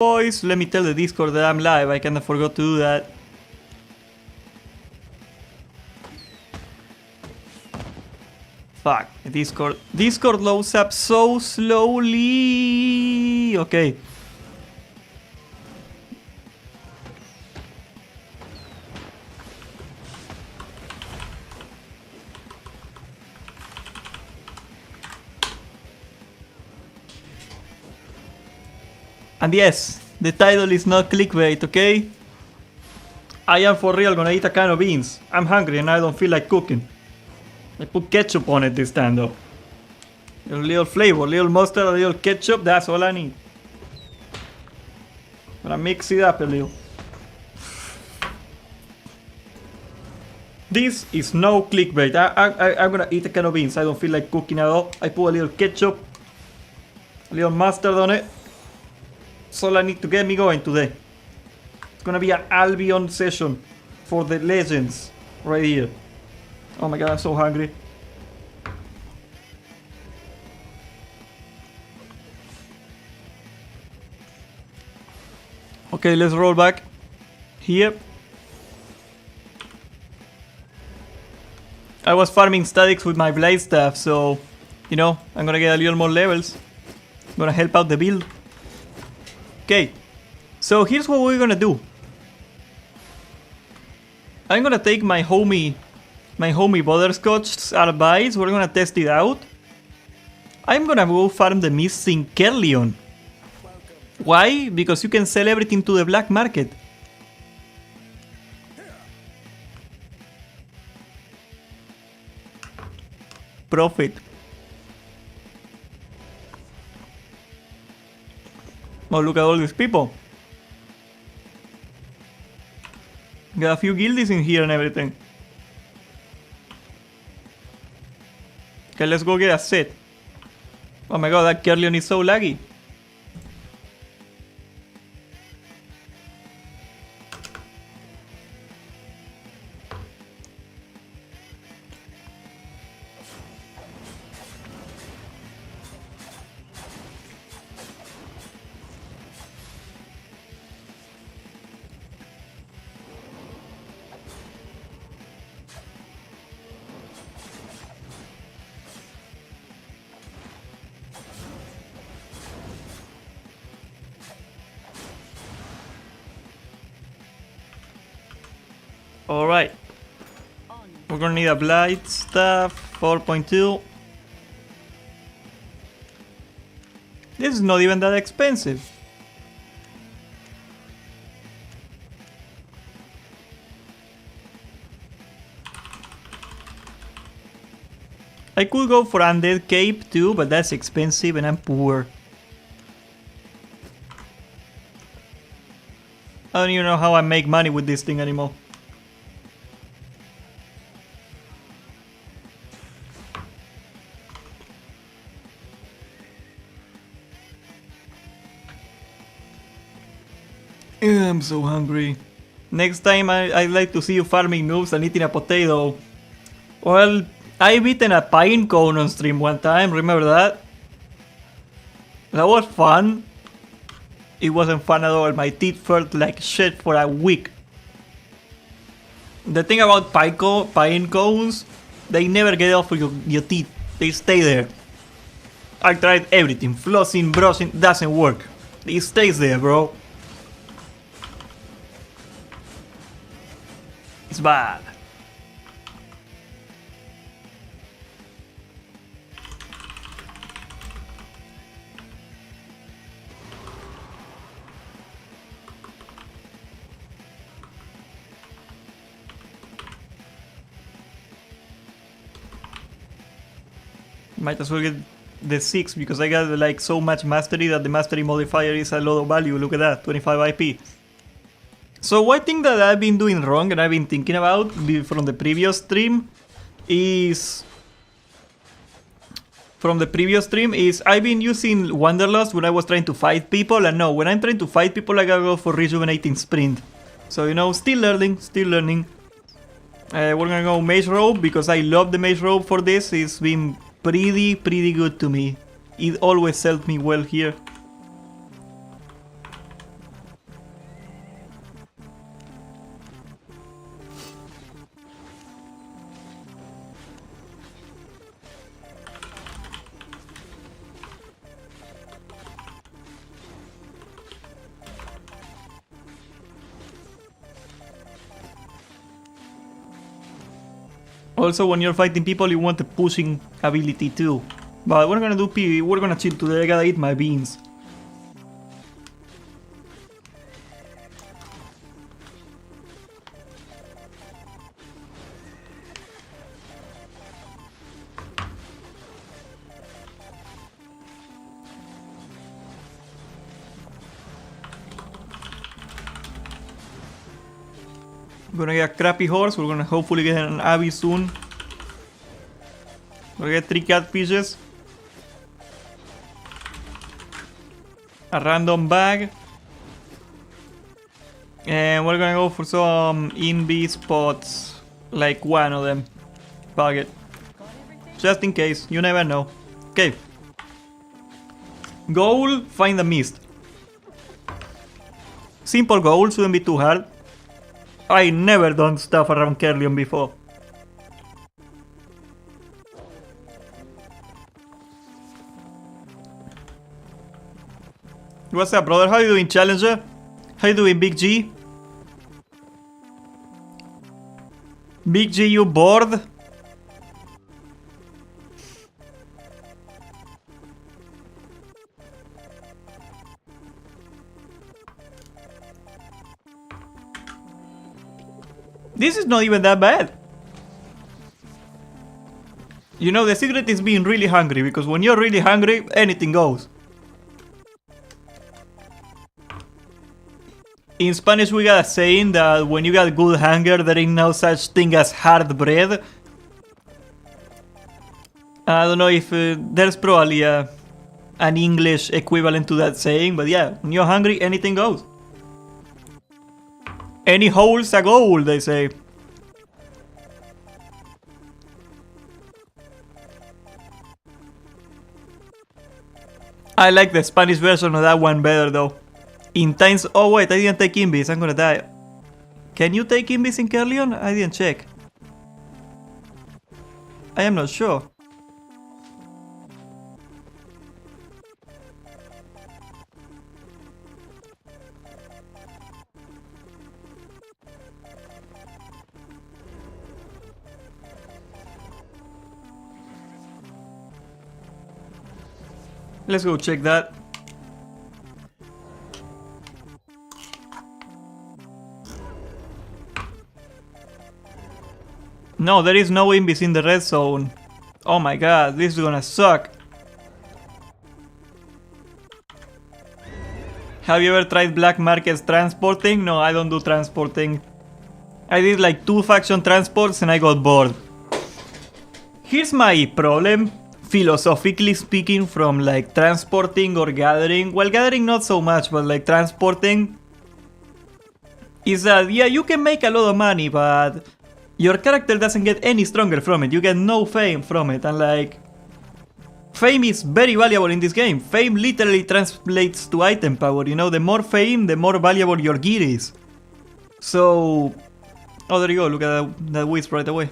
Boys, let me tell the Discord that I'm live. I kinda forgot to do that. Fuck, Discord loads up so slowly. Okay. And yes, the title is not clickbait, okay? I am for real gonna eat a can of beans. I'm hungry and I don't feel like cooking. I put ketchup on it this time though. A little flavor, little mustard, a little ketchup, that's all I need. Gonna mix it up a little. This is no clickbait. I'm gonna eat a can of beans. I don't feel like cooking at all. I put a little ketchup, a little mustard on it. That's all I need to get me going today. It's gonna be an Albion session for the legends right here. Oh my god, I'm so hungry. Okay, let's roll back here. I was farming statics with my blade staff, so you know, I'm gonna get a little more levels. I'm gonna help out the build. Okay, so here's what we're gonna do. I'm gonna take my homie Butterscotch's advice. We're gonna test it out. I'm gonna go farm the missing Kerleon. Why? Because you can sell everything to the black market. Profit. Oh, look at all these people. Got a few guildies in here and everything. Okay, let's go get a set. Oh my god, that Kerleon is so laggy. Alright. We're gonna need a blight staff 4.2. This is not even that expensive. I could go for Undead Cape too, but that's expensive and I'm poor. I don't even know how I make money with this thing anymore. I'm so hungry. Next time I'd like to see you farming noobs and eating a potato. Well, I've eaten a pine cone on stream one time, remember that? That was fun. It wasn't fun at all, my teeth felt like shit for a week. The thing about pine cones, they never get off of your teeth, they stay there. I tried everything, flossing, brushing, doesn't work. It stays there, bro. It's bad. Might as well get the 6 because I got like so much mastery that the mastery modifier is a lot of value. Look at that, 25 IP. So one thing that I've been doing wrong and I've been thinking about from the previous stream is I've been using Wanderlust when I was trying to fight people, and no, when I'm trying to fight people I gotta go for rejuvenating sprint. So you know, still learning. We're gonna go Mage Robe because I love the Mage Robe for this. It's been pretty good to me. It always helped me well here. Also, when you're fighting people, you want the pushing ability too. But we're gonna do PvE, we're gonna chill today, I gotta eat my beans. We're gonna get a crappy horse, we're gonna hopefully get an Abby soon. We're gonna get 3 catfishes. A random bag. And we're gonna go for some in-bee spots. Like one of them. Fuck it. Just in case, you never know. Okay. Goal, find the mist. Simple goal, shouldn't be too hard. I never done stuff around Kerlion before. What's up, brother? How you doing, Challenger? How you doing, Big G? Big G, you bored? This is not even that bad. You know, the secret is being really hungry, because when you're really hungry, anything goes. In Spanish we got a saying that when you got good hunger, there ain't no such thing as hard bread. I don't know if there's probably an English equivalent to that saying, but yeah, when you're hungry, anything goes. Any hole's a goal, they say. I like the Spanish version of that one better though. In times... Oh wait, I didn't take invis, I'm gonna die. Can you take invis in Kerlion? I didn't check. I am not sure. Let's go check that. No, there is no invis in the red zone. Oh my god, this is gonna suck. Have you ever tried black markets transporting? No, I don't do transporting. I did like 2 faction transports and I got bored. Here's my problem. Philosophically speaking, from like transporting or gathering, well, gathering not so much, but like transporting, is that yeah, you can make a lot of money, but your character doesn't get any stronger from it. You get no fame from it, and like fame is very valuable in this game. Fame literally translates to item power, you know, the more fame, the more valuable your gear is. So, oh, there you go, look at that wisp right away.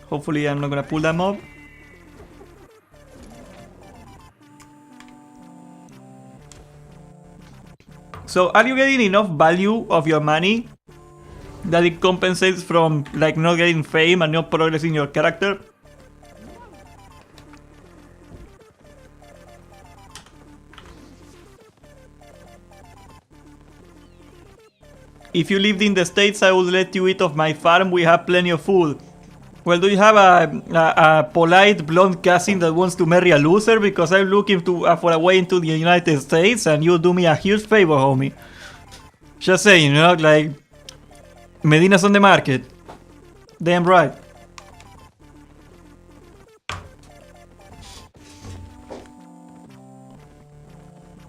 Hopefully I'm not gonna pull that mob. So are you getting enough value of your money that it compensates from like not getting fame and not progressing your character? If you lived in the States, I would let you eat off my farm, we have plenty of food. Well, do you have a polite blonde cousin that wants to marry a loser? Because I'm looking for a way into the United States and you do me a huge favor, homie. Just saying, you know, like, Medina's on the market. Damn right.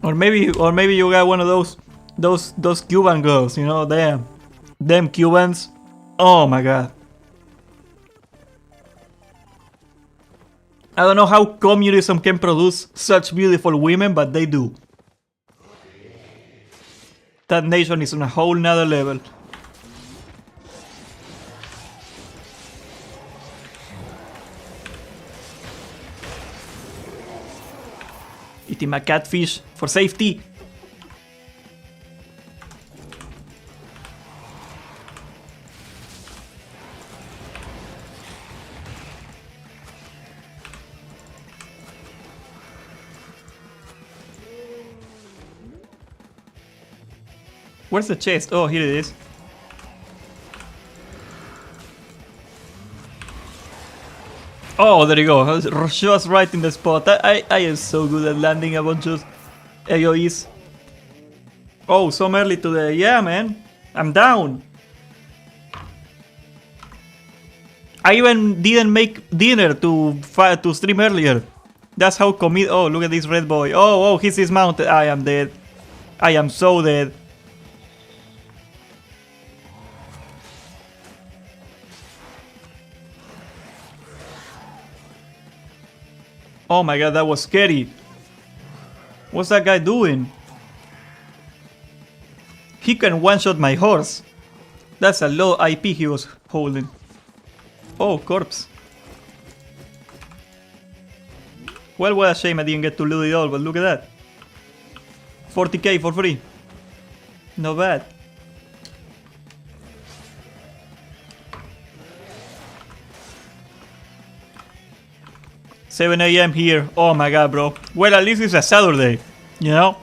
Or maybe you got one of those Cuban girls, you know, damn. Them Cubans. Oh my god. I don't know how communism can produce such beautiful women, but they do. That nation is on a whole nother level. Eating my catfish for safety. Where's the chest? Oh, here it is. Oh, there you go. Just right in the spot. I am so good at landing a bunch of AoEs. Oh, so early today. Yeah, man. I'm down. I even didn't make dinner to stream earlier. That's how commit. Oh, look at this red boy. Oh, he's dismounted. I am dead. I am so dead. Oh my god, that was scary. What's that guy doing? He can one-shot my horse. That's a low IP he was holding. Oh, corpse. Well, what a shame I didn't get to loot it all, but look at that. 40k for free. Not bad. $7 AM here. Oh my god, bro. Well, at least it's a Saturday, you know?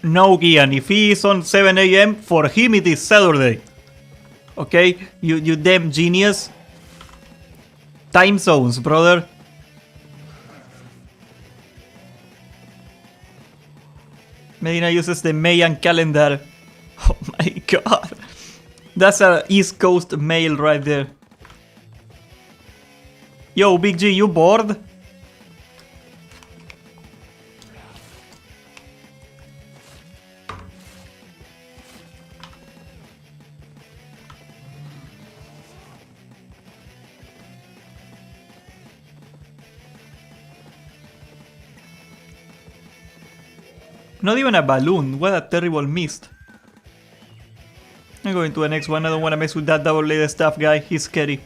No, Gian, if he is on 7 AM, for him it is Saturday. Okay? You damn genius. Time zones, brother. Medina uses the Mayan calendar. Oh my god. That's a East Coast mail right there. Yo, Big G, you bored? Not even a balloon. What a terrible mist. I'm going to the next one. I don't want to mess with that double-layered stuff guy. He's scary.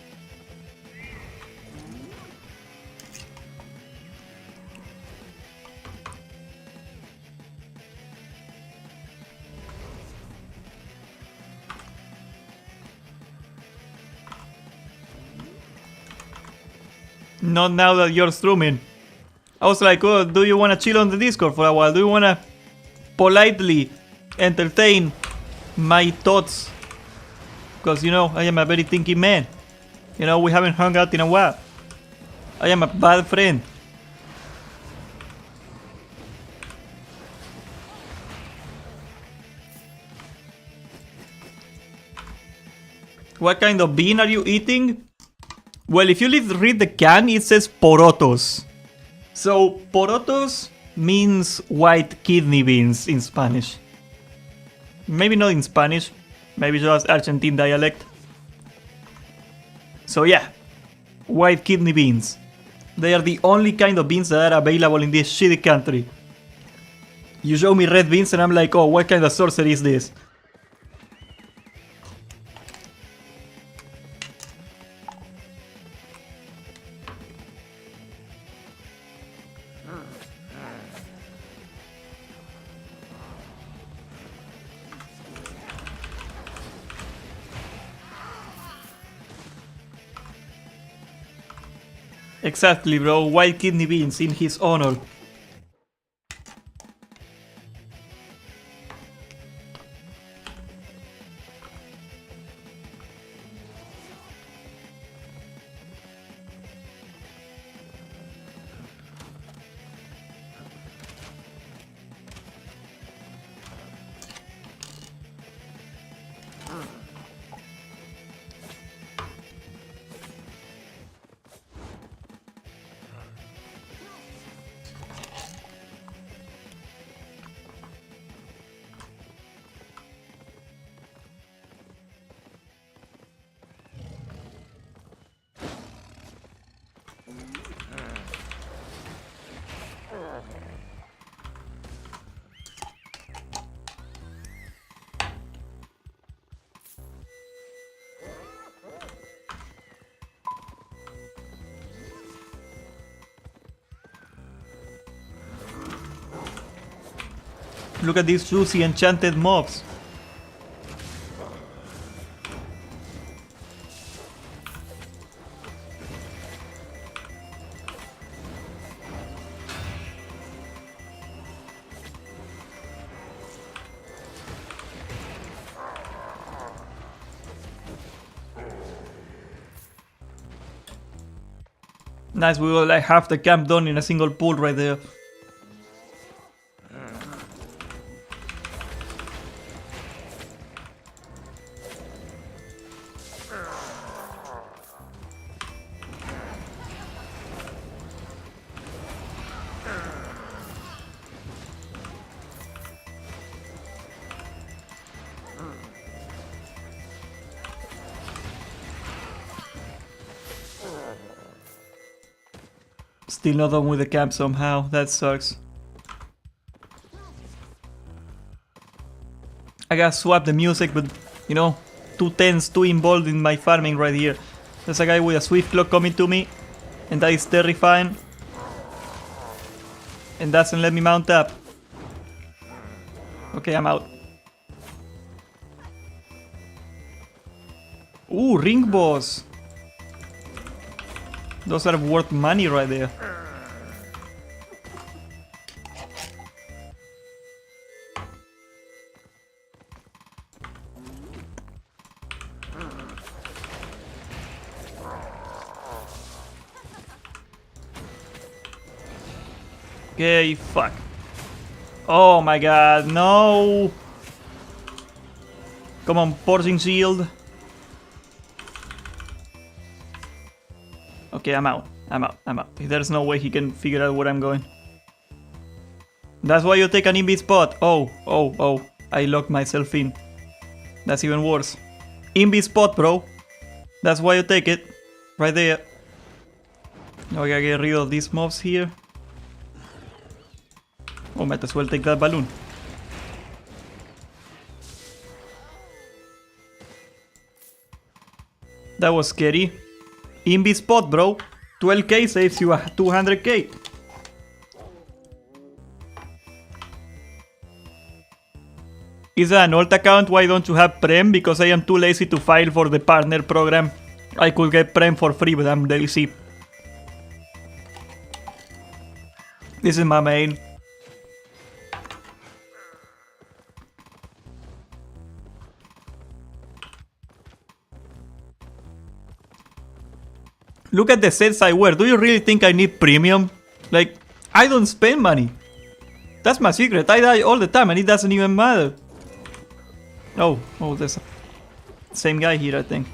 Not now that you're streaming. I was like, oh, do you want to chill on the Discord for a while? Do you want to politely entertain my thoughts? Because, you know, I am a very thinking man. You know, we haven't hung out in a while. I am a bad friend. What kind of bean are you eating? Well, if you read the can, it says porotos. So, porotos means white kidney beans in Spanish. Maybe not in Spanish, maybe just Argentine dialect. So yeah, white kidney beans. They are the only kind of beans that are available in this shitty country. You show me red beans and I'm like, oh, what kind of sorcery is this? Exactly, bro. White kidney beans in his honor. Look at these juicy enchanted mobs. Nice, we will like half the camp done in a single pool right there. Still not done with the camp somehow, that sucks. I gotta swap the music, but you know, too tense, too involved in my farming right here. There's a guy with a swift clock coming to me, and that is terrifying. And doesn't let me mount up. Okay, I'm out. Ooh, ring boss. Those are worth money right there. Okay, fuck. Oh my god, no! Come on, portion shield. Okay, I'm out. I'm out. There's no way he can figure out where I'm going. That's why you take an invis spot. Oh. I locked myself in. That's even worse. Invis spot, bro. That's why you take it. Right there. Now I gotta get rid of these mobs here. Oh, might as well take that balloon. That was scary. Invis spot, bro. 12k saves you 200k. Is that an alt account? Why don't you have Prem? Because I am too lazy to file for the partner program. I could get Prem for free, but I'm lazy. This is my main. Look at the sets I wear. Do you really think I need premium? Like, I don't spend money. That's my secret. I die all the time and it doesn't even matter. Oh, there's a same guy here, I think.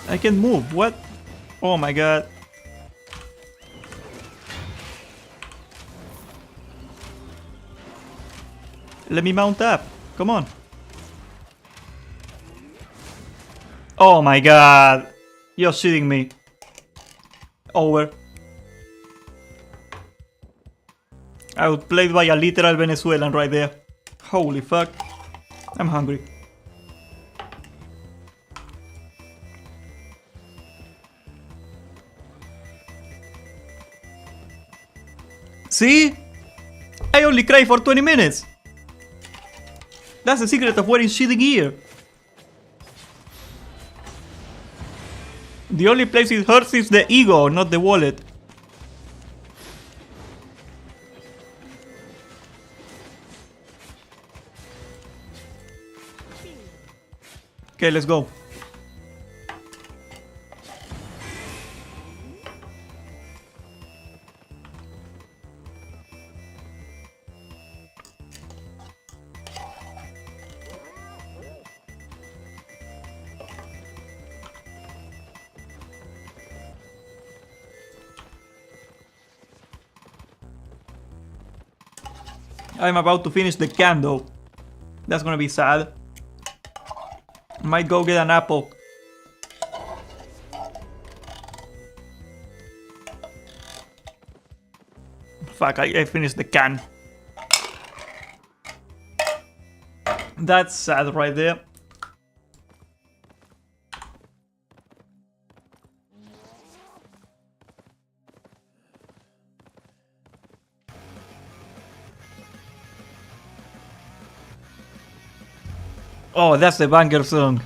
I can move. What? Oh my god. Let me mount up. Come on. Oh my god. You're shitting me. Over. I was played by a literal Venezuelan right there. Holy fuck. I'm hungry. See? I only cry for 20 minutes. That's the secret of wearing shitty gear. The only place it hurts is the ego, not the wallet. Okay, let's go. I'm about to finish the can though. That's gonna be sad. Might go get an apple. Fuck, I finished the can. That's sad right there. Oh, that's the banger song.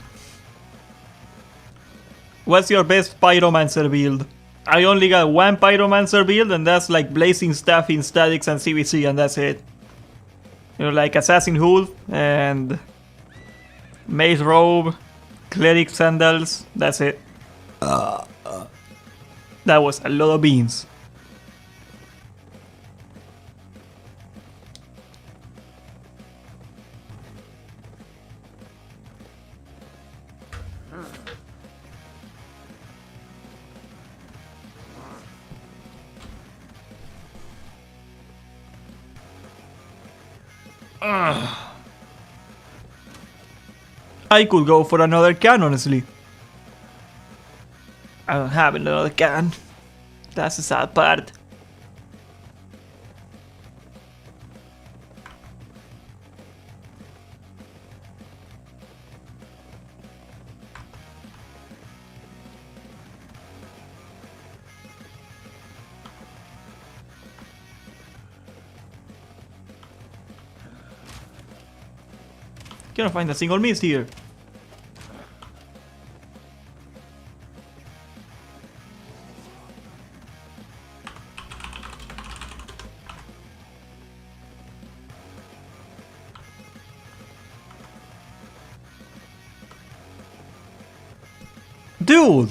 What's your best pyromancer build? I only got one pyromancer build, and that's like blazing stuff in statics and CVC, and that's it. You know, like assassin hood and maze robe, cleric sandals. That's it. That was a lot of beans. I could go for another can, honestly. I don't have another can. That's the sad part. Can't find a single mist here. Dude!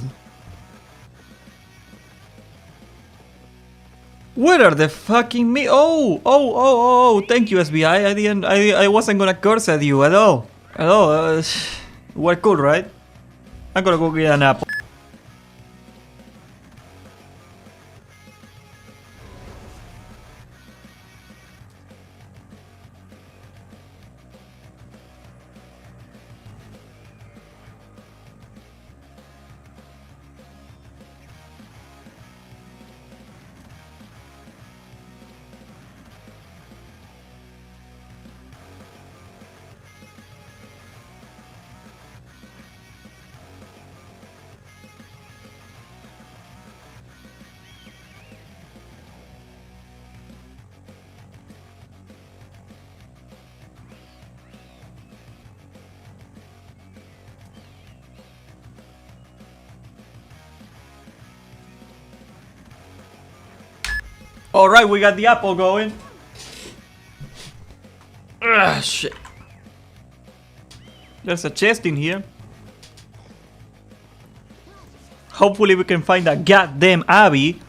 Where are the fucking me? Oh! Thank you, SBI. I wasn't gonna curse at you at all. We're cool, right? I'm gonna go get an apple. Alright, we got the apple going. Ugh, shit. There's a chest in here. Hopefully we can find a goddamn Abby.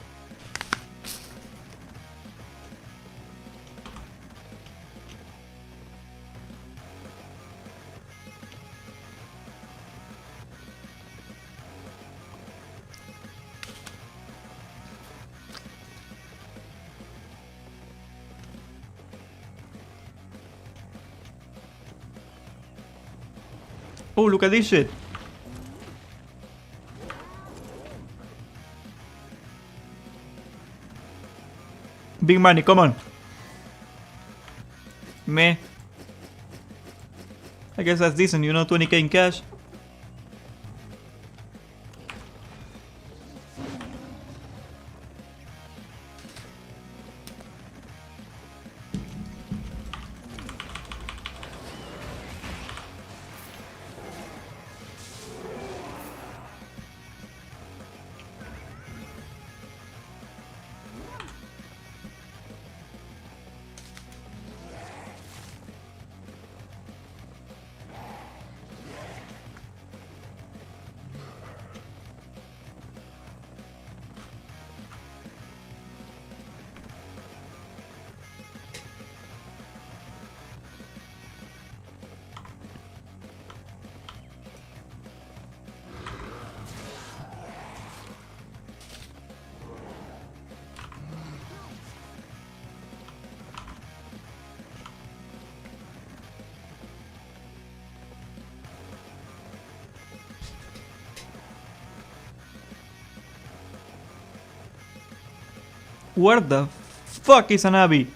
Oh, look at this shit. Big money, come on. Meh. I guess that's decent, you know, 20k in cash. Where the fuck is an Abby?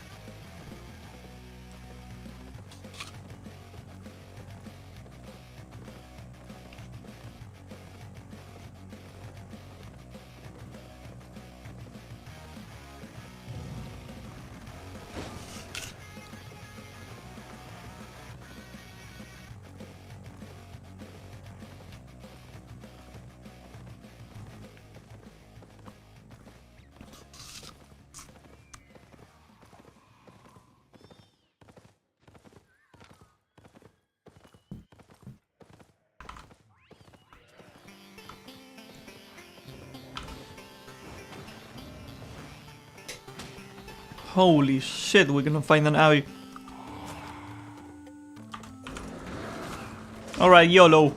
Holy shit, we cannot find an Abby. Alright, YOLO.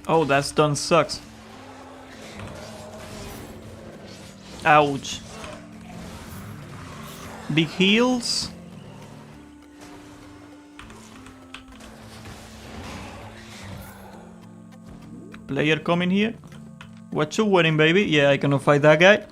Oh, that stun sucks. Ouch. Big heals. Player coming here. What you wearing, baby? Yeah, I cannot fight that guy.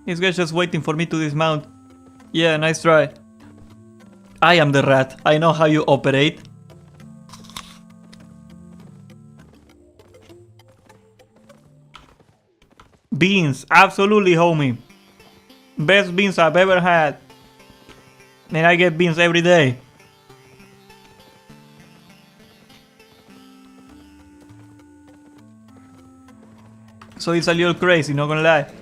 This guy's just waiting for me to dismount. Yeah, nice try. I am the rat. I know how you operate. Beans. Absolutely, homie. Best beans I've ever had. And I get beans every day. So it's a little crazy, not gonna lie.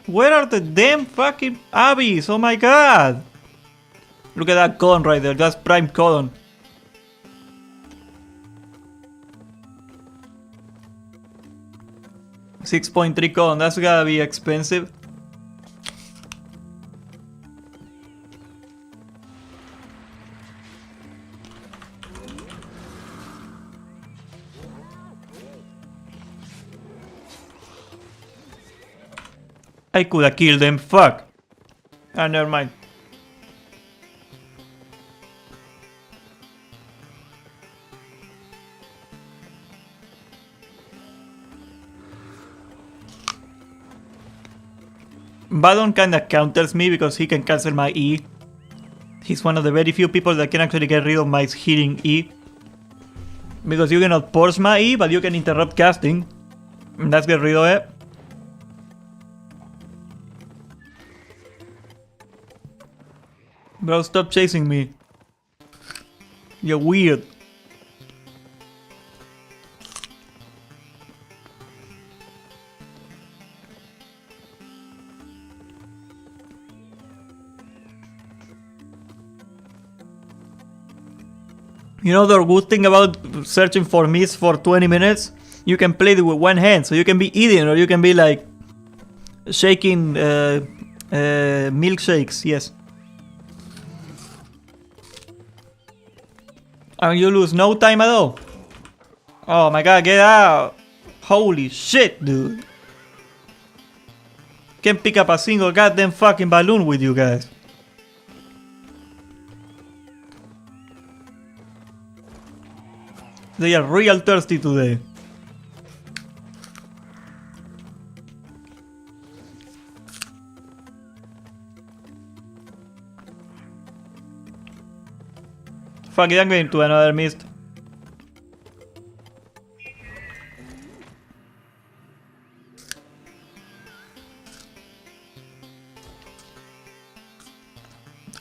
Where are the damn fucking Abbeys? Oh my god! Look at that colon right there, that's prime colon. $6.3 colon, that's gotta be expensive. I could have killed them, fuck. Ah, never mind. Badon kinda counters me because he can cancel my E. He's one of the very few people that can actually get rid of my hitting E. Because you cannot pause my E, but you can interrupt casting. And let's get rid of it. Bro, stop chasing me. You're weird. You know the good thing about searching for meats for 20 minutes? You can play it with one hand, so you can be eating or you can be like shaking milkshakes, yes. And you lose no time at all. Oh my god, get out! Holy shit, dude. Can't pick up a single goddamn fucking balloon with you guys. They are real thirsty today. Fuck it, I'm going to another mist.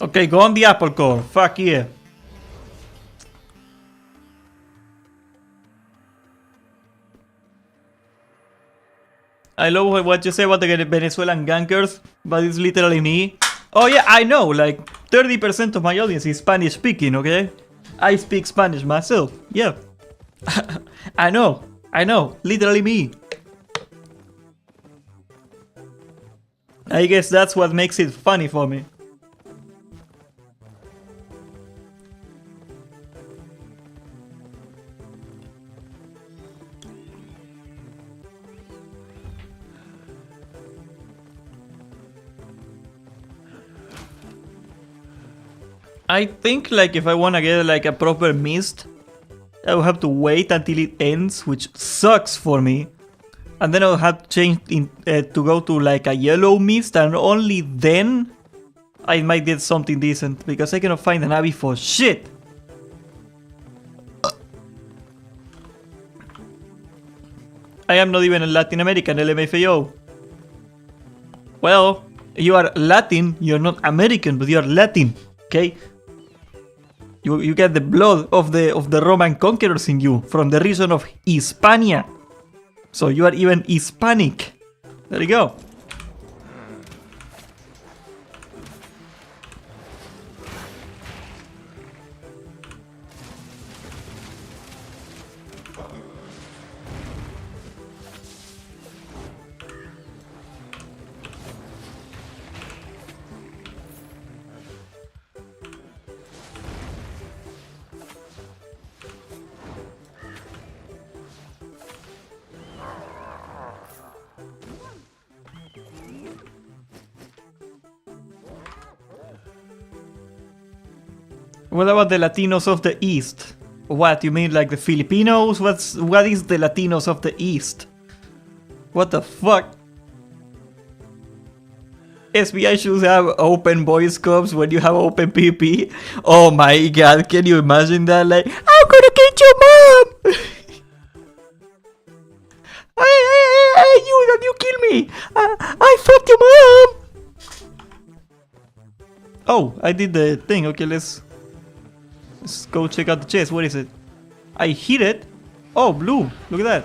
Okay, go on the Apple core. Fuck yeah. I love what you say about the Venezuelan gankers, but it's literally me. Oh yeah, I know, like 30% of my audience is Spanish speaking, okay? I speak Spanish myself, yeah. I know, literally me. I guess that's what makes it funny for me. I think like if I wanna get like a proper mist, I will have to wait until it ends, which sucks for me. And then I'll have to change to go to like a yellow mist, and only then I might get something decent, because I cannot find an Abby for shit. I am not even a Latin American, LMFAO. Well, you are Latin, you're not American, but you are Latin, okay? You get the blood of the Roman conquerors in you, from the region of Hispania. So you are even Hispanic. There you go. What about the Latinos of the East? What, you mean like the Filipinos? What is the Latinos of the East? What the fuck? SBI should have open voice comms when you have open PP. Oh my god, can you imagine that? Like, I'm gonna get your mom! You kill me! I fucked your mom! Oh, I did the thing. Okay, let's go check out the chest. What is it? I hit it. Oh, blue. Look at that.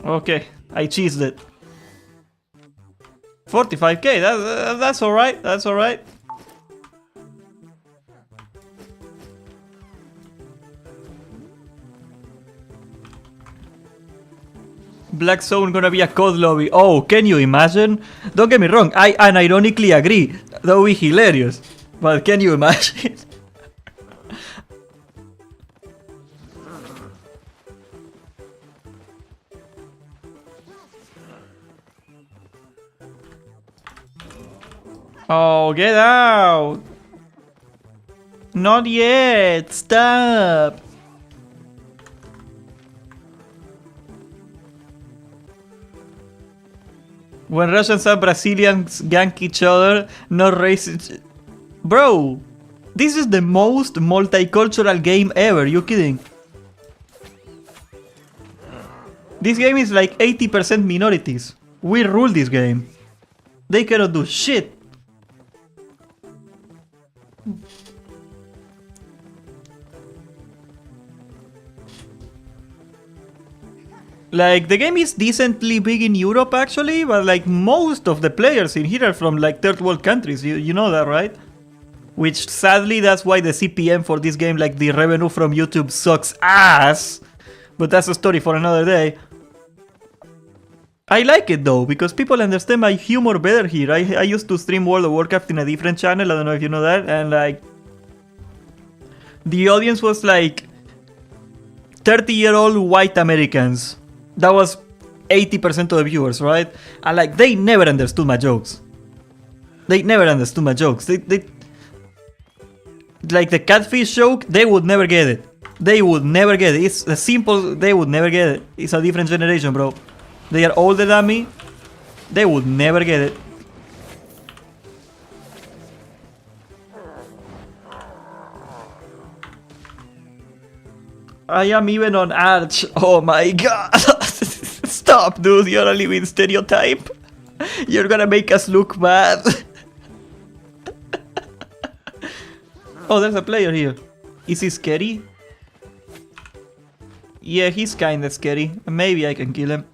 Okay, I cheesed it. 45k, that's alright, that's alright. Black Zone gonna be a code lobby. Oh, can you imagine? Don't get me wrong, I unironically agree. That would be hilarious. But can you imagine? Oh, get out! Not yet! Stop! When Russians and Brazilians gank each other, not racist. Bro! This is the most multicultural game ever, you kidding? This game is like 80% minorities. We rule this game. They cannot do shit. Like, the game is decently big in Europe actually, but like most of the players in here are from like third world countries, you know that, right? Which sadly, that's why the CPM for this game, like the revenue from YouTube, sucks ass. But that's a story for another day. I like it though, because people understand my humor better here. I used to stream World of Warcraft in a different channel, I don't know if you know that, and like the audience was like 30-year-old white Americans. That was 80% of the viewers, right? And like, they never understood my jokes. They never understood my jokes. They like the catfish joke, they would never get it. They would never get it. It's a simple, they would never get it. It's a different generation, bro. They are older than me. They would never get it. I am even on Arch. Oh my god. Stop, dude. You're a living stereotype. You're gonna make us look bad. Oh, there's a player here. Is he scary? Yeah, he's kinda scary. Maybe I can kill him.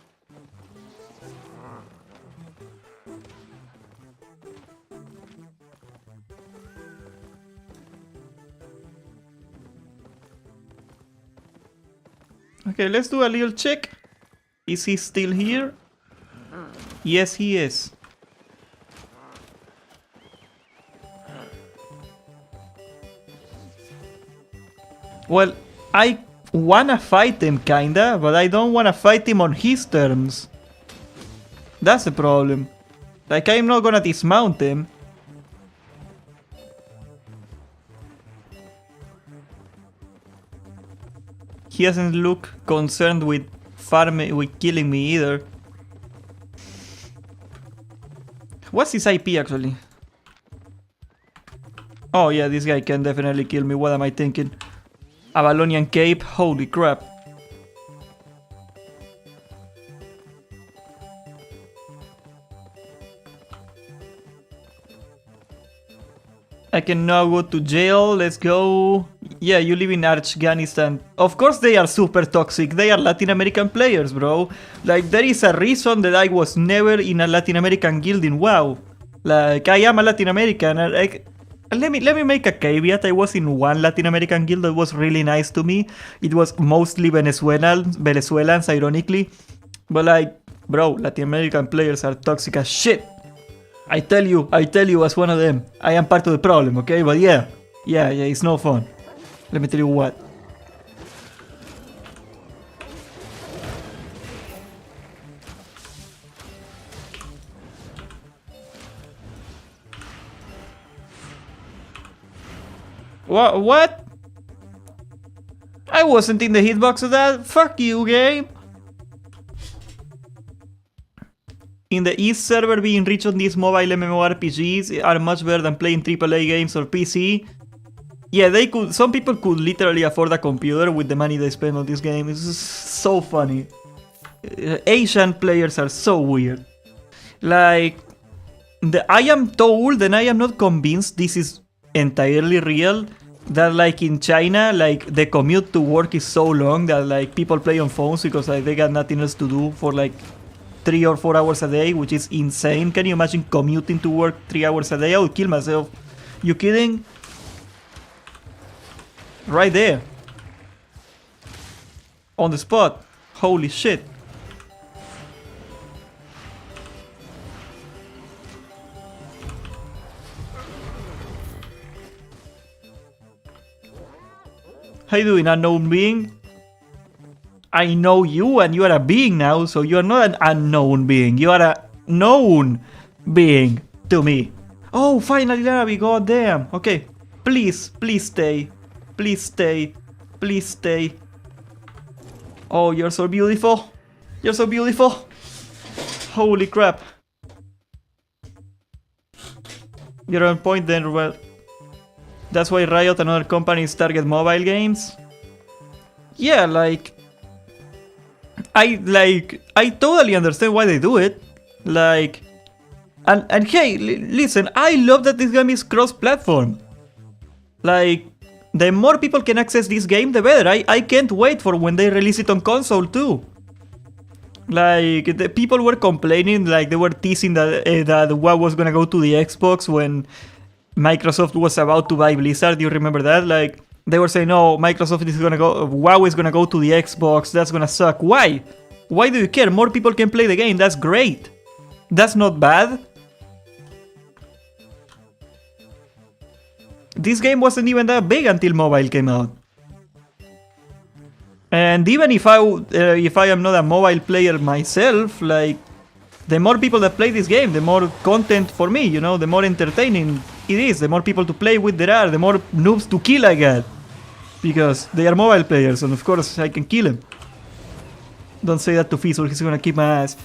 Okay, let's do a little check. Is he still here? Yes, he is. Well, I wanna fight him kinda, but I don't wanna fight him on his terms. That's the problem. Like, I'm not gonna dismount him. He doesn't look concerned with killing me either. What's his IP actually? Oh yeah, this guy can definitely kill me. What am I thinking? Avalonian Cape, holy crap. I can now go to jail, let's go. Yeah, you live in Afghanistan. Of course they are super toxic, they are Latin American players, bro. Like, there is a reason that I was never in a Latin American guild in WoW. Like, I am a Latin American, let me make a caveat. I was in one Latin American guild that was really nice to me. It was mostly Venezuelans, ironically. But like, bro, Latin American players are toxic as shit. I tell you as one of them. I am part of the problem, okay? But yeah, it's no fun. Let me tell you what. What? I wasn't in the hitbox of that. Fuck you, game. In the East server, being rich on these mobile MMORPGs are much better than playing AAA games or PC. Yeah, some people could literally afford a computer with the money they spend on this game. It's so funny. Asian players are so weird. Like, I am told, and I am not convinced this is entirely real, that like in China, like the commute to work is so long that like people play on phones because like they got nothing else to do for like 3 or 4 hours a day, which is insane. Can you imagine commuting to work 3 hours a day? I would kill myself. You kidding? Right there. On the spot. Holy shit. How you doing, unknown being? I know you and you are a being now, so you are not an unknown being. You are a known being to me. Oh, finally, Larry, goddamn. Okay, please stay. Please stay. Please stay. Oh, you're so beautiful. You're so beautiful. Holy crap. You're on point then, well. That's why Riot and other companies target mobile games? Yeah, like... I totally understand why they do it. Like... And hey, listen, I love that this game is cross-platform. Like, the more people can access this game, the better. I can't wait for when they release it on console too. Like, the people were complaining, like they were teasing that, that WoW was gonna go to the Xbox when Microsoft was about to buy Blizzard. Do you remember that? Like, they were saying, "No, Microsoft is gonna go, WoW is gonna go to the Xbox. That's gonna suck." Why? Why do you care? More people can play the game. That's great. That's not bad. This game wasn't even that big until mobile came out. And even if I am not a mobile player myself, like, the more people that play this game, the more content for me, you know, the more entertaining it is, the more people to play with there are, the more noobs to kill I get. Because they are mobile players, and of course I can kill them. Don't say that to Fizzle, he's gonna kick my ass.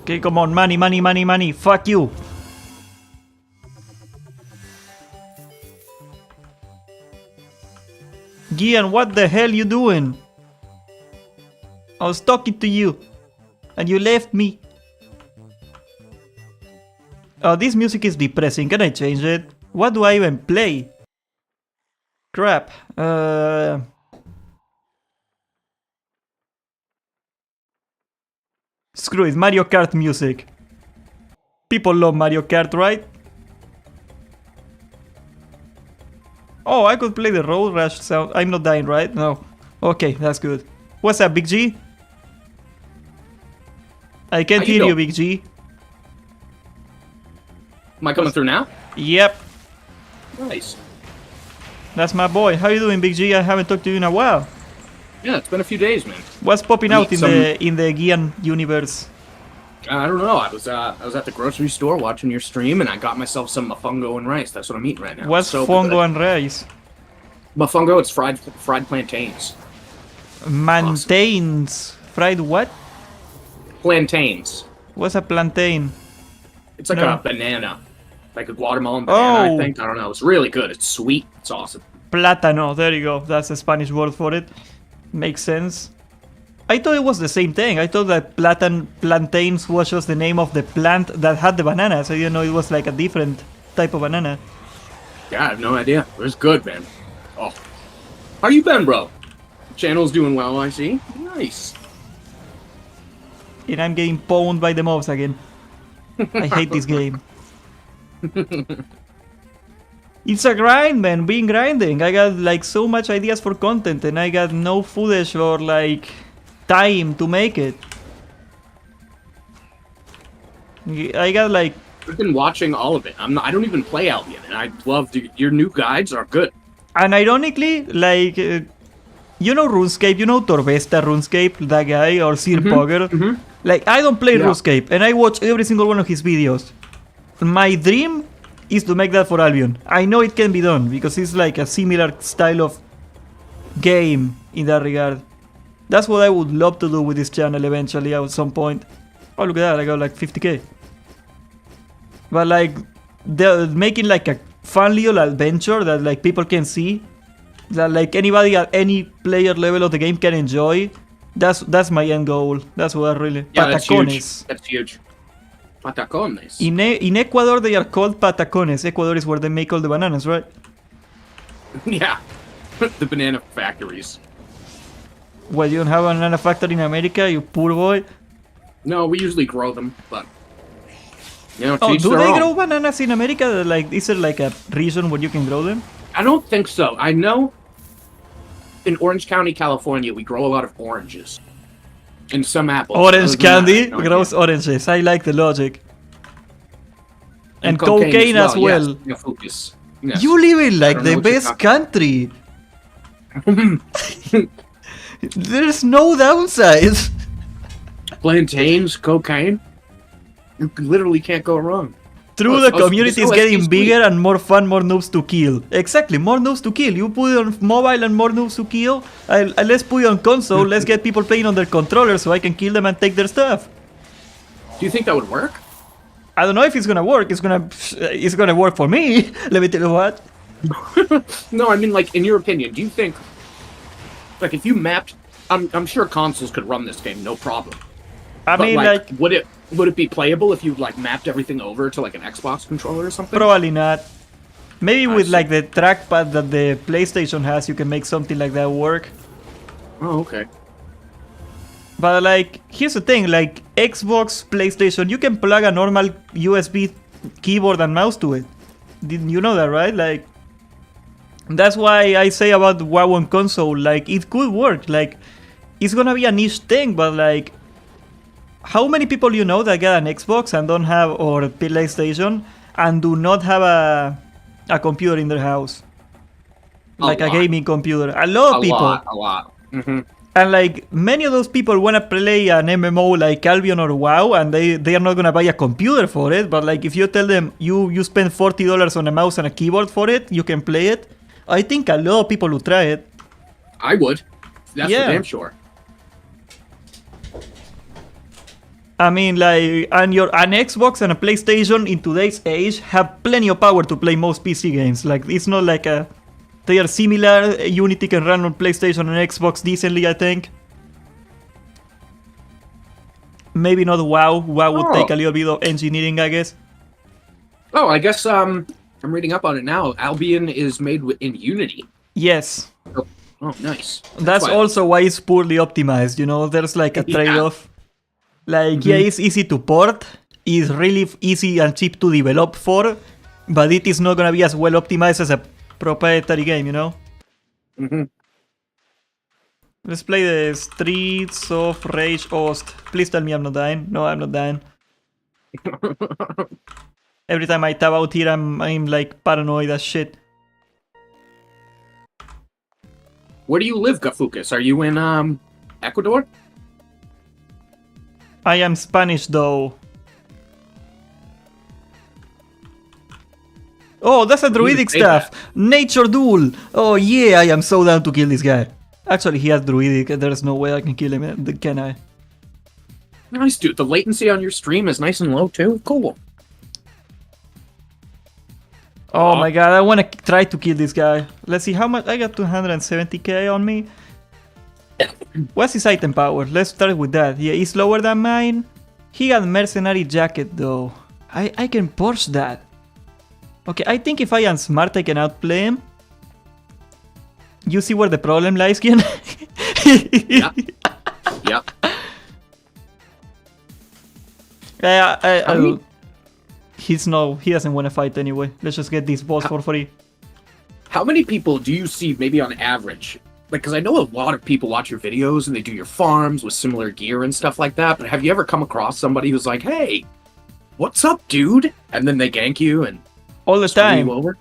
Okay, come on, money, money, money, money. Fuck you. Gian, what the hell you doing? I was talking to you, and you left me. Oh, this music is depressing. Can I change it? What do I even play? Crap. Screw it, Mario Kart music. People love Mario Kart, right? Oh, I could play the Road Rash sound. I'm not dying, right? No. Okay, that's good. What's up, Big G? I can't hear you, Big G. Am I coming through now? Yep. Nice. That's my boy. How you doing, Big G? I haven't talked to you in a while. Yeah, it's been a few days, man. What's popping out in the Gian universe? I don't know. I was at the grocery store watching your stream, and I got myself some mofongo and rice. That's what I'm eating right now. What's fongo and rice? Mofongo, it's fried plantains. Plantains. Awesome. Fried what? Plantains. What's a plantain? It's like a banana. Like a Guatemalan banana, I think. I don't know. It's really good. It's sweet. It's awesome. Plátano. There you go. That's a Spanish word for it. Makes sense. I thought it was the same thing. I thought that plantains was just the name of the plant that had the bananas. I didn't know it was like a different type of banana. Yeah, I have no idea. It was good, man. Oh. How you been, bro? Channel's doing well, I see. Nice. And I'm getting pwned by the mobs again. I hate this game. It's a grind, man. Being grinding. I got like so much ideas for content and I got no footage or like time to make it. I got like... I've been watching all of it. I don't even play Albion, and I love your new guides are good. And ironically, like, you know RuneScape, you know Torvesta RuneScape, that guy, or Sir Pogger? Like, I don't play RuneScape, and I watch every single one of his videos. My dream is to make that for Albion. I know it can be done, because it's like a similar style of game in that regard. That's what I would love to do with this channel eventually at some point. Oh, look at that, I got like 50k. But like, they're making like a fun little adventure that like people can see. That like anybody at any player level of the game can enjoy. That's my end goal. That's what I really... Yeah, patacones. That's huge. Patacones. In Ecuador they are called patacones. Ecuador is where they make all the bananas, right? Yeah. The banana factories. Well, you don't have a banana factory in America, you poor boy? No, we usually grow them, but... You know, oh, do they grow bananas in America? Like, is there like a region where you can grow them? I don't think so. I know in Orange County, California, we grow a lot of oranges. And some apples. Orange candy grows oranges. I like the logic. And cocaine as well. Yes. Yes. You live in like the best country. There's no downside. Plantains, cocaine. You literally can't go wrong. True, the community is getting bigger and more fun, more noobs to kill. Exactly, more noobs to kill. You put it on mobile and more noobs to kill. Let's put it on console. Let's get people playing on their controllers so I can kill them and take their stuff. Do you think that would work? I don't know if it's gonna work. It's gonna work for me. Let me tell you what. No, I mean, like, in your opinion, do you think, like, if you mapped, I'm sure consoles could run this game, no problem. I mean, like, would it be playable if you like mapped everything over to like an Xbox controller or something? Probably not. Maybe with like the trackpad that the PlayStation has, you can make something like that work. Oh, okay. But like, here's the thing, like Xbox, PlayStation, you can plug a normal USB keyboard and mouse to it. Didn't you know that, right? Like, that's why I say about WoW on console, like, it could work. Like, it's gonna be a niche thing, but like, how many people you know that get an Xbox and don't have, or a PlayStation, and do not have a computer in their house? Like a gaming computer. A lot of people. A lot. And like, many of those people want to play an MMO like Albion or WoW, and they are not going to buy a computer for it. But like, if you tell them you spend $40 on a mouse and a keyboard for it, you can play it. I think a lot of people will try it. I would. That's for damn sure. I mean, like, an Xbox and a PlayStation in today's age have plenty of power to play most PC games. Like, it's not like they are similar. Unity can run on PlayStation and Xbox decently, I think. Maybe not WoW. WoW would take a little bit of engineering, I guess. Oh, I guess I'm reading up on it now. Albion is made in Unity. Yes. Oh, nice. That's also why it's poorly optimized, you know? There's like a trade-off. Like, yeah, it's easy to port. It's really easy and cheap to develop for. But it is not gonna be as well optimized as a proprietary game, you know? Let's play the Streets of Rage Ost. Please tell me I'm not dying. No, I'm not dying. Every time I tab out here, I'm like paranoid as shit. Where do you live, Gafukas? Are you in Ecuador? I am Spanish though. Oh, that's a druidic staff. Nature duel. Oh yeah, I am so down to kill this guy. Actually, he has druidic. There's no way I can kill him. Can I? Nice, dude. The latency on your stream is nice and low too. Cool. Oh my god, I want to try to kill this guy. Let's see how much. I got 270k on me. What's his item power? Let's start with that. Yeah, he's lower than mine. He got mercenary jacket though. I can push that. Okay, I think if I am smart, I can outplay him. You see where the problem lies, Ken? Yeah. Yep. He doesn't want to fight anyway. Let's just get this boss for free. How many people do you see, maybe on average? Like, because I know a lot of people watch your videos and they do your farms with similar gear and stuff like that, but have you ever come across somebody who's like, hey, what's up, dude? And then they gank you and all the time. You over?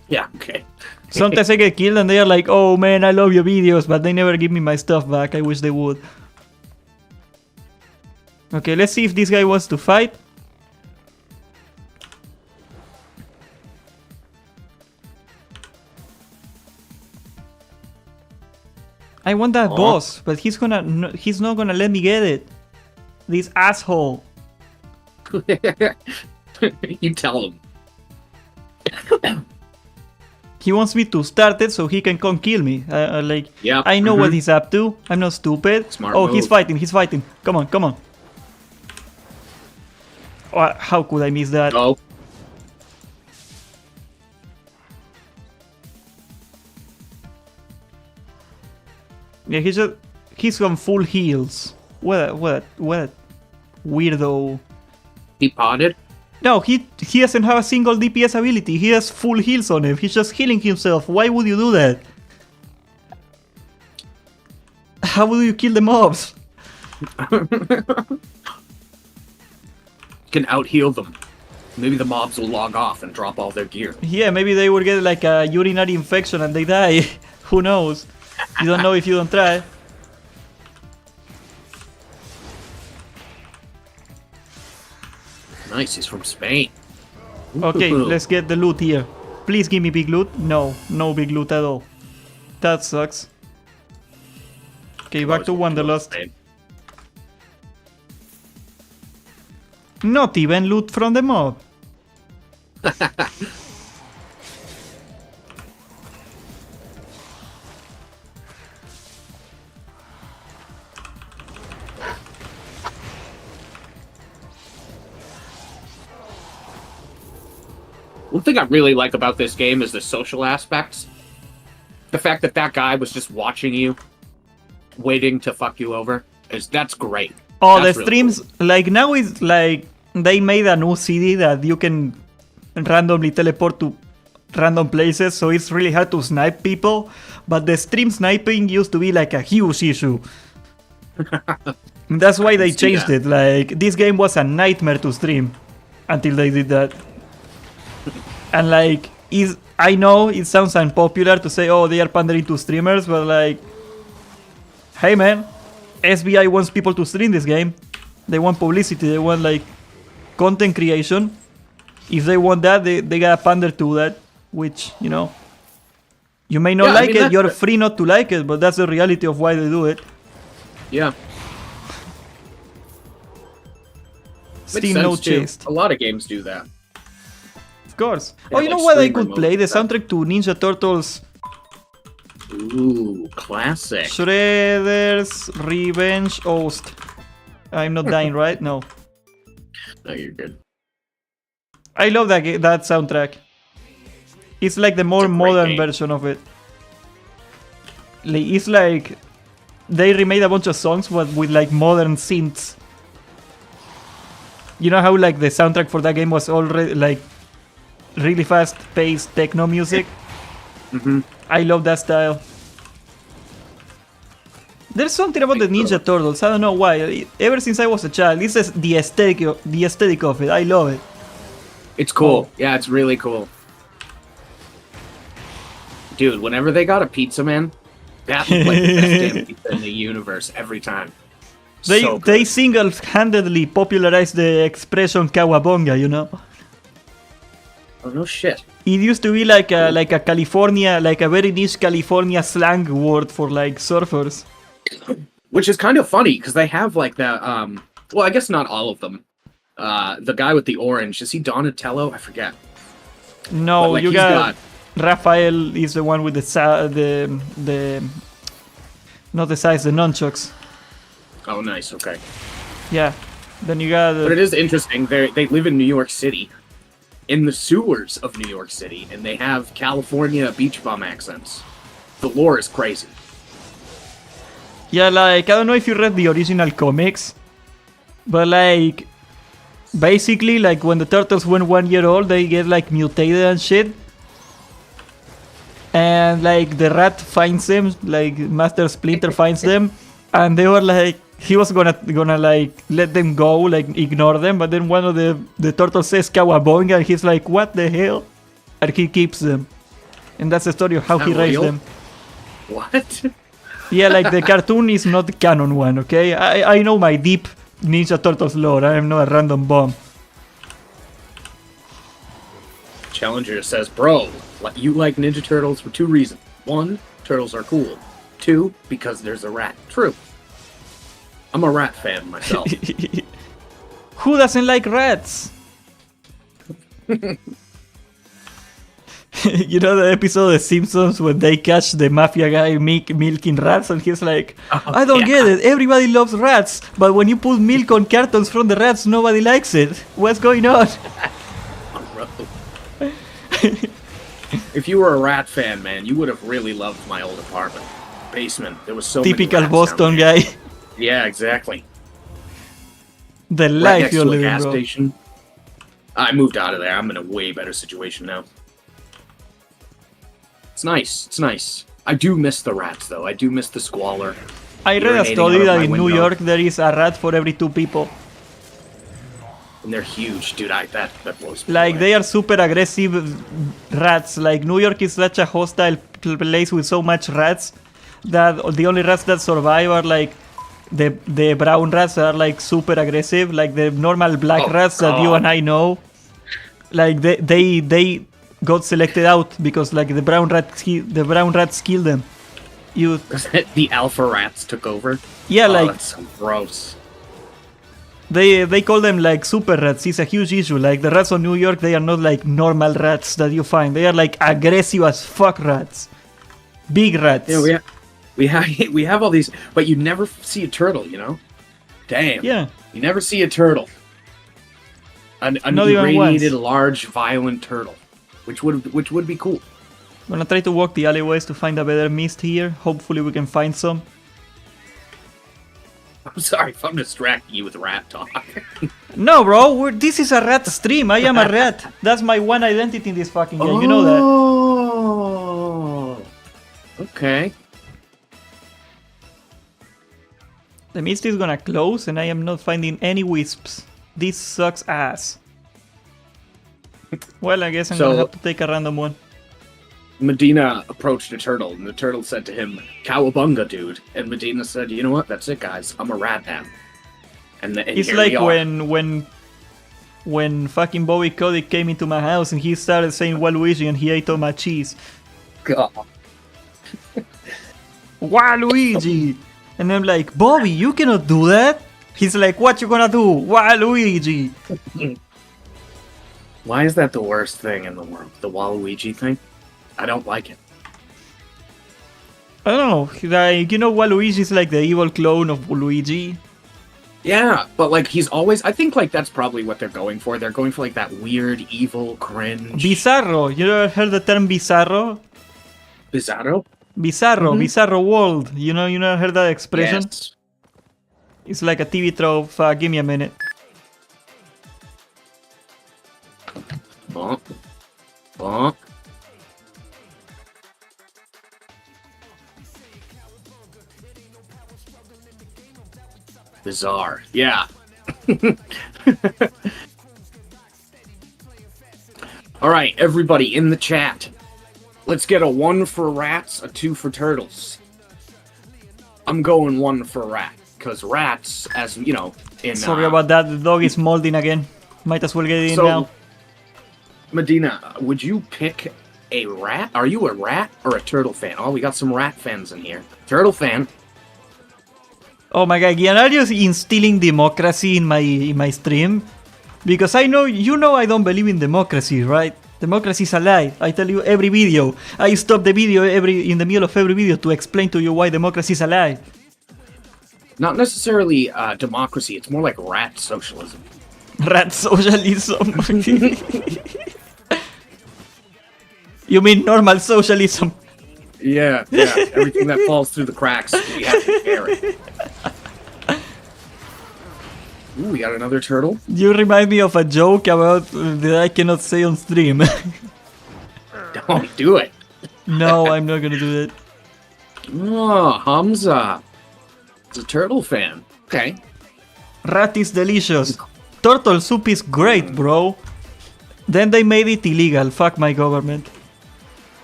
Yeah, okay. Sometimes I get killed and they are like, oh man, I love your videos, but they never give me my stuff back. I wish they would. Okay, let's see if this guy wants to fight. I want that boss, but he's not gonna let me get it. This asshole. You tell him. He wants me to start it so he can come kill me. Yeah. I know what he's up to. I'm not stupid. Smart move. He's fighting. Come on. Oh, how could I miss that? Oh. Yeah, he's on full heals. What weirdo. He potted? No, he doesn't have a single DPS ability. He has full heals on him. He's just healing himself. Why would you do that? How will you kill the mobs? Can out-heal them. Maybe the mobs will log off and drop all their gear. Yeah, maybe they will get like a urinary infection and they die. Who knows? You don't know if you don't try. Nice, he's from Spain. Okay, let's get the loot here. Please give me big loot. No big loot at all. That sucks. Okay, back to Wanderlust. Not even loot from the mob. One thing I really like about this game is the social aspects. The fact that that guy was just watching you, waiting to fuck you over, that's great. Oh, that's the streams, really cool. Like now it's like they made a new city that you can randomly teleport to random places, so it's really hard to snipe people. But the stream sniping used to be like a huge issue. That's why they changed it. Like this game was a nightmare to stream until they did that. And like, I know it sounds unpopular to say, oh, they are pandering to streamers, but like, hey man, SBI wants people to stream this game. They want publicity, they want like content creation. If they want that, they gotta pander to that, which, you know, you may not like it, you're free not to like it, but that's the reality of why they do it. Yeah. Steam No Chest. A lot of games do that. Of course. They Oh, have, you know like, what I streamer could play? mode The and stuff. soundtrack to Ninja Turtles Ooh, classic. Shredder's Revenge Host. I'm not dying, right? No. No, you're good. I love that soundtrack. It's like the more It's a great modern game. version of it. It's like they remade a bunch of songs but with like modern synths. You know how like the soundtrack for that game was already like really fast-paced techno music? Mm-hmm. I love that style. There's something about the Ninja Turtles. I don't know why. Ever since I was a child, this is the aesthetic of it. I love it. It's cool. Oh. Yeah, it's really cool. Dude, whenever they got a pizza, man, that was like the best damn pizza in the universe every time. So They good. single-handedly popularized the expression "kawabonga," you know. Oh no shit. It used to be like a California, like a very niche California slang word for like surfers. Which is kind of funny because they have like the well, I guess not all of them. The guy with the orange, is he Donatello? I forget. No, But, like, you he's got Raphael is the one with the not the size, the nunchucks. Oh, nice. Okay. Yeah. Then you got. But it is interesting. They live in New York City, in the sewers of New York City, and they have California beach bum accents. The lore is crazy. Yeah, like I don't know if you read the original comics, but like basically like when the turtles went 1 year old, they get like mutated and shit. And like the rat finds them, like Master Splinter finds them, and they were like he was gonna like let them go, like ignore them, but then one of the turtles says "Kawabonga," and he's like, "What the hell?" And he keeps them, and that's the story of how Is he that raised real? them. What? Yeah, like the cartoon is not the canon one, okay? I know my deep Ninja Turtles lore. I am not a random bomb. Challenger says, bro, you like Ninja Turtles for 2 reasons. 1, turtles are cool. 2, because there's a rat. True. I'm a rat fan myself. Who doesn't like rats? You know the episode of The Simpsons when they catch the mafia guy milking rats and he's like, I don't get it, everybody loves rats, but when you put milk on cartons from the rats, nobody likes it. What's going on? If you were a rat fan, man, you would have really loved my old apartment. Basement. There was so Typical many rats Boston down there. guy. Yeah, exactly. The Right life next you're to a living, gas bro. station. I moved out of there. I'm in a way better situation now. It's nice. It's nice. I do miss the rats, though. I do miss the squalor. I read a urinating study out of that my in New window. York there is a rat for every 2 people. And they're huge, dude. That blows me Like away. they are super aggressive rats. Like New York is such a hostile place with so much rats that the only rats that survive are like the brown rats that are like super aggressive. Like the normal black Oh, rats that you God. and I know. Like they got selected out because like the brown rats killed them. The alpha rats took over. Yeah, Oh, like that's so gross. they call them like super rats. It's a huge issue. Like the rats on New York, they are not like normal rats that you find. They are like aggressive as fuck rats. Big rats. Yeah, we have all these, but you never see a turtle. You know? Damn. Yeah. You never see a turtle. An Not even irradiated, once. large, violent turtle, which would be cool. I'm gonna try to walk the alleyways to find a better mist here. Hopefully we can find some. I'm sorry if I'm distracting you with rat talk. No, bro. This is a rat stream. I am a rat. That's my one identity in this fucking game. You know that. Oh. Okay. The mist is gonna close and I am not finding any wisps. This sucks ass. Well, I guess I'm gonna have to take a random one. Medina approached a turtle, and the turtle said to him, "Cowabunga, dude." And Medina said, "You know what? That's it, guys. I'm a rat now." And It's here like we are. when fucking Bobby Kotick came into my house and he started saying Waluigi and he ate all my cheese. God. Waluigi! And I'm like, Bobby, you cannot do that! He's like, what you gonna do? Waluigi. Why is that the worst thing in the world? The Waluigi thing? I don't like it. I don't know. Like, you know, Waluigi is like the evil clone of Luigi. Yeah, but like he's always. I think like that's probably what they're going for. They're going for like that weird, evil, cringe. Bizarro. You ever heard the term bizarro? Bizarro? Bizarro, bizarro world. You never heard that expression? Yes. It's like a TV trope. Give me a minute. Bonk. Bonk. Bizarre. Yeah. Alright, everybody in the chat. Let's get a 1 for rats, a 2 for turtles. I'm going 1 for rat. Because rats, as you know, in... Sorry about that, the dog is molding again. Might as well get it in now. Medina, would you pick a rat? Are you a rat or a turtle fan? Oh, we got some rat fans in here. Turtle fan. Oh my god, Gian, are you instilling democracy in my stream? Because I know, I don't believe in democracy, right? Democracy is a lie. I tell you every video. I stop the video in the middle of every video to explain to you why democracy is a lie. Not necessarily democracy, it's more like rat socialism. Rat socialism. You mean normal socialism? Yeah. Everything that falls through the cracks, we have to share it. Ooh, we got another turtle. You remind me of a joke about that I cannot say on stream. Don't do it. No, I'm not gonna do that. Oh, Hamza. It's a turtle fan. Okay. Rat is delicious. Turtle soup is great, bro. Then they made it illegal. Fuck my government.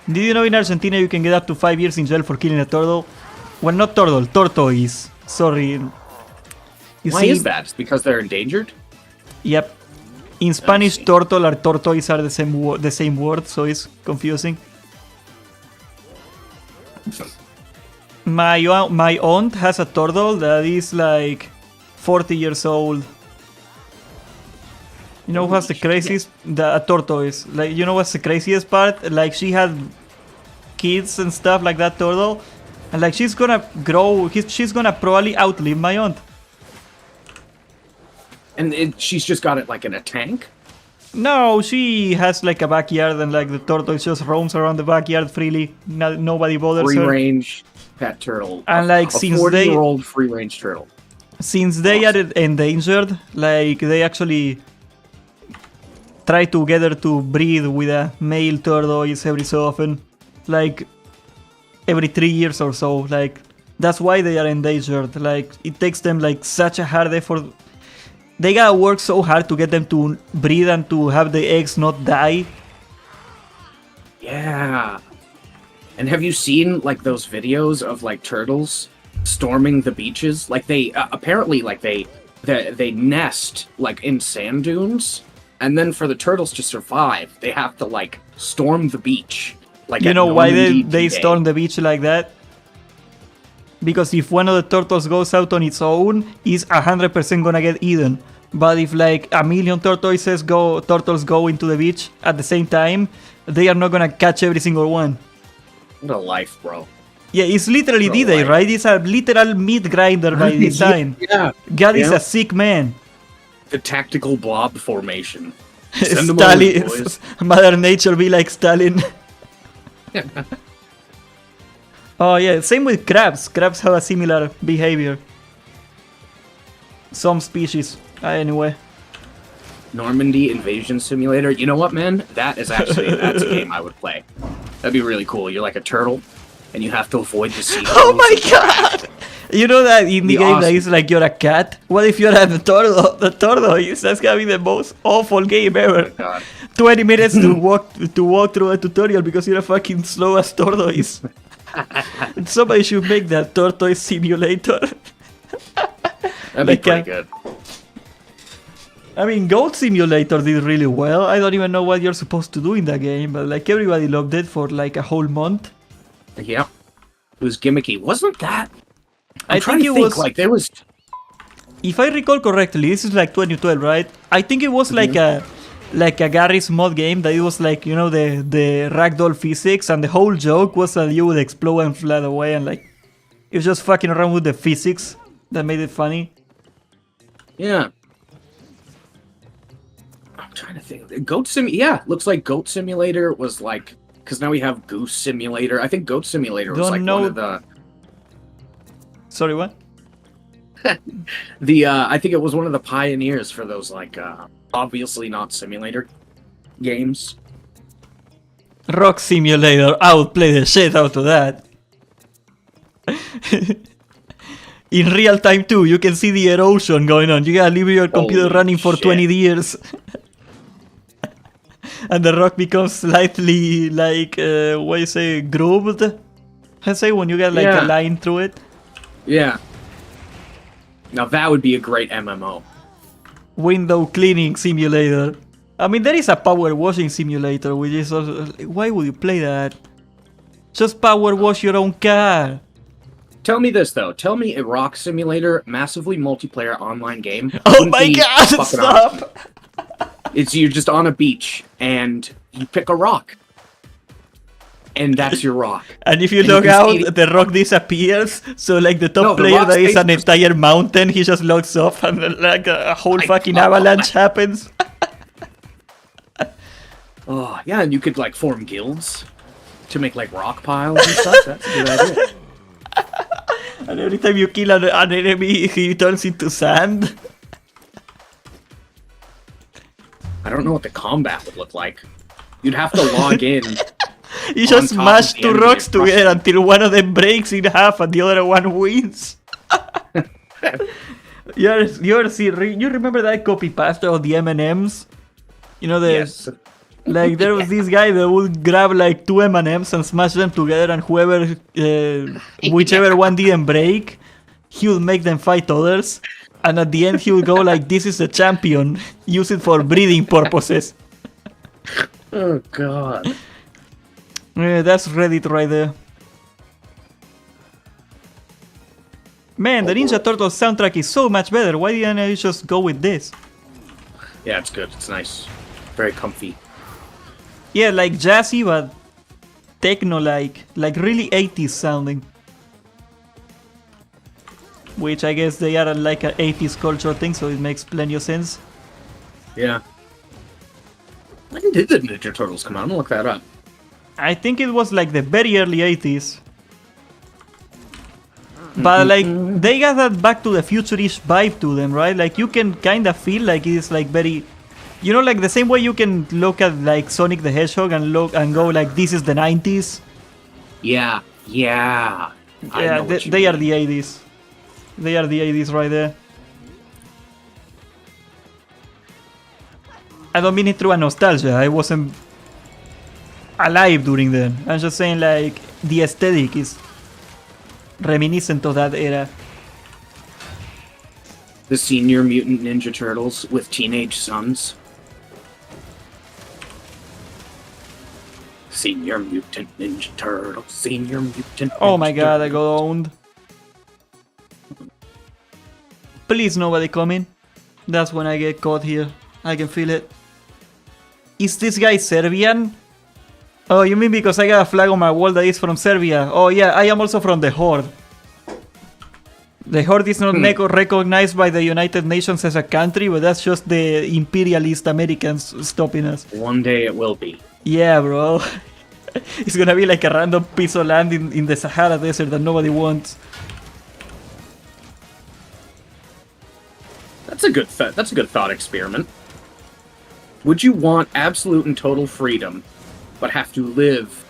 Did you know in Argentina you can get up to 5 years in jail for killing a turtle? Well, not turtle, tortoise. Sorry. Why is that? It's because they're endangered? Yep. In Spanish, turtle or tortoise are the same word, so it's confusing. My aunt has a turtle that is like 40 years old. You know what's the craziest? A tortoise. Like, you know what's the craziest part? Like, she had kids and stuff like that turtle, and like she's gonna grow. She's gonna probably outlive my aunt. And she's just got it like in a tank? No, she has like a backyard, and like the tortoise just roams around the backyard freely. Nobody bothers her. Free range pet turtle. And like since 40-year-old free range turtle. Since they are endangered, like they actually try together to breed with a male tortoise every so often, like every 3 years or so. Like that's why they are endangered. Like it takes them like such a hard effort. They gotta work so hard to get them to breed and to have the eggs not die. Yeah. And have you seen like those videos of like turtles storming the beaches? Like they apparently like they nest like in sand dunes, and then for the turtles to survive, they have to like storm the beach. Like, you know why they storm the beach like that? Because if one of the turtles goes out on its own, it's 100% gonna get eaten. But if like a million turtles go into the beach at the same time, they are not gonna catch every single one. What a life, bro. Yeah, it's literally D-Day, right? It's a literal meat grinder by design. Yeah. God is a sick man. The tactical blob formation. Stalin, Mother Nature be like Stalin. Oh yeah, same with crabs. Crabs have a similar behavior. Some species. Anyway. Normandy Invasion Simulator. You know what, man? That's a game I would play. That'd be really cool. You're like a turtle, and you have to avoid the sea. Oh my god! You know that in the game that is like you're a cat? What if you're a turtle? The tortoise. That's gonna be the most awful game ever. Oh my god. 20 minutes to walk through a tutorial because you're a fucking slow ass tortoise. Somebody should make that tortoise simulator. That'd be pretty good. I mean, Goat Simulator did really well. I don't even know what you're supposed to do in that game, but like everybody loved it for like a whole month. Yeah, it was gimmicky, wasn't that? I think it was like there was. if I recall correctly, this is like 2012, right? I think it was like a Garry's mod game that it was like, you know, the ragdoll physics, and the whole joke was that you would explode and fly away, and like it was just fucking around with the physics that made it funny. Yeah. I'm trying to think. Goat Sim. Yeah, looks like Goat Simulator was like, because now we have Goose Simulator. I think Goat Simulator was like one of the. Sorry, what? I think it was one of the pioneers for those like obviously not simulator games. Rock Simulator, I would play the shit out of that. In real time too, you can see the erosion going on. You gotta leave your computer running for 20 years. And the rock becomes slightly like, what do you say, grooved? I say when you get like a line through it. Yeah. Now that would be a great MMO. Window cleaning simulator. I mean, there is a power washing simulator, which is also, why would you play that? Just power wash your own car. Tell me this though. Tell me a rock simulator, massively multiplayer online game. Oh my god, stop! It's you're just on a beach and you pick a rock. And that's your rock. And if you log out, the rock disappears. So like the top player that is an entire mountain, he just logs off and like a whole fucking avalanche happens. Oh, yeah, and you could like form guilds to make like rock piles and stuff. That's a good idea. And every time you kill an enemy, he turns into sand. I don't know what the combat would look like. You'd have to log in. You just smash two rocks together until one of them breaks in half and the other one wins. You remember that copy pasta of the M&Ms? You know the yes. Like there was this guy that would grab like two M&Ms and smash them together, and whoever, whichever one didn't break, he would make them fight others, and at the end he would go like, "This is a champion. Use it for breeding purposes." Oh god. Yeah, that's Reddit right there. Man, the Ninja Turtles soundtrack is so much better. Why didn't I just go with this? Yeah, it's good. It's nice. Very comfy. Yeah, like jazzy, but techno-like. Like really 80s sounding. Which I guess they are like an 80s culture thing, so it makes plenty of sense. Yeah. When did the Ninja Turtles come out? I'm gonna look that up. I think it was like the very early 80s. But like, they got that Back to the Future-ish vibe to them, right? Like, you can kind of feel like it's like very... You know, like the same way you can look at like Sonic the Hedgehog and go like, this is the 90s. Yeah, yeah. Yeah, they are the 80s. They are the 80s right there. I don't mean it through a nostalgia. I wasn't alive during then. I'm just saying like the aesthetic is reminiscent of that era. The Senior Mutant Ninja Turtles with teenage sons. Senior Mutant Ninja Turtles. Senior Mutant. Oh my god, I got owned. Please, nobody coming. That's when I get caught here. I can feel it. Is this guy Serbian? Oh, you mean because I got a flag on my wall that is from Serbia? Oh yeah, I am also from the Horde. The Horde is not recognized by the United Nations as a country, but that's just the imperialist Americans stopping us. One day it will be. Yeah, bro. It's gonna be like a random piece of land in the Sahara Desert that nobody wants. That's a good thought experiment. Would you want absolute and total freedom, but have to live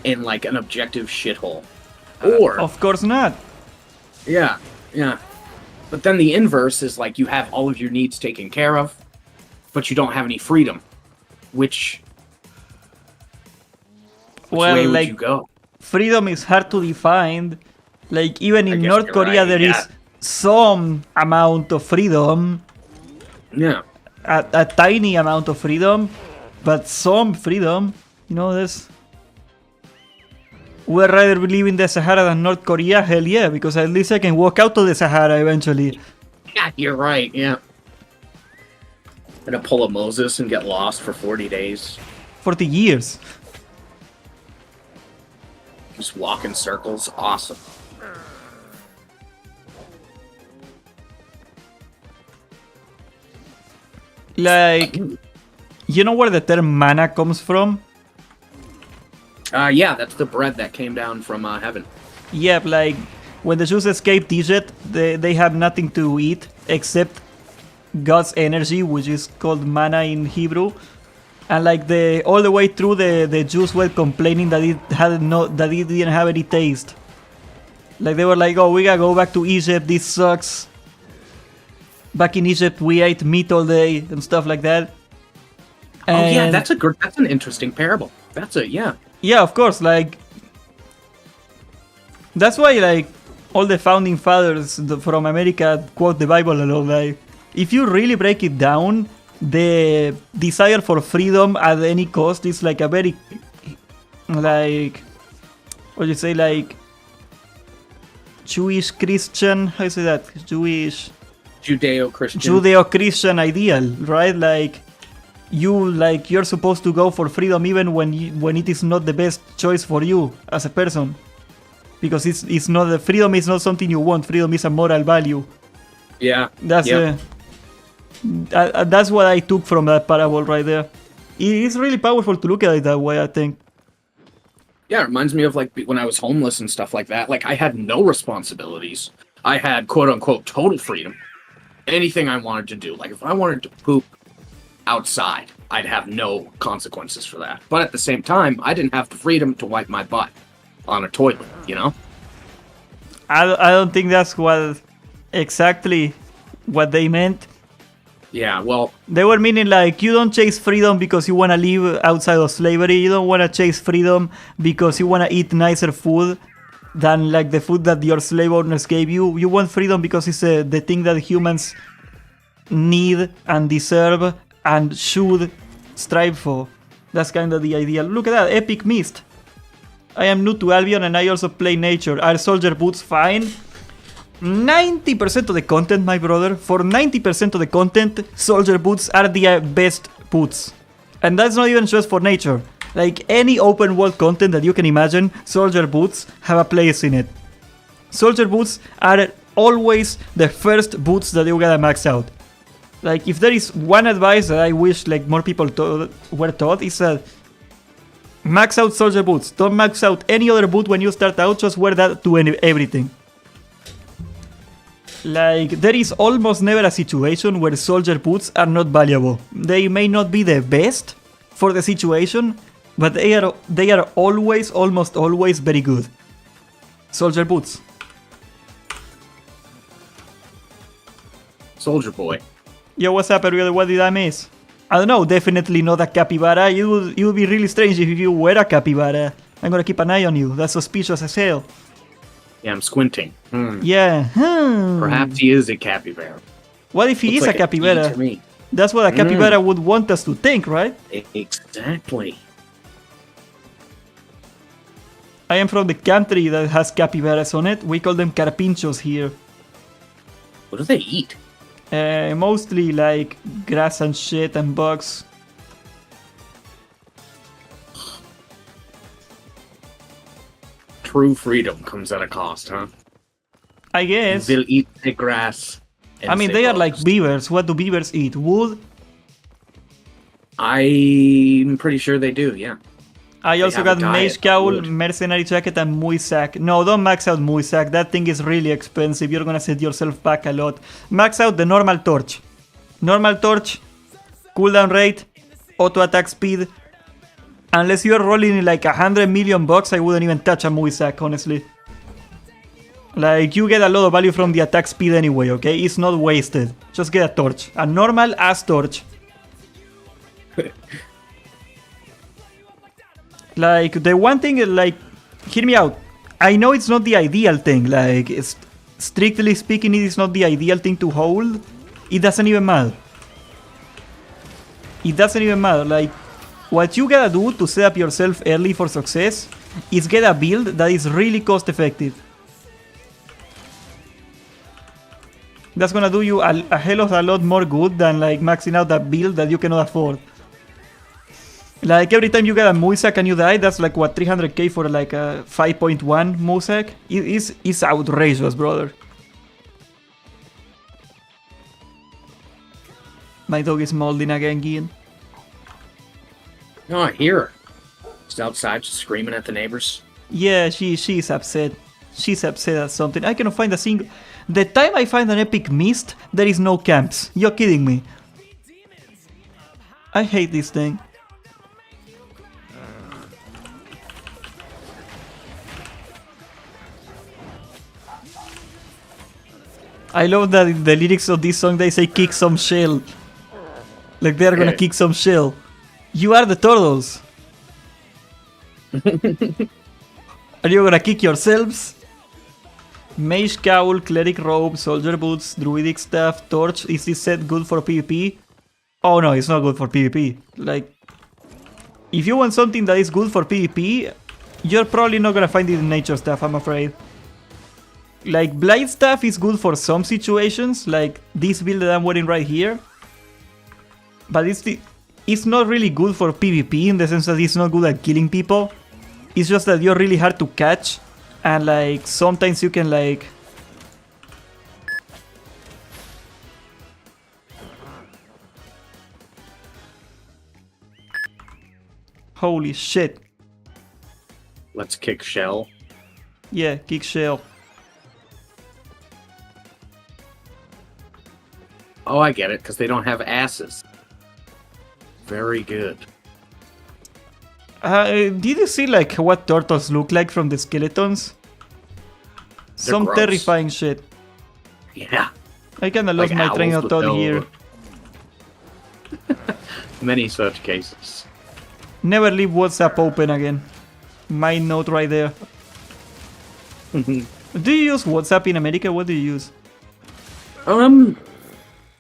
in like an objective shithole? Or of course not. Yeah, yeah. But then the inverse is like you have all of your needs taken care of, but you don't have any freedom. Which way would you go? Freedom is hard to define. Like even in North Korea there is some amount of freedom. Yeah. A tiny amount of freedom, but some freedom. You know, there's... Would I rather live in the Sahara than North Korea? Hell yeah, because at least I can walk out of the Sahara eventually. Yeah, you're right. Yeah. Gonna pull a Moses and get lost for 40 days. 40 years. Just walk in circles. Awesome. Like, you know where the term mana comes from? Yeah, that's the bread that came down from heaven. Yeah, like, when the Jews escaped Egypt, they have nothing to eat except God's energy, which is called mana in Hebrew. And like all the way through, the Jews were complaining that it didn't have any taste. Like they were like, "Oh, we gotta go back to Egypt. This sucks. Back in Egypt, we ate meat all day and stuff like that." And oh yeah, that's an interesting parable. Yeah, of course. Like that's why like all the founding fathers from America quote the Bible a lot. Like if you really break it down, the desire for freedom at any cost is like a very, like, what do you say, like, Jewish Christian, how you say that? Judeo-Christian ideal, right? Like, you're supposed to go for freedom even when it is not the best choice for you as a person. Because it's not, the freedom is not something you want, freedom is a moral value. Yeah. That's what I took from that parable right there. It's really powerful to look at it that way, I think. Yeah, it reminds me of like when I was homeless and stuff like that. Like I had no responsibilities. I had quote unquote total freedom. Anything I wanted to do. Like if I wanted to poop outside, I'd have no consequences for that. But at the same time, I didn't have the freedom to wipe my butt on a toilet, you know? I don't think that's exactly what they meant. Yeah, well... They were meaning like, you don't chase freedom because you want to live outside of slavery. You don't want to chase freedom because you want to eat nicer food than like the food that your slave owners gave you. You want freedom because it's the thing that humans need and deserve and should strive for. That's kind of the idea. Look at that, epic mist. I am new to Albion and I also play nature. Are soldier boots fine? 90% of the content, my brother, for 90% of the content, soldier boots are the best boots. And that's not even just for nature. Like any open world content that you can imagine, soldier boots have a place in it. Soldier boots are always the first boots that you gotta max out. Like if there is one advice that I wish like more people were taught, is that max out soldier boots. Don't max out any other boot when you start out, just wear that to everything. Like, there is almost never a situation where soldier boots are not valuable. They may not be the best for the situation, but they are always, almost always very good. Soldier boots. Soldier boy. Yo, what's up, everybody? What did I miss? I don't know, definitely not a capybara. It would be really strange if you were a capybara. I'm gonna keep an eye on you. That's suspicious as hell. Yeah, I'm squinting. Yeah. Perhaps he is a capybara. What if he is like a capybara? To me. That's what a capybara would want us to think, right? Exactly. I am from the country that has capybaras on it. We call them carpinchos here. What do they eat? Mostly like grass and shit and bugs. True freedom comes at a cost, huh? I guess. They'll eat the grass. I mean, they are like beavers. What do beavers eat? Wood? I'm pretty sure they do, yeah. I also got Mage Cowl, Mercenary Jacket, and Muisak. No, don't max out Muisak. That thing is really expensive. You're gonna set yourself back a lot. Max out the normal torch. Normal torch, cooldown rate, auto attack speed. Unless you're rolling like 100 million bucks, I wouldn't even touch a Muisak, honestly. Like, you get a lot of value from the attack speed anyway, okay? It's not wasted. Just get a torch. A normal ass torch. Like, the one thing, like, hear me out. I know it's not the ideal thing. Like, strictly speaking, it is not the ideal thing to hold. It doesn't even matter. It doesn't even matter. Like, what you gotta do to set up yourself early for success is get a build that is really cost effective. That's gonna do you a hell of a lot more good than like maxing out that build that you cannot afford. Like every time you get a Muisek and you die, that's like what, 300k for like a 5.1 Muisek? It's outrageous, brother. My dog is molding again, Gian. No, I hear her. She's outside just screaming at the neighbors. Yeah, she's upset. She's upset at something. I cannot find a single... The time I find an epic mist, there is no camps. You're kidding me. I hate this thing. I love that in the lyrics of this song they say kick some shell. Like they're gonna kick some shell. You are the turtles. Are you gonna kick yourselves? Mage cowl, cleric robe, soldier boots, druidic staff, torch. Is this set good for PvP? Oh no, it's not good for PvP. Like, if you want something that is good for PvP, you're probably not gonna find it in nature stuff, I'm afraid. Like, blight staff is good for some situations, like this build that I'm wearing right here. But it's not really good for PvP in the sense that it's not good at killing people. It's just that you're really hard to catch. And like, sometimes you can like... Holy shit. Let's kick shell. Yeah, kick shell. Oh, I get it, because they don't have asses. Very good. Did you see like what turtles look like from the skeletons? Some gross. terrifying shit. Yeah. I kinda lost my train of thought here. Many such cases. Never leave WhatsApp open again. My note right there. Do you use WhatsApp in America? What do you use?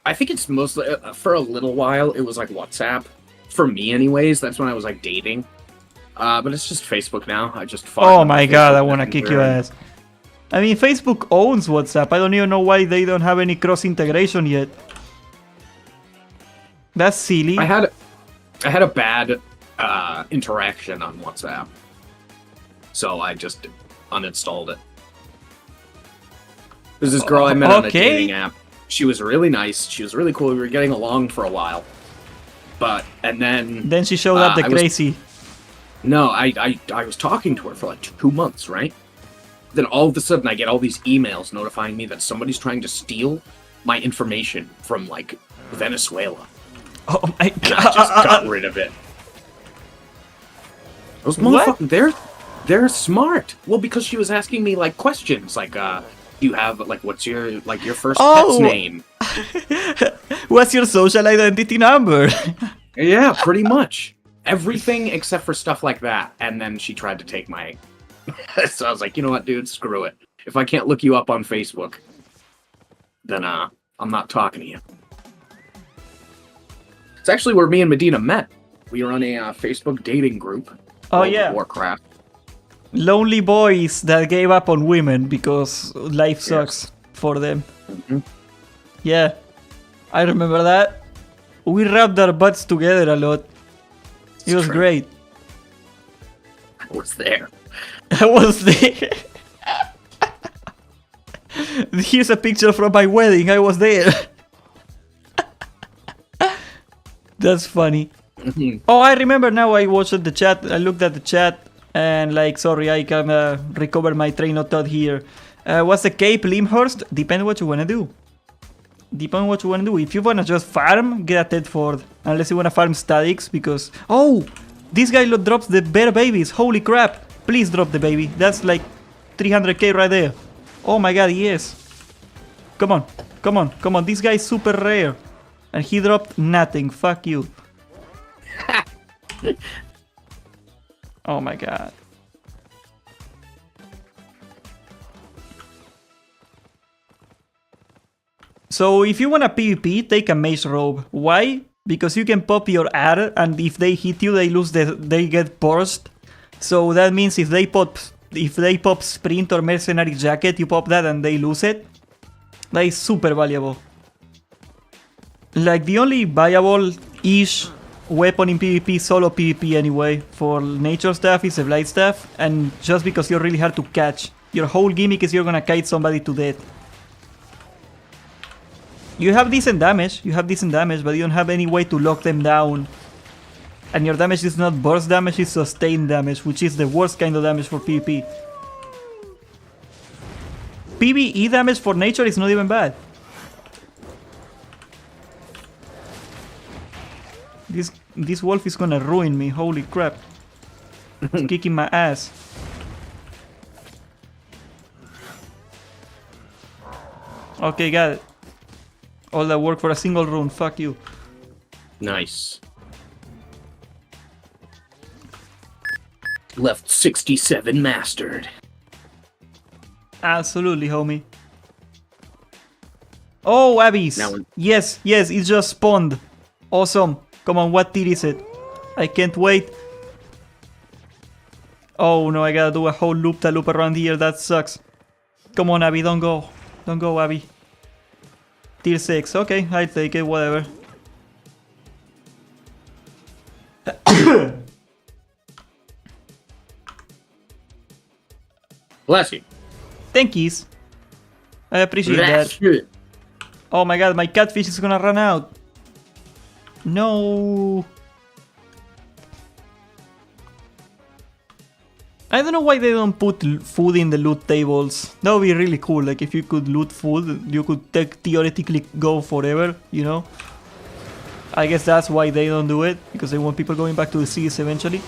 I think it's mostly, for a little while, it was like WhatsApp. For me anyways, that's when I was like dating. But it's just Facebook now. I just Oh my god, I wanna kick your ass. I mean, Facebook owns WhatsApp. I don't even know why they don't have any cross-integration yet. That's silly. I had a bad interaction on WhatsApp. So I just uninstalled it. There's this girl I met on a dating app. She was really nice. She was really cool. We were getting along for a while. And then she showed up the crazy. No, I was talking to her for like 2 months, right? Then all of a sudden I get all these emails notifying me that somebody's trying to steal my information from like Venezuela. Oh my god. And I just got rid of it. Those motherfuckers, they're smart. Well, because she was asking me like questions like you have like what's your first pet's name? What's your social identity number? Yeah, pretty much. Everything except for stuff like that. And then she tried to take my... So I was like, you know what, dude? Screw it. If I can't look you up on Facebook, then I'm not talking to you. It's actually where me and Medina met. We were on a Facebook dating group. Oh, yeah. Warcraft. Lonely boys that gave up on women because life sucks for them. Mm-hmm. Yeah, I remember that. We rubbed our butts together a lot. It was great. I was there. I was there. Here's a picture from my wedding. I was there. That's funny. Oh, I remember now. I watched the chat. I looked at the chat and like, sorry, I can recover my train of thought here. What's the Cape Limhurst? Depends what you wanna do. Depends what you wanna do. If you wanna just farm, get a Tedford. Unless you wanna farm statics, because this guy drops the bear babies. Holy crap! Please drop the baby. That's like 300k right there. Oh my god, yes. Come on, come on, come on. This guy is super rare, and he dropped nothing. Fuck you. Oh my god. So if you want a PvP, take a mage robe. Why? Because you can pop your R, and if they hit you, they get burst. So that means if they pop sprint or mercenary jacket, you pop that and they lose it. That is super valuable. Like, the only viable-ish weapon in PvP, solo PvP anyway, for nature stuff is the Blight Staff, and just because you're really hard to catch. Your whole gimmick is you're gonna kite somebody to death. You have decent damage, but you don't have any way to lock them down. And your damage is not burst damage, it's sustained damage, which is the worst kind of damage for PvP. PvE damage for nature is not even bad. This wolf is gonna ruin me, holy crap. It's kicking my ass. Okay, got it. All that work for a single rune, fuck you. Nice. Left 67 mastered. Absolutely, homie. Oh, Abyss! Yes, it just spawned. Awesome. Come on, what tier is it? I can't wait. Oh no, I gotta do a whole loop-de-loop around here, that sucks. Come on, Abby, don't go. Don't go, Abby. Tier 6, okay, I'll take it, whatever. Bless you. Thank yous. I appreciate that. You. Oh my god, my catfish is gonna run out. No. I don't know why they don't put food in the loot tables. That would be really cool. Like, if you could loot food, you could theoretically go forever, you know? I guess that's why they don't do it, because they want people going back to the cities eventually.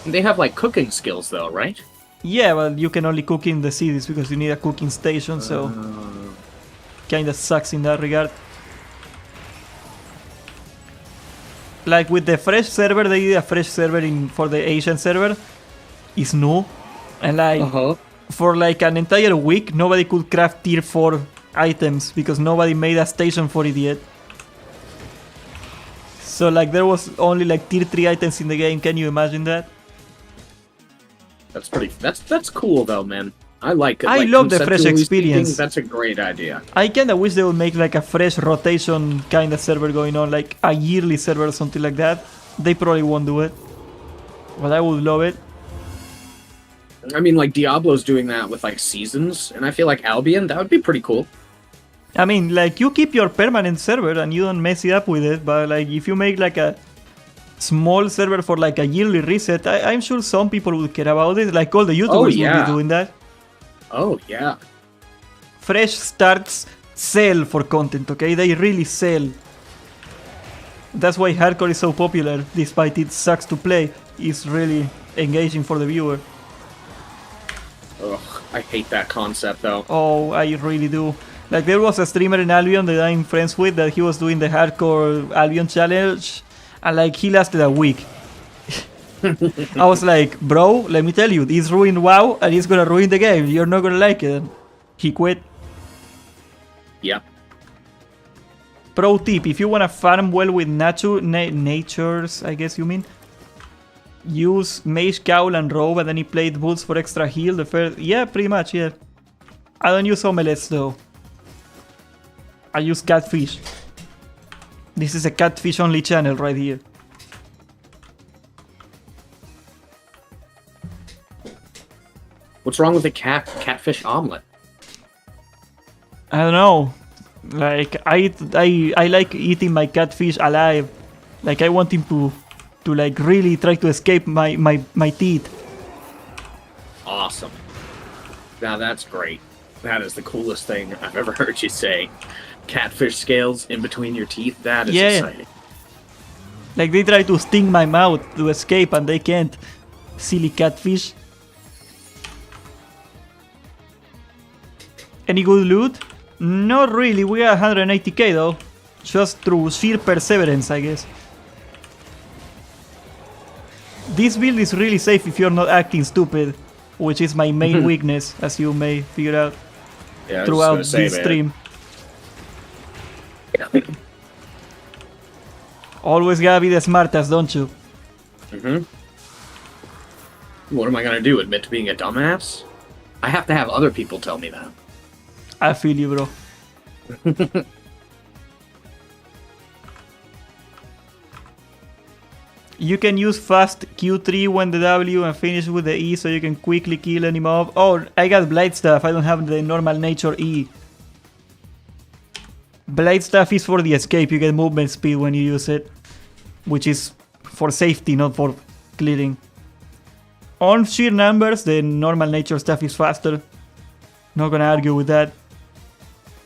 They have, like, cooking skills, though, right? Yeah, well, you can only cook in the cities because you need a cooking station, so... Kinda sucks in that regard. Like, with the fresh server, they did a fresh server for the Asian server. Is new, and like for like an entire week nobody could craft tier 4 items because nobody made a station for it yet. So like there was only like tier 3 items in the game. Can you imagine that? That's cool though, man. I like it. I love the fresh experience. Speaking, that's a great idea. I kinda wish they would make like a fresh rotation kinda server going on, like a yearly server or something like that. They probably won't do it, but I would love it. I mean, like, Diablo's doing that with, like, seasons, and I feel like Albion, that would be pretty cool. I mean, like, you keep your permanent server and you don't mess it up with it, but, like, if you make, like, a small server for, like, a yearly reset, I'm sure some people would care about it. Like, all the YouTubers would be doing that. Oh, yeah. Fresh starts sell for content, okay? They really sell. That's why hardcore is so popular, despite it sucks to play. It's really engaging for the viewer. Ugh, I hate that concept, though. Oh, I really do. Like, there was a streamer in Albion that I'm friends with that he was doing the hardcore Albion challenge, and, like, he lasted a week. I was like, bro, let me tell you, this ruined WoW, and it's gonna ruin the game. You're not gonna like it. He quit. Yep. Pro tip, if you wanna farm well with natures, I guess you mean, use Mage Cowl and Robe and any plate boots for extra heal. Yeah, pretty much, yeah. I don't use omelettes though. I use catfish. This is a catfish only channel right here. What's wrong with a catfish omelet? I don't know. Like, I like eating my catfish alive. Like, I want him to like really try to escape my teeth. Awesome. Now that's great. That is the coolest thing I've ever heard you say. Catfish scales in between your teeth, that is exciting. Like, they try to sting my mouth to escape and they can't. Silly catfish. Any good loot? Not really, we got 180k though. Just through sheer perseverance, I guess. This build is really safe if you're not acting stupid, which is my main weakness, as you may figure out throughout this stream. Always gotta be the smartest, don't you? What am I gonna do, admit to being a dumbass? I have to have other people tell me that. I feel you, bro. You can use fast Q3 when the W and finish with the E so you can quickly kill any mob. Oh, I got Blade Staff. I don't have the normal nature E. Blade Staff is for the escape. You get movement speed when you use it, which is for safety, not for clearing. On sheer numbers, the normal nature stuff is faster. Not gonna argue with that.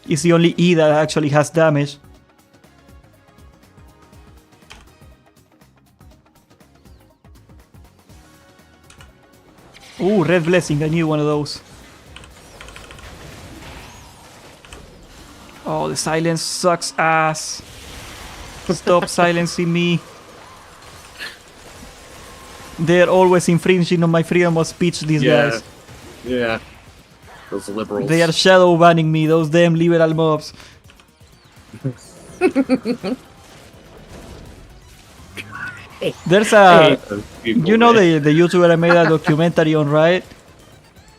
It's the only E that actually has damage. Ooh, Red Blessing, I need one of those. Oh, the silence sucks ass. Stop silencing me. They're always infringing on my freedom of speech, these guys. Yeah. Those liberals. They are shadow banning me, those damn liberal mobs. There's a... you know the YouTuber I made a documentary on, right?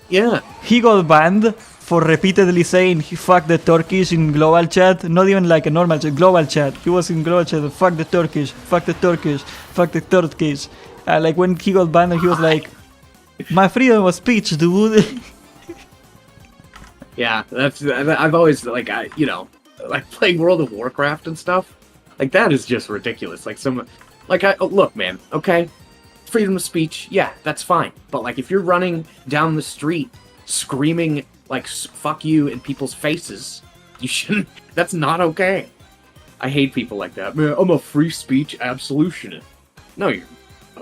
Yeah. He got banned for repeatedly saying he fuck the Turkish in global chat. Not even like a normal chat, global chat. He was in global chat, fuck the Turkish, fuck the Turkish, fuck the Turkish. Like when he got banned, he was like, my freedom of speech, dude. Yeah, I've always, like, like playing World of Warcraft and stuff. Like, that is just ridiculous. Like, look, man, okay? Freedom of speech, yeah, that's fine. But, like, if you're running down the street screaming, like, fuck you in people's faces, you shouldn't, that's not okay. I hate people like that. Man, I'm a free speech absolutionist. No,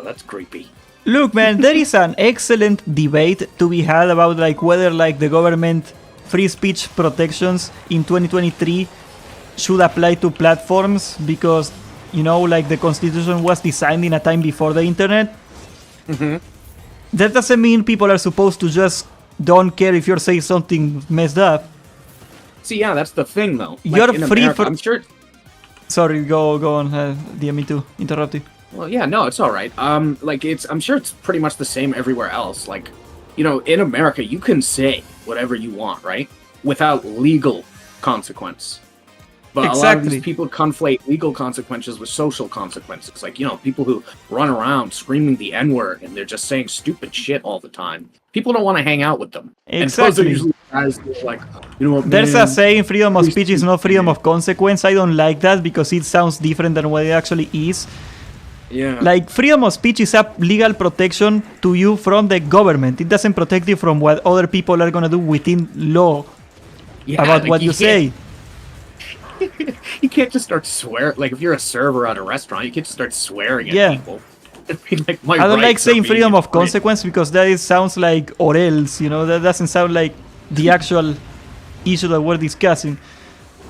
that's creepy. Look, man, there is an excellent debate to be had about, like, whether, like, the government free speech protections in 2023 should apply to platforms because, you know, like the Constitution was designed in a time before the internet. Mm-hmm. That doesn't mean people are supposed to just don't care if you're saying something messed up. See, yeah, that's the thing, though. Like, you're free America, for... I'm sure... Sorry, go on. Didn't mean to interrupt you. Well, yeah, no, it's all right. Like, I'm sure it's pretty much the same everywhere else. Like, you know, in America, you can say whatever you want, right? Without legal consequence. But exactly. A lot of these people conflate legal consequences with social consequences. Like, you know, people who run around screaming the N-word and they're just saying stupid shit all the time. People don't want to hang out with them. Exactly. And those are usually guys who are like, you know what, there's man, a saying, freedom of speech is not freedom of consequence. I don't like that because it sounds different than what it actually is. Yeah. Like, freedom of speech is a legal protection to you from the government. It doesn't protect you from what other people are gonna do within law about like what you say. You can't just start swearing. Like, if you're a server at a restaurant, you can't just start swearing at people. Like, I don't like saying freedom of consequence because that sounds like or else, you know, that doesn't sound like the actual issue that we're discussing.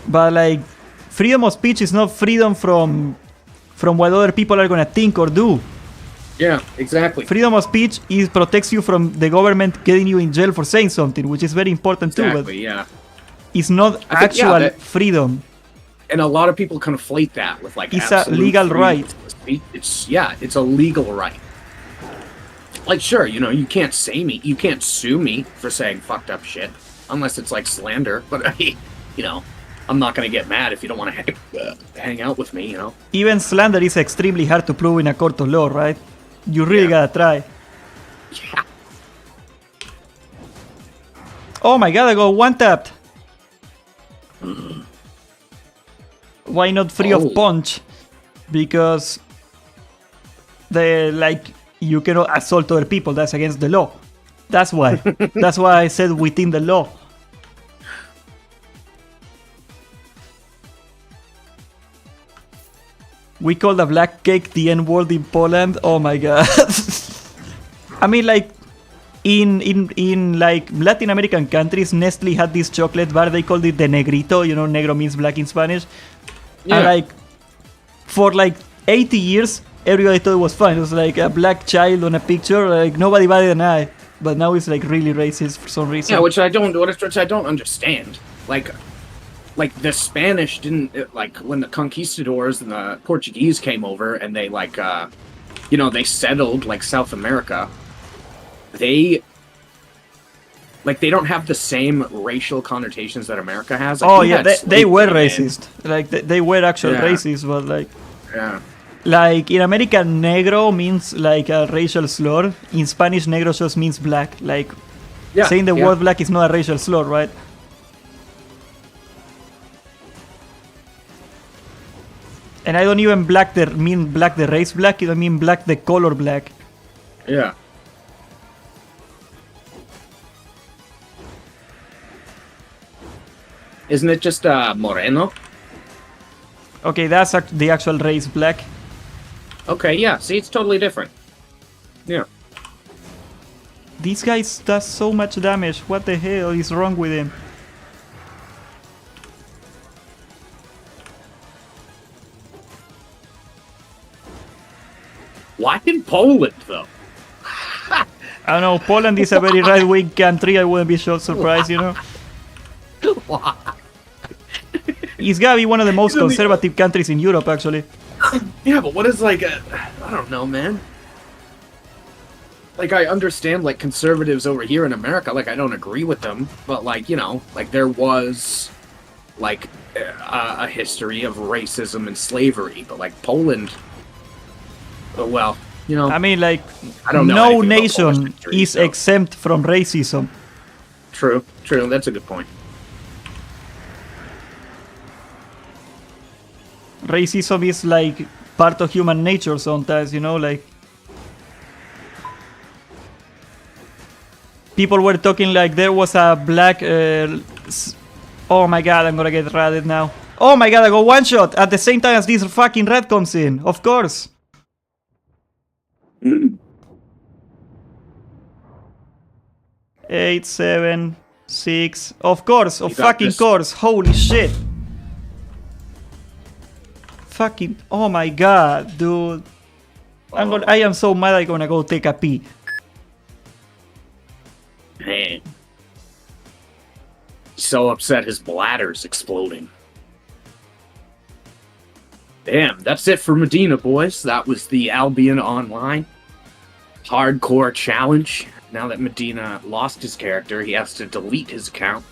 But, like, freedom of speech is not freedom from what other people are gonna think or do. Yeah, exactly. Freedom of speech protects you from the government getting you in jail for saying something, which is very important too. But yeah. It's not actual freedom. And a lot of people conflate that with, like, it's a legal right. It's a legal right. Like, sure, you know, you can't sue me for saying fucked up shit unless it's like slander. But you know, I'm not gonna get mad if you don't want to hang out with me. You know. Even slander is extremely hard to prove in a court of law, right? You really gotta try. Yeah. Oh my god! I got one tapped. Why not free of punch? Because you cannot assault other people. That's against the law. That's why. That's why I said within the law. We call the black cake the N-word in Poland. Oh my god. I mean, like, in like Latin American countries, Nestle had this chocolate bar. They called it the Negrito. You know, negro means black in Spanish. Yeah. And like, for like 80 years, everybody thought it was fun. It was like a black child on a picture. Like, nobody batted an eye. But now it's like really racist for some reason. Yeah, which I don't understand. Like the Spanish didn't, like, when the conquistadors and the Portuguese came over and they, like, you know, they settled, like, South America. They, like they don't have the same racial connotations that America has. Like, Oh we yeah, had they were slavery, man. racist. Like they were actual Yeah. racist, but Yeah. like in America, negro means like a racial slur. In Spanish, negro just means black. Like Yeah. saying the yeah. word black is not a racial slur, right? And I don't even mean black the race black. I mean black the color black. Yeah. Isn't it just moreno? Okay, that's the actual race black. Okay, yeah. See, it's totally different. Yeah. This guy does so much damage. What the hell is wrong with him? Why in Poland though? I don't know. Poland is a very right-wing country. I wouldn't be so surprised, you know. Why? It's gotta be one of the most He's in the- conservative countries in Europe, actually. Yeah, but what is like I don't know, man. Like I understand like conservatives over here in America, like I don't agree with them, but like, you know, like there was like a history of racism and slavery, but like Poland, well, you know, I mean, like, I don't know no anything about Polish nation history, is so- exempt from racism. true, that's a good point. Racism is like part of human nature sometimes, you know, like people were talking like there was a black oh my god, I'm gonna get ratted now. Oh my god, I go one shot at the same time as this fucking rat comes in, of course. 8, 7, 6, of course, of You got fucking this. course, holy shit. Fucking, oh my god, dude. I am so mad I'm gonna go take a pee. Man. So upset his bladder's exploding. Damn, that's it for Medina, boys. That was the Albion Online hardcore challenge. Now that Medina lost his character, he has to delete his account.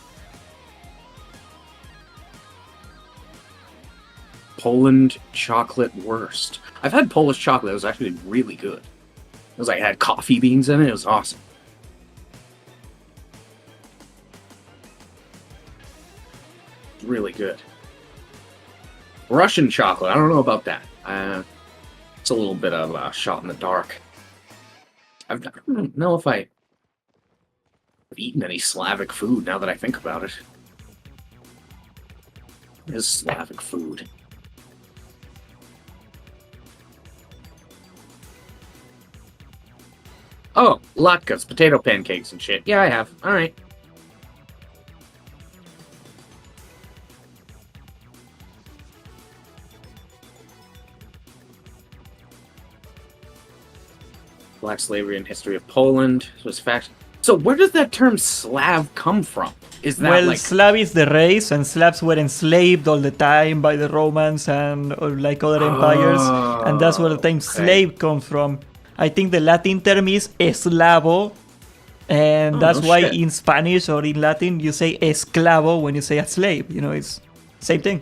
Poland chocolate worst. I've had Polish chocolate. It was actually really good. It was like, had coffee beans in it. It was awesome. Really good. Russian chocolate. I don't know about that. It's a little bit of a shot in the dark. I don't know if I've eaten any Slavic food now that I think about it. What is Slavic food? Oh, latkes, potato pancakes and shit. Yeah, I have. Alright. Black slavery and history of Poland was fact. So where does that term Slav come from? Is that Well, like Slav is the race, and Slavs were enslaved all the time by the Romans and or like other empires, and that's where the term slave comes from. I think the Latin term is esclavo, and that's no why shit. in Spanish or in Latin you say esclavo when you say a slave. You know, it's same thing.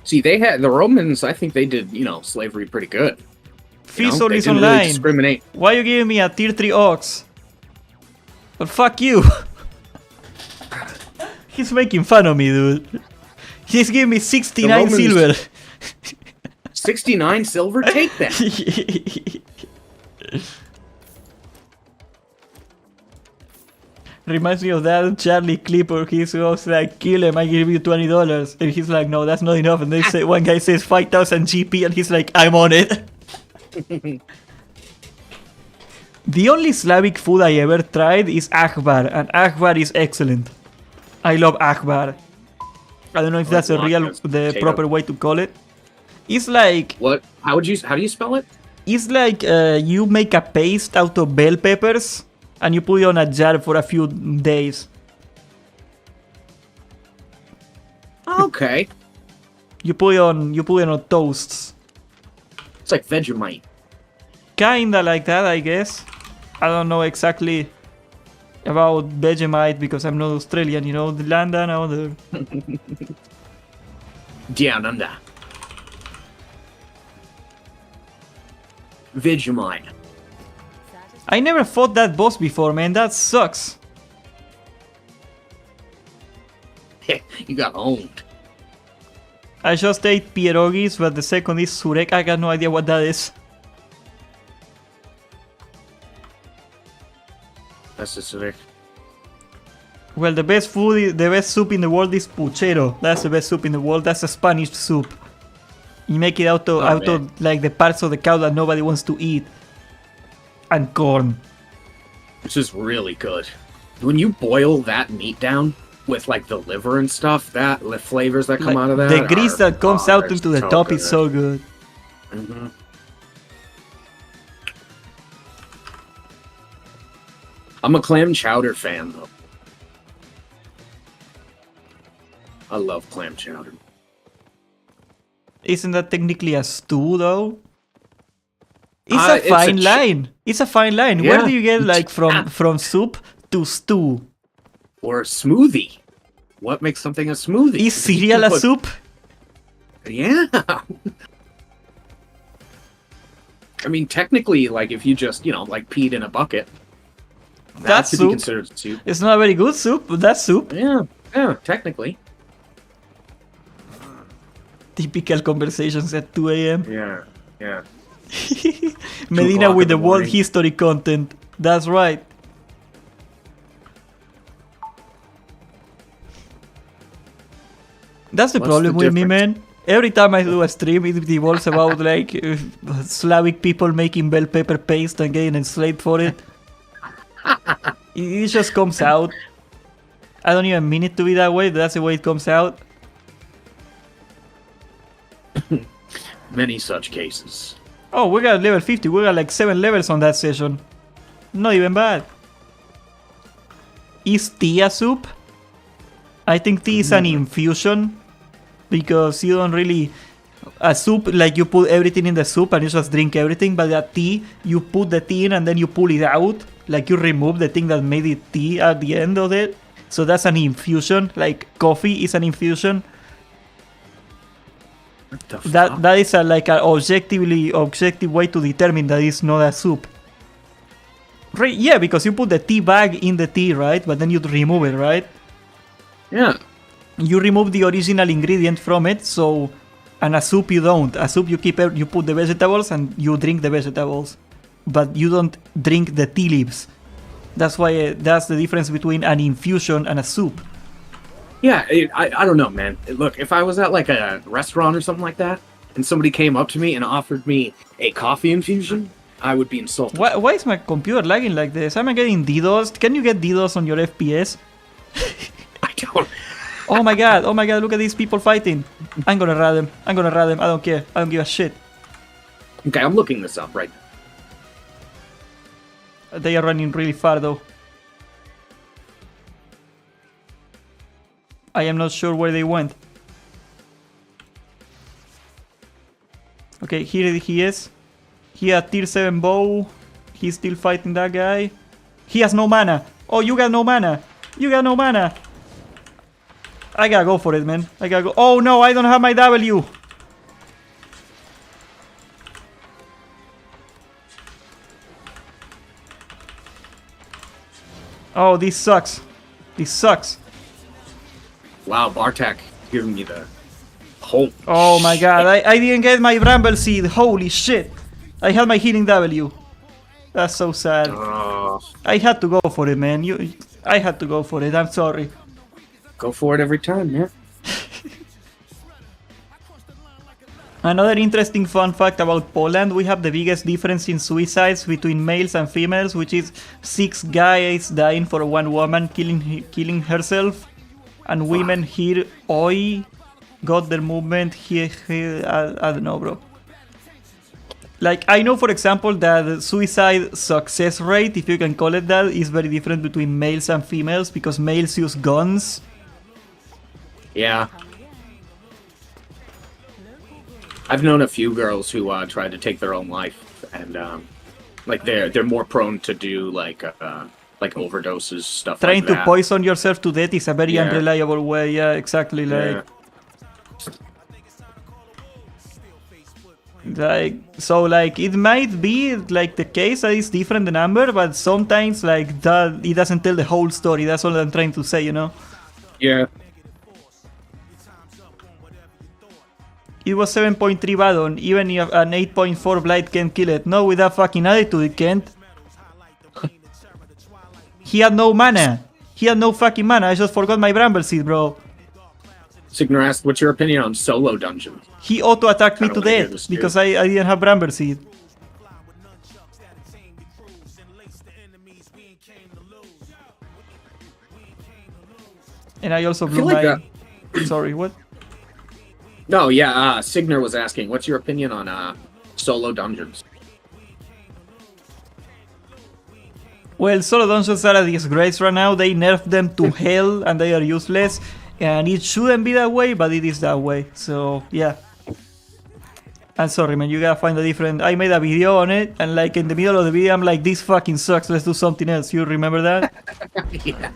See, they had the Romans. I think they did, slavery pretty good. Fisol They is didn't really online. discriminate. Why you giving me a tier 3 ox? Well, fuck you. He's making fun of me, dude. He's giving me 69 Romans- silver. 69 silver. Take that. Reminds me of that Charlie clip where he goes like, kill him, I give you $20. And he's like, no, that's not enough. And they say, one guy says 5,000 GP and he's like, I'm on it. The only Slavic food I ever tried is akbar, and akbar is excellent. I love akbar. I don't know if that's the proper way to call it. It's like, What? How do you spell it? it's like you make a paste out of bell peppers and you put it on a jar for a few days. Okay. You put it on toasts. It's like Vegemite. Kinda like that, I guess. I don't know exactly about Vegemite because I'm not Australian, you know, the land and other. Down under. Vegemite. I never fought that boss before, man. That sucks. You got owned. I just ate pierogis, but the second is surek. I got no idea what that is. That's the surek. Well, the best food, the best soup in the world is puchero. That's the best soup in the world. That's a Spanish soup. You make it out of like the parts of the cow that nobody wants to eat. And corn. Which is really good. When you boil that meat down with like the liver and stuff, that the flavors that come out of that. The grease that comes out into the top is so good. Mm-hmm. I'm a clam chowder fan though. I love clam chowder. Isn't that technically a stew though? It's a fine line. It's a fine line. Yeah. Where do you get like from soup to stew? Or a smoothie. What makes something a smoothie? Is cereal a soup? Yeah. I mean, technically, like if you just, you know, like peed in a bucket, that's could be considered soup. It's not a very good soup, but that's soup. Yeah, technically. Typical conversations at 2 a.m. Yeah. Medina with the world history content. That's right. That's the problem with me, man. Every time I do a stream, it evolves about like Slavic people making bell pepper paste and getting enslaved for it. It just comes out. I don't even mean it to be that way, but that's the way it comes out. Many such cases. Oh, we got level 50. We got like 7 levels on that session. Not even bad. Is tea a soup? I think tea is an infusion. Because you don't really... A soup, like you put everything in the soup and you just drink everything. But a tea, you put the tea in and then you pull it out. Like you remove the thing that made it tea at the end of it. So that's an infusion. Like coffee is an infusion. That is like an objective way to determine that it's not a soup. Right? Yeah, because you put the tea bag in the tea, right? But then you remove it, right? Yeah. You remove the original ingredient from it, so... And a soup you don't. A soup you you put the vegetables and you drink the vegetables. But you don't drink the tea leaves. That's why that's the difference between an infusion and a soup. Yeah, I don't know, man. Look, if I was at like a restaurant or something like that, and somebody came up to me and offered me a coffee infusion, I would be insulted. Why is my computer lagging like this? Am I getting DDoS? Can you get DDoS on your FPS? I don't... Oh my god, look at these people fighting. I'm gonna rat them, I don't care, I don't give a shit. Okay, I'm looking this up right now. They are running really far though. I am not sure where they went. Okay, here he is. He had tier 7 bow. He's still fighting that guy. He has no mana. Oh, you got no mana. You got no mana. I gotta go for it, man. I gotta go. Oh no, I don't have my W. Oh, this sucks. This sucks. Wow, Bartek giving me the hope. Oh my god, I didn't get my Bramble Seed. Holy shit. I had my healing W. That's so sad. I had to go for it, man. I had to go for it. I'm sorry. Go for it every time, man. Another interesting fun fact about Poland, we have the biggest difference in suicides between males and females, which is 6 guys dying for 1 woman killing herself. And women here, got their movement here, I don't know, bro. Like, I know, for example, that the suicide success rate, if you can call it that, is very different between males and females, because males use guns. Yeah. I've known a few girls who tried to take their own life, and Like they're more prone to do like overdoses, stuff Trying like that. to poison yourself to death is a very unreliable way. Yeah, exactly. Like it might be like the case that it's different the number, but sometimes like that it doesn't tell the whole story. That's all I'm trying to say, you know. Yeah. It was 7.3 Baddon, even if an 8.4 Blight can't kill it. No, with that fucking attitude, it can't. He had no mana. He had no fucking mana. I just forgot my Bramble Seed, bro. Signer asked, what's your opinion on solo dungeons? He auto-attacked me to death because I didn't have Bramble Seed. And I also blew my... Sorry, what? No, yeah, Signer was asking, what's your opinion on solo dungeons? Well, solo dungeons are a disgrace right now. They nerfed them to hell and they are useless. And it shouldn't be that way, but it is that way. So, yeah. I'm sorry, man. You gotta find a different... I made a video on it, and like in the middle of the video, I'm like, this fucking sucks. Let's do something else. You remember that? Yeah.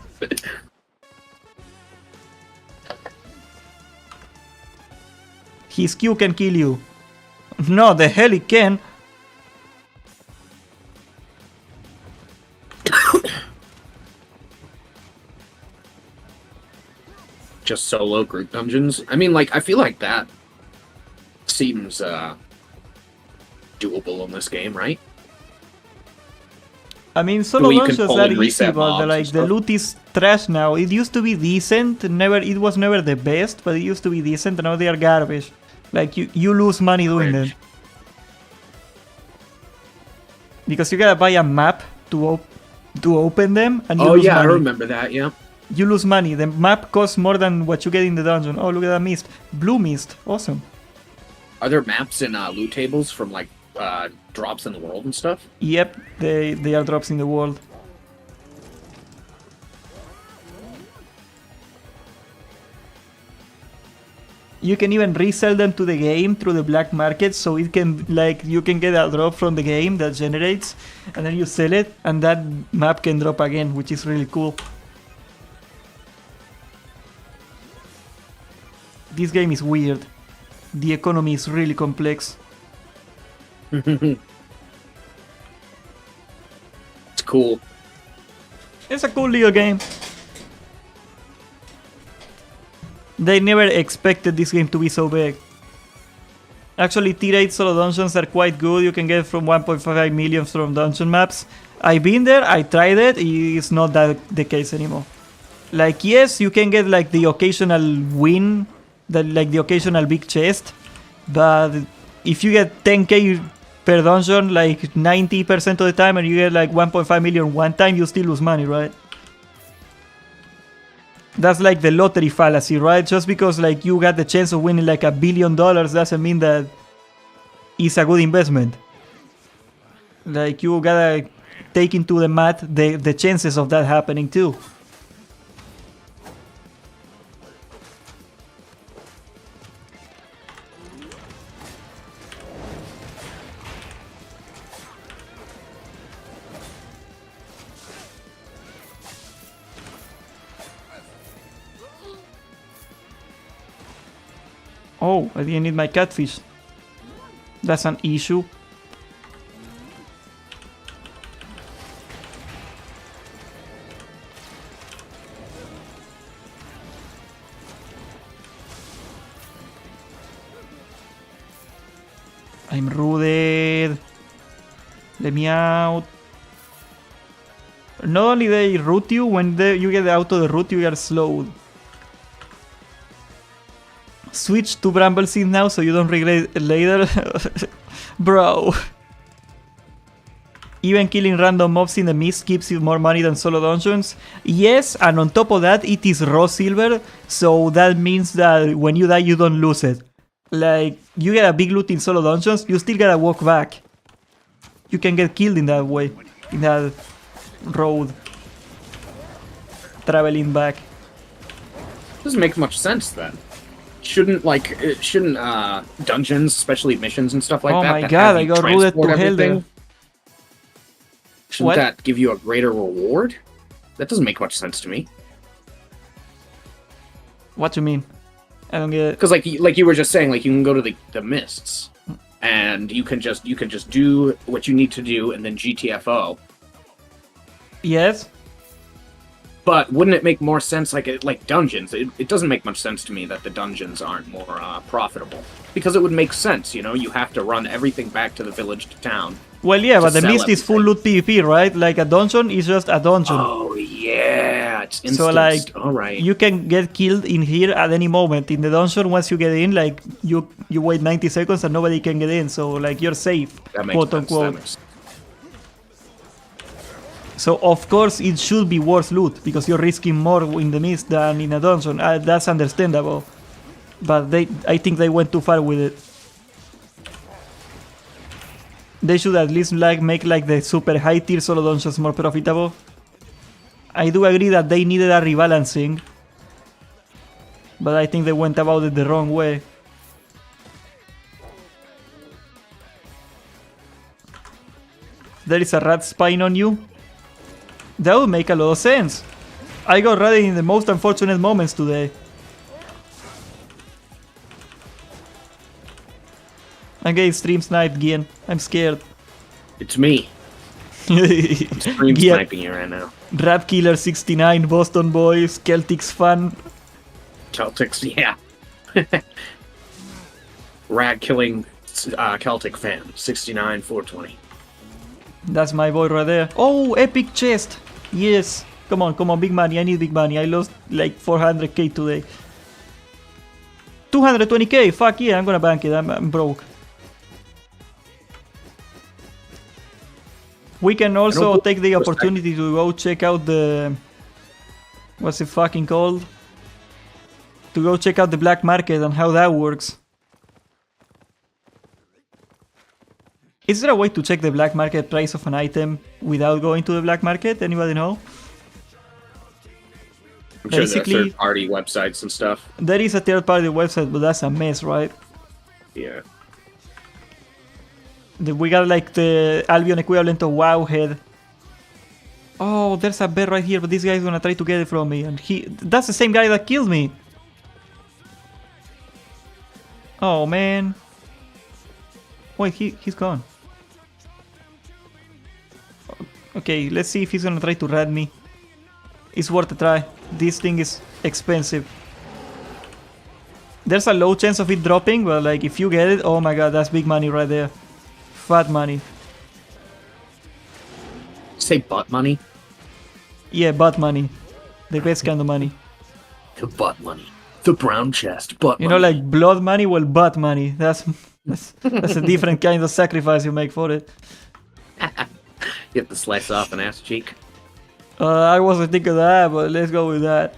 His Q can kill you. No, the hell it can. Just solo group dungeons. I mean, like, I feel like that seems doable in this game, right? I mean, solo dungeons are easy, but like the loot is trash now. It used to be decent. It was never the best, but it used to be decent. And now they are garbage. Like you lose money doing them because you gotta buy a map to open them, and you lose money. I remember that. Yeah. You lose money. The map costs more than what you get in the dungeon. Oh, look at that mist. Blue mist. Awesome. Are there maps and loot tables from like drops in the world and stuff? Yep, they are drops in the world. You can even resell them to the game through the black market, so it can you can get a drop from the game that generates, and then you sell it, and that map can drop again, which is really cool. This game is weird. The economy is really complex. It's cool. It's a cool little game. They never expected this game to be so big. Actually, tier 8 solo dungeons are quite good. You can get from 1.5 million from dungeon maps. I've been there, I tried it, it's not that the case anymore. Like, yes, you can get like the occasional win, like the occasional big chest, but if you get 10k per dungeon like 90% of the time and you get like 1.5 million one time, you still lose money, right? That's like the lottery fallacy, right? Just because like you got the chance of winning like $1 billion doesn't mean that it's a good investment. Like you gotta take into the math the chances of that happening too. Oh, I didn't need my catfish. That's an issue. I'm rooted. Let me out. Not only they root you, when you get out of the root, you are slowed. Switch to Bramble Seed now so you don't regret it later. Bro. Even killing random mobs in the mist gives you more money than solo dungeons. Yes, and on top of that, it is raw silver. So that means that when you die, you don't lose it. Like, you get a big loot in solo dungeons, you still gotta walk back. You can get killed in that way. In that road. Traveling back. Doesn't make much sense then. Shouldn't shouldn't, like, shouldn't, uh, dungeons, especially missions and stuff like that. Oh my god, I got rooted to hell there. Shouldn't What? that give you a greater reward? That doesn't make much sense to me. What do you mean? I don't get it. Because like you were just saying, like you can go to the mists, and you can just do what you need to do, and then GTFO. Yes? But wouldn't it make more sense, like dungeons? It doesn't make much sense to me that the dungeons aren't more profitable. Because it would make sense, you know? You have to run everything back to the village to town. Well, yeah, but the sell mist is full loot PvP, right? Like a dungeon is just a dungeon. Oh, yeah. It's instant. So, like, all right. you can get killed in here at any moment. In the dungeon, once you get in, like, you wait 90 seconds and nobody can get in. So, like, you're safe, That makes quote sense. unquote. That makes... So, of course, it should be worth loot, because you're risking more in the mist than in a dungeon. That's understandable. But I think they went too far with it. They should at least make like the super high tier solo dungeons more profitable. I do agree that they needed a rebalancing, but I think they went about it the wrong way. There is a rat spine on you. That would make a lot of sense. I got ratted in the most unfortunate moments today. I'm getting stream sniped again. I'm scared. It's me. Stream Yeah. sniping you right now. Rap Killer 69, Boston Boys, Celtics fan. Celtics, yeah. Rat killing Celtic fan, 69, 420. That's my boy right there. Oh, epic chest. Yes. Come on, big money. I need big money. I lost like 400k today. 220k. Fuck yeah, I'm gonna bank it. I'm broke. We can also take the opportunity to go check out the... What's it fucking called? To go check out the black market and how that works. Is there a way to check the black market price of an item without going to the black market? Anybody know? I'm sure there are Basically, third-party websites and stuff. there is a third-party website, but that's a mess, right? Yeah. We got like the Albion equivalent of Wowhead. Oh, there's a bear right here, but this guy's gonna try to get it from me, and that's the same guy that killed me. Oh man. Wait, he's gone. Okay, let's see if he's gonna try to rat me. It's worth a try. This thing is expensive. There's a low chance of it dropping, but like if you get it, oh my god, that's big money right there. Fat money. Say butt money? Yeah, butt money. The best kind of money. The butt money. The brown chest, butt You money. know, like blood money, well, butt money. That's a different kind of sacrifice you make for it. You have to slice off an ass cheek. I wasn't thinking of that, but let's go with that.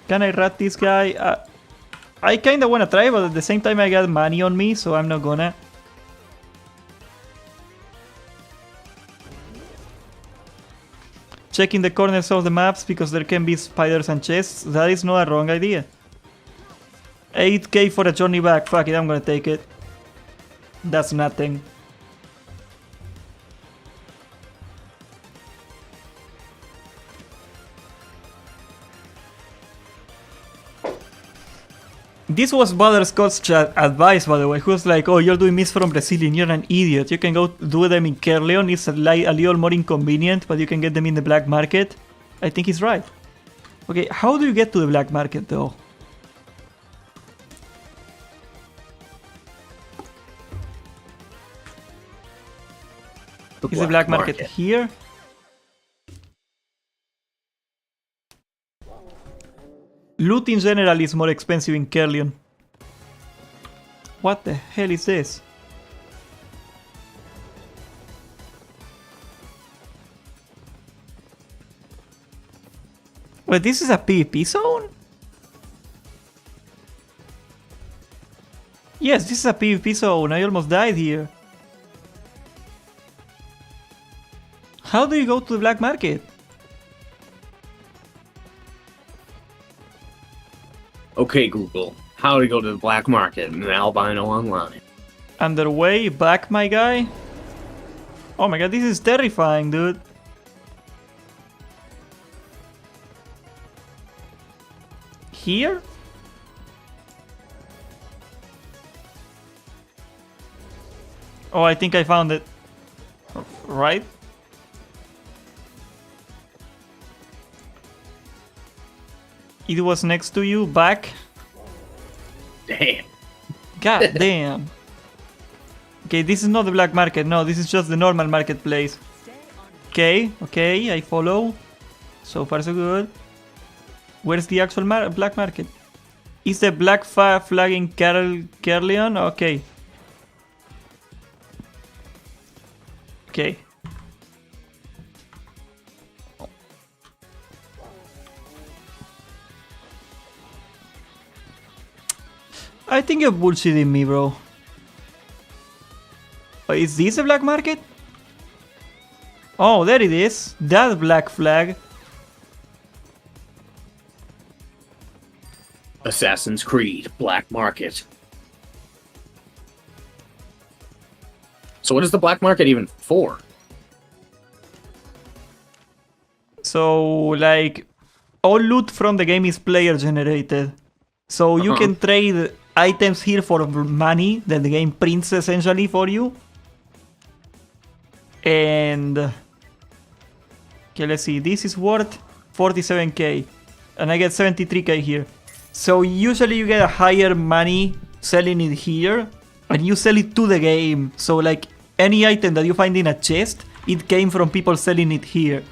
Can I rat this guy? I kinda wanna try, but at the same time I got money on me, so I'm not gonna. Checking the corners of the maps because there can be spiders and chests. That is not a wrong idea. 8k for a journey back. Fuck it, I'm gonna take it. That's nothing. This was Butterscotch's advice, by the way. He was like, oh, you're doing Miss from Brazilian, you're an idiot. You can go do them in Kerleon, it's a little more inconvenient, but you can get them in the black market. I think he's right. Okay, how do you get to the black market, though? Is the black market here? Loot in general is more expensive in Kerleon. What the hell is this? Wait, this is a PvP zone? Yes, this is a PvP zone. I almost died here. How do you go to the black market? Okay, Google. How to go to the black market in Albino Online. Underway, back, my guy. Oh my god, this is terrifying, dude. Here? Oh, I think I found it. Right? It was next to you, back. Damn. God damn. Okay, this is not the black market. No, this is just the normal marketplace. Okay, okay, I follow. So far so good. Where's the actual black market? Is the black flag in Carleon? Okay. Okay. I think you're bullshitting me, bro. Oh, is this a black market? Oh, there it is. That black flag. Assassin's Creed, black market. So what is the black market even for? So, like, all loot from the game is player generated. So you can trade items here for money that the game prints essentially for you. And okay, let's see. This is worth 47k, and I get 73k here. So usually you get a higher money selling it here, and you sell it to the game. So like any item that you find in a chest, it came from people selling it here.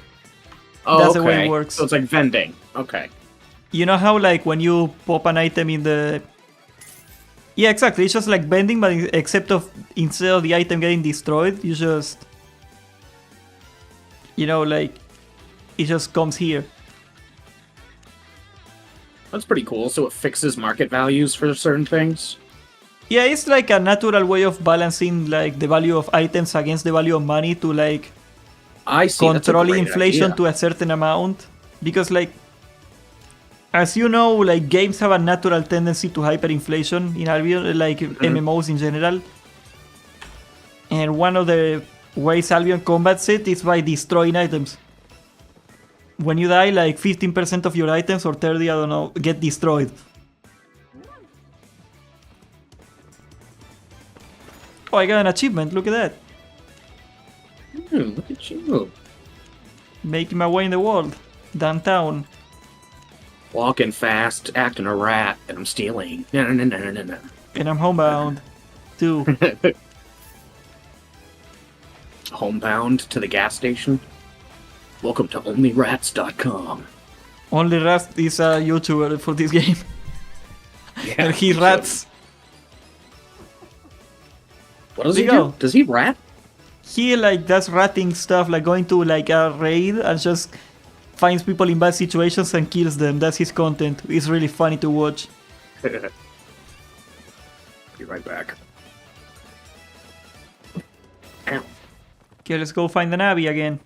Oh, that's okay. the way it works. So it's like vending. Okay. You know how like when you pop an item in the... Yeah, exactly. It's just like vending, but except of instead of the item getting destroyed, you just... You know, like, it just comes here. That's pretty cool. So it fixes market values for certain things? Yeah, it's like a natural way of balancing like the value of items against the value of money to like I see. control inflation to a certain amount. Because like, as you know, like games have a natural tendency to hyperinflation in Albion, like MMOs in general. And one of the ways Albion combats it is by destroying items. When you die, like 15% of your items or 30, I don't know, get destroyed. Oh, I got an achievement, look at that. Look at you. Making my way in the world. Downtown. Walking fast, acting a rat, and I'm stealing. No. And I'm homebound. Too. Homebound to the gas station. Welcome to onlyrats.com. Only Rust is a YouTuber for this game. Yeah, And he rats. What does There he you do? go. Does he rat? He like does ratting stuff, like going to like a raid and just finds people in bad situations and kills them. That's his content. It's really funny to watch. Be right back. Ow. Okay, let's go find the Navi again.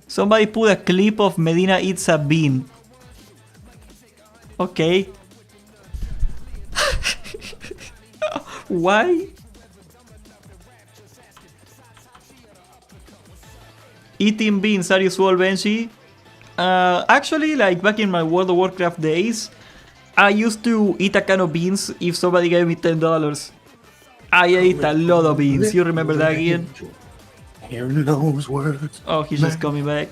Somebody put a clip of Medina eats a bean. Okay. Why? Eating beans, are you swole, Benji? Actually, like back in my World of Warcraft days, I used to eat a can of beans if somebody gave me $10. I ate a lot of beans. You remember that, Ian? Hearing those words. Oh, he's just coming back.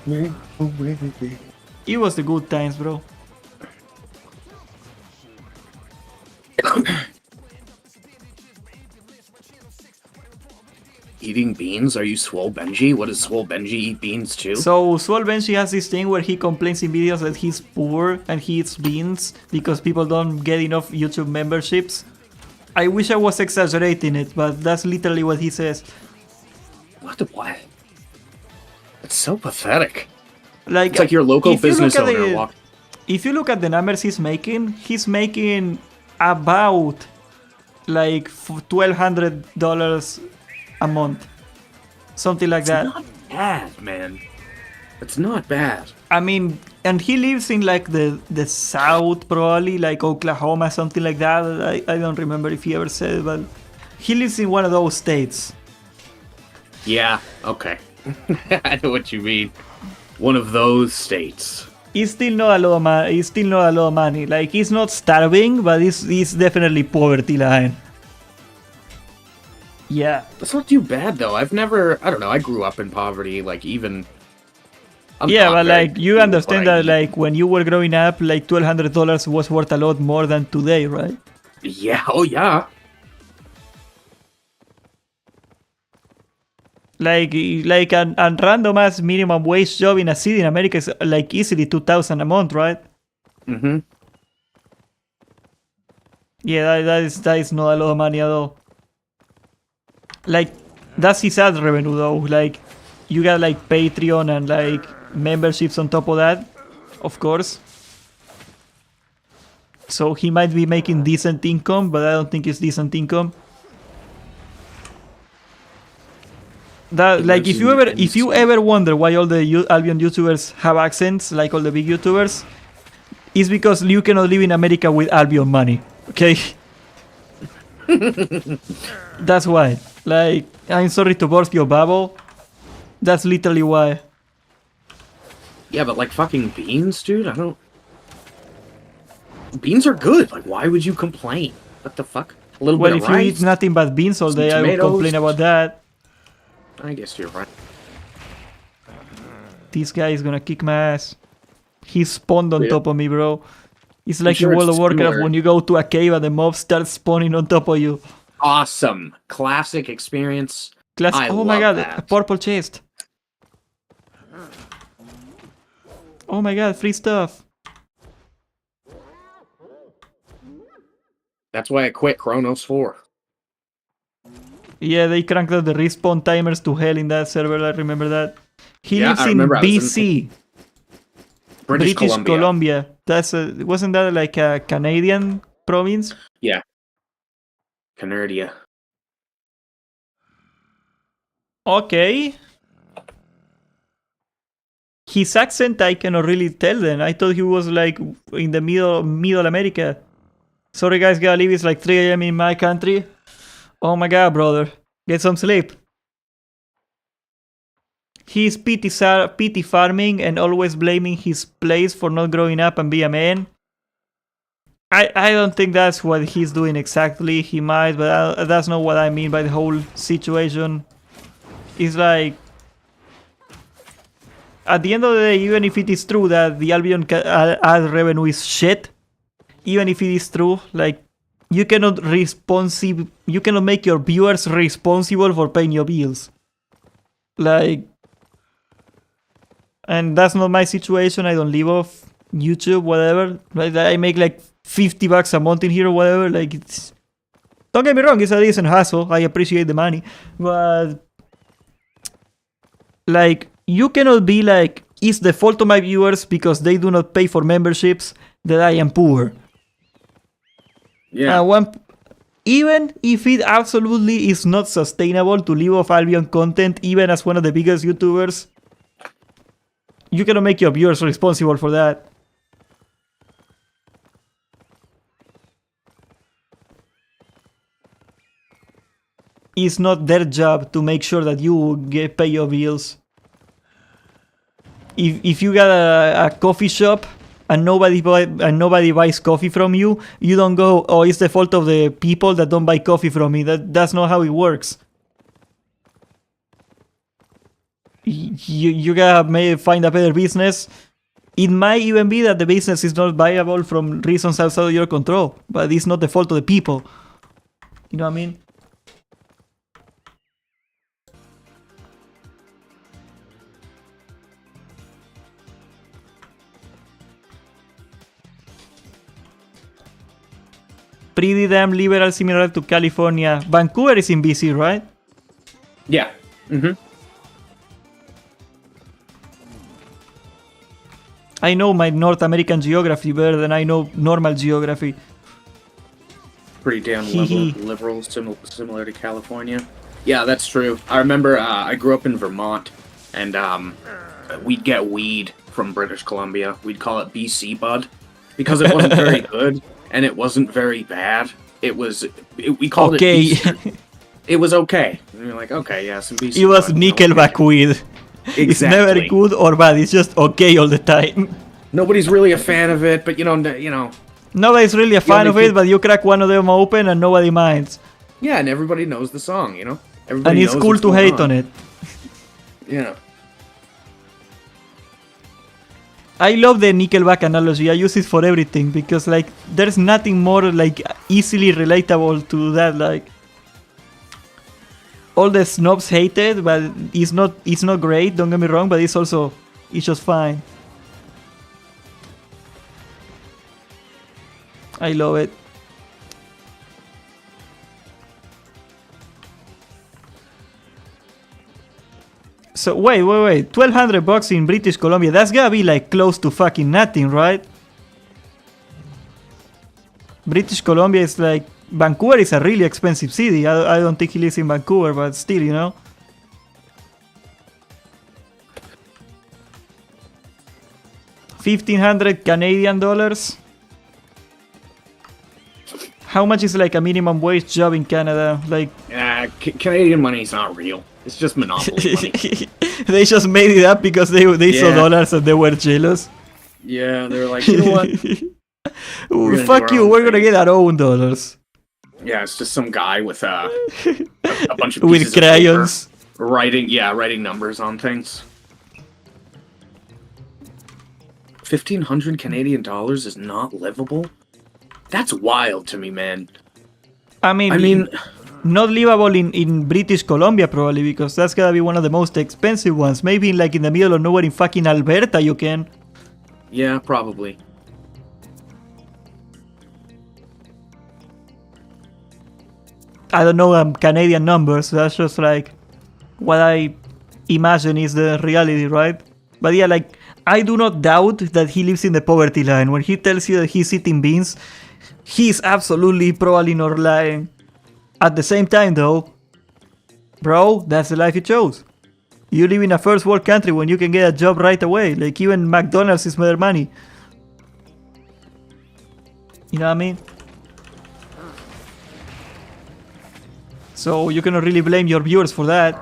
It was the good times, bro. Eating beans? Are you Swole Benji? What does Swole Benji eat beans too? So, Swole Benji has this thing where he complains in videos that he's poor and he eats beans because people don't get enough YouTube memberships. I wish I was exaggerating it, but that's literally what he says. What? It's so pathetic. It's like your local if you look business at owner. if you look at the numbers he's making about like $1,200 a month, something like that. Not bad, man. It's not bad. I mean, and he lives in like the south, probably like Oklahoma, something like that. I don't remember if he ever said it, but he lives in one of those states. Yeah, okay. I know what you mean. One of those states. It's still not a lot of money. It's still not a lot of money. Like, he's not starving, but it's definitely poverty line. Yeah. That's not too bad, though. I don't know, I grew up in poverty, like, even... But like, you understand that, like, when you were growing up, like, $1,200 was worth a lot more than today, right? Yeah, oh yeah. Like a random ass minimum wage job in a city in America is like easily $2,000 a month, right? Mm-hmm. Yeah, that is not a lot of money at all. Like, that's his ad revenue though. Like, you got like Patreon and like memberships on top of that, of course. So he might be making decent income, but I don't think it's decent income. That, like, if you ever wonder why all the Albion YouTubers have accents, like all the big YouTubers, it's because you cannot live in America with Albion money, okay? That's why. Like, I'm sorry to burst your bubble. That's literally why. Yeah, but like fucking beans, dude, I don't... Beans are good. Like, why would you complain? What the fuck? A little bit of rice. Well, if you eat nothing but beans all day, I would complain about that. I guess you're right. This guy is gonna kick my ass. He spawned on top of me, bro. It's like sure in World it's of Warcraft similar. when you go to a cave and the mobs start spawning on top of you. Awesome. Classic experience. Oh my god, that. a purple chest. Oh my god, free stuff. That's why I quit Chronos 4. Yeah, they cranked up the respawn timers to hell in that server, I remember that. He Yeah, lives I in remember I was BC. British Columbia. Wasn't that like a Canadian province? Yeah. Canardia. Okay. His accent I cannot really tell then. I thought he was like in the middle America. Sorry guys, gotta leave. It's like 3 AM in my country. Oh my god, brother. Get some sleep. He's pity farming and always blaming his place for not growing up and be a man. I don't think that's what he's doing exactly. He might, but that's not what I mean by the whole situation. It's like, at the end of the day, even if it is true that the Albion ad revenue is shit, even if it is true, like, you cannot make your viewers responsible for paying your bills. Like, and that's not my situation. I don't live off YouTube, whatever. Right? I make like $50 a month in here or whatever. Like, it's, don't get me wrong, it's a decent hustle. I appreciate the money, but like, you cannot be like, it's the fault of my viewers because they do not pay for memberships that I am poor. Yeah. Even if it absolutely is not sustainable to live off Albion content, even as one of the biggest YouTubers, you cannot make your viewers responsible for that. It's not their job to make sure that you pay your bills. If you got a coffee shop and nobody buys coffee from you, you don't go, oh, it's the fault of the people that don't buy coffee from me. That's not how it works. You gotta find a better business. It might even be that the business is not viable from reasons outside of your control, but it's not the fault of the people. You know what I mean? Pretty damn liberal, similar to California. Vancouver is in BC, right? Yeah. Mm-hmm. I know my North American geography better than I know normal geography. Pretty damn liberal, similar to California. Yeah, that's true. I remember I grew up in Vermont, and we'd get weed from British Columbia. We'd call it BC bud, because it wasn't very good, and it wasn't very bad. We called it BC. It was okay. And you're like, okay, yeah, some BC. It was Nickelback weed. Exactly. It's never good or bad. It's just okay all the time. Nobody's really a fan of it, but Nobody's really a fan of it, but you crack one of them open and nobody minds. Yeah, and everybody knows the song, Everybody and it's knows cool to hate on it. Yeah. I love the Nickelback analogy. I use it for everything because there's nothing more easily relatable to that. All the snobs hate it, but it's not great, don't get me wrong, but it's just fine. I love it. So wait, $1,200 in British Columbia, that's gotta be close to fucking nothing, right? British Columbia is Vancouver is a really expensive city. I don't think he lives in Vancouver, but still, $1,500 Canadian dollars. How much is a minimum wage job in Canada? Canadian money is not real. It's just monopoly money. They just made it up because they saw dollars and they were jealous. Yeah, they were like, you know what? Fuck you, we're gonna get our own dollars. Yeah, it's just some guy with a bunch of with crayons writing numbers on things. 1,500 Canadian dollars is not livable? That's wild to me, man. I mean, not livable in British Columbia probably, because that's gotta be one of the most expensive ones. Maybe in the middle of nowhere in fucking Alberta you can. Yeah, probably. I don't know Canadian numbers, that's just what I imagine is the reality, right? But yeah, I do not doubt that he lives in the poverty line. When he tells you that he's eating beans, he's absolutely probably not lying. At the same time though, bro, that's the life you chose. You live in a first world country when you can get a job right away. Even McDonald's is better money. You know what I mean? So you cannot really blame your viewers for that.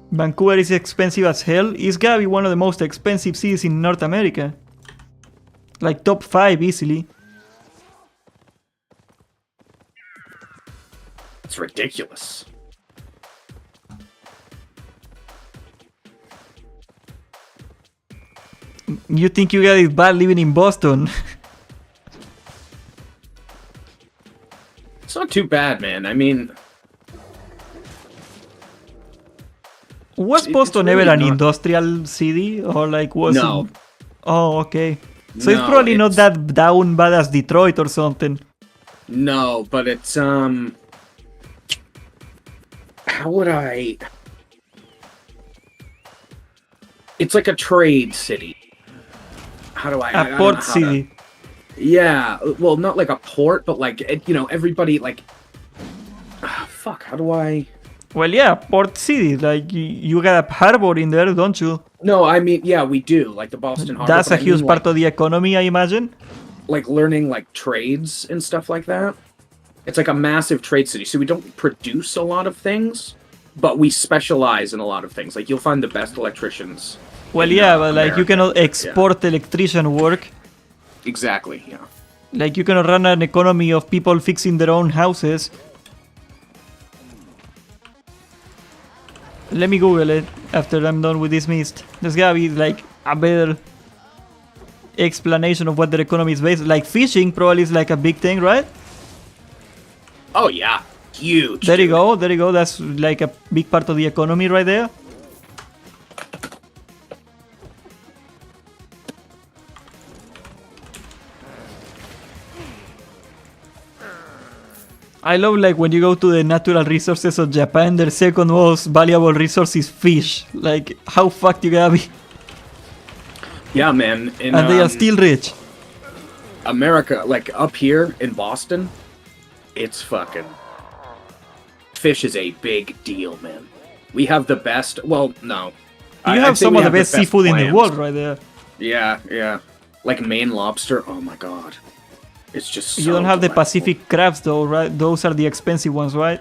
Vancouver is expensive as hell. It's gotta be one of the most expensive cities in North America. Top 5 easily. It's ridiculous. You think you got it bad living in Boston? It's not too bad, man. I mean... Was Boston really ever an not... industrial city? Or was No. It... Oh, okay. So no, it's probably not that down bad as Detroit or something. No, but it's, how would I... It's like a trade city. How do I... A port city. Yeah, well, not like a port, but everybody, fuck, how do I... Well, yeah, port city. You got a harbor in there, don't you? No, I mean, yeah, we do. The Boston Harbor. That's a huge part of the economy, I imagine. Learning, trades and stuff like that. It's a massive trade city. So we don't produce a lot of things, but we specialize in a lot of things. You'll find the best electricians. Well, yeah, but you cannot export electrician work. Exactly, yeah. You cannot run an economy of people fixing their own houses. Let me Google it after I'm done with this mist. There's gotta be a better explanation of what their economy is based. Fishing probably is a big thing, right? Oh yeah, huge. There you go. That's a big part of the economy right there. I love like when you go to the natural resources of Japan, their second most valuable resource is fish. Like, how fucked you gotta be? Yeah, man. In, And they are still rich. America, like up here in Boston, it's fucking... Fish is a big deal, man. We have the best... Well, no. You have some of the best seafood in the world right there. Yeah, yeah. Like Maine lobster, oh my god. It's just so You don't have the delightful. Pacific crabs though, right? Those are the expensive ones, right?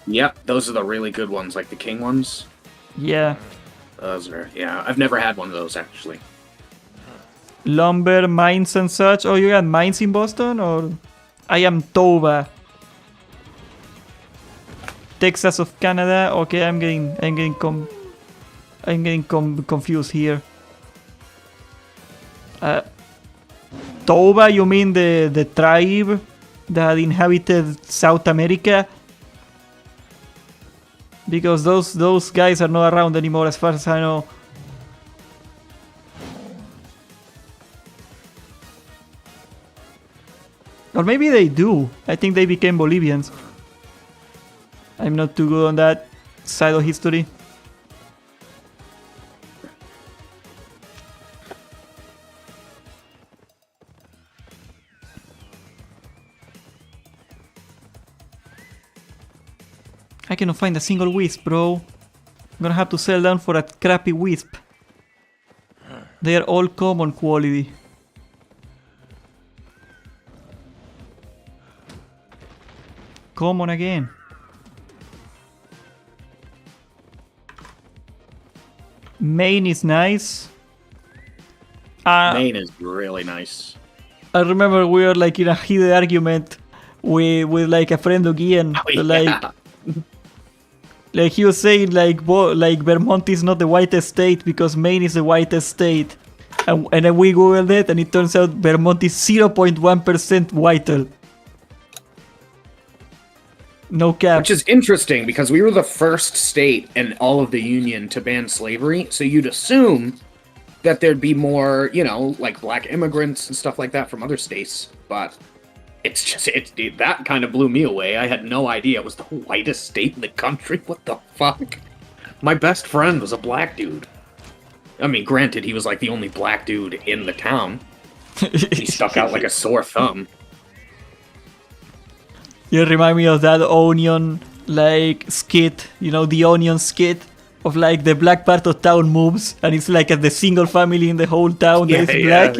Yep, those are the really good ones, like the king ones. Yeah. Those are, yeah. I've never had one of those, actually. Lumber, mines and such. Oh, you got mines in Boston? Or... I am Toba. Texas of Canada. Okay, I'm getting confused here. Toba, you mean the tribe that inhabited South America? Because those guys are not around anymore as far as I know. Or maybe they do. I think they became Bolivians. I'm not too good on that side of history. I cannot find a single wisp, bro. I'm gonna have to sell down for a crappy wisp. They are all common quality. Common again. Maine is nice. Maine is really nice. I remember we were like in a heated argument with like a friend of Ian. Oh, yeah. Like he was saying like Vermont is not the whitest state because Maine is the whitest state. And then we googled it and it turns out Vermont is 0.1% whiter. No cap. Which is interesting because we were the first state in all of the Union to ban slavery, so you'd assume that there'd be more, you know, like black immigrants and stuff like that from other states, but it's just, that kind of blew me away. I had no idea it was the whitest state in the country. What the fuck? My best friend was a black dude. I mean, granted, he was like the only black dude in the town. He stuck out like a sore thumb. You remind me of that Onion like skit, you know, the Onion skit of like the black part of town moves and it's like the single family in the whole town that is black,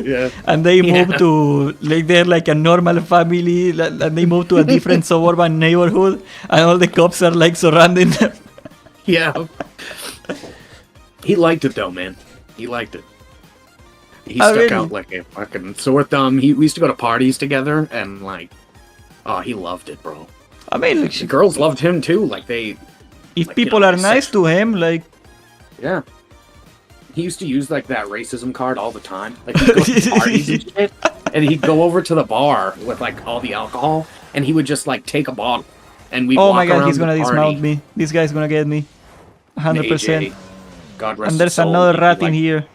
and they move to like they're like a normal family and they move to a different suburban neighborhood and all the cops are like surrounding them. Yeah. He liked it though, man. He liked it. He stuck out like a fucking sore thumb. We used to go to parties together and like, oh, he loved it, bro. I mean, like, the girls loved him too. Like they, if like, people are nice to him, like, yeah. He used to use like that racism card all the time. Like he'd go to parties and shit, and he'd go over to the bar with like all the alcohol, and he would just like take a bottle, and we. Oh my god, he's gonna dismount me. This guy's gonna get me, 100%. God rest and there's his soul. another rat in here.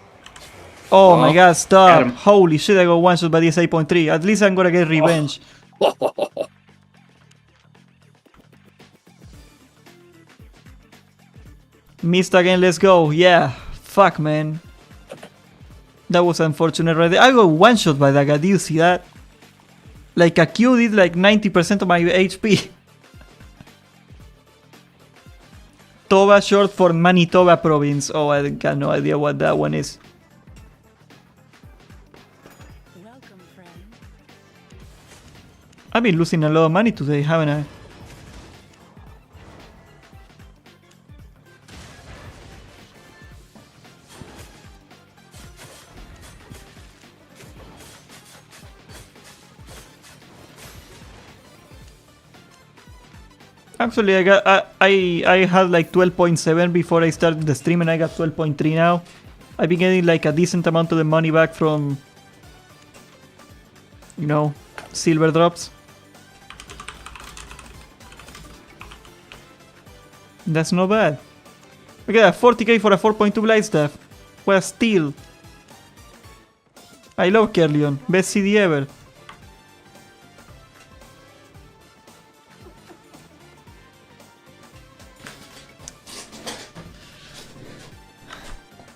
Oh my god, stop! Holy shit, I got one shot by this 8.3. At least I'm gonna get revenge. Missed again, let's go. Yeah, fuck, man. That was unfortunate right there. I got one shot by that guy. Do you see that? Like a Q did like 90% of my HP. Toba, short for Manitoba province. Oh, I got no idea what that one is. Welcome, friend. I've been losing a lot of money today, haven't I? Actually, I had like 12.7 before I started the stream and I got 12.3 now. I've been getting like a decent amount of the money back from, you know, silver drops. That's not bad. Look at that, 40k for a 4.2 blight staff. What a steal. I love Kerlion, best CD ever.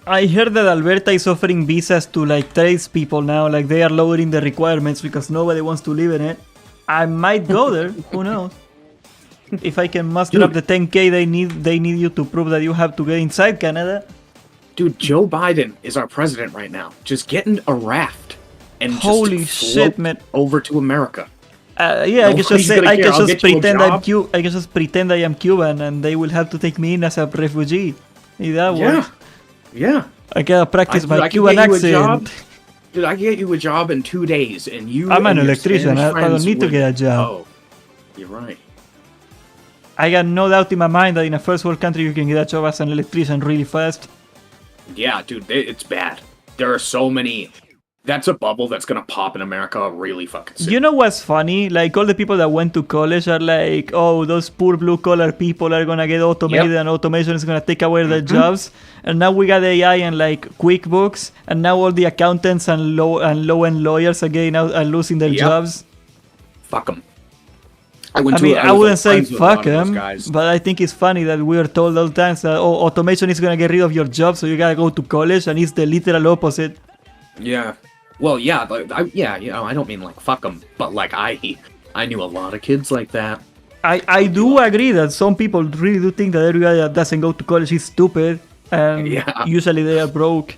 I heard that Alberta is offering visas to like tradespeople now. Like they are lowering the requirements because nobody wants to live in it. I might go there. Who knows? If I can muster up the 10k they need you to prove that you have to get inside Canada. Dude, Joe Biden is our president right now. Just get in a raft and Holy just shit, float man. over to America. Yeah, I can just Nobody's say gonna I care. can I'll just get you a pretend job. I can just pretend I am Cuban and they will have to take me in as a refugee. If that works. Yeah. I gotta practice my I can Cuban get you a job. accent. Dude, I can get you a job in 2 days, and you. I'm an and your electrician. Spanish I don't friends need to would- get a job. Oh, you're right. I got no doubt in my mind that in a first world country you can get a job as an electrician really fast. Yeah, dude, it's bad. There are so many. That's a bubble that's gonna pop in America really fucking soon. You know what's funny? Like all the people that went to college are like, oh, those poor blue collar people are gonna get automated and automation is gonna take away their jobs. And now we got AI and like QuickBooks, and now all the accountants and low-end lawyers are getting out and losing their jobs. Fuck them. I wouldn't say fuck them, guys. but I think it's funny that we are told all the time that automation is gonna get rid of your job, so you gotta go to college, and it's the literal opposite. Yeah. Well, yeah, I don't mean like fuck them, but like I knew a lot of kids like that. I do agree that some people really do think that everybody that doesn't go to college is stupid, and usually they are broke.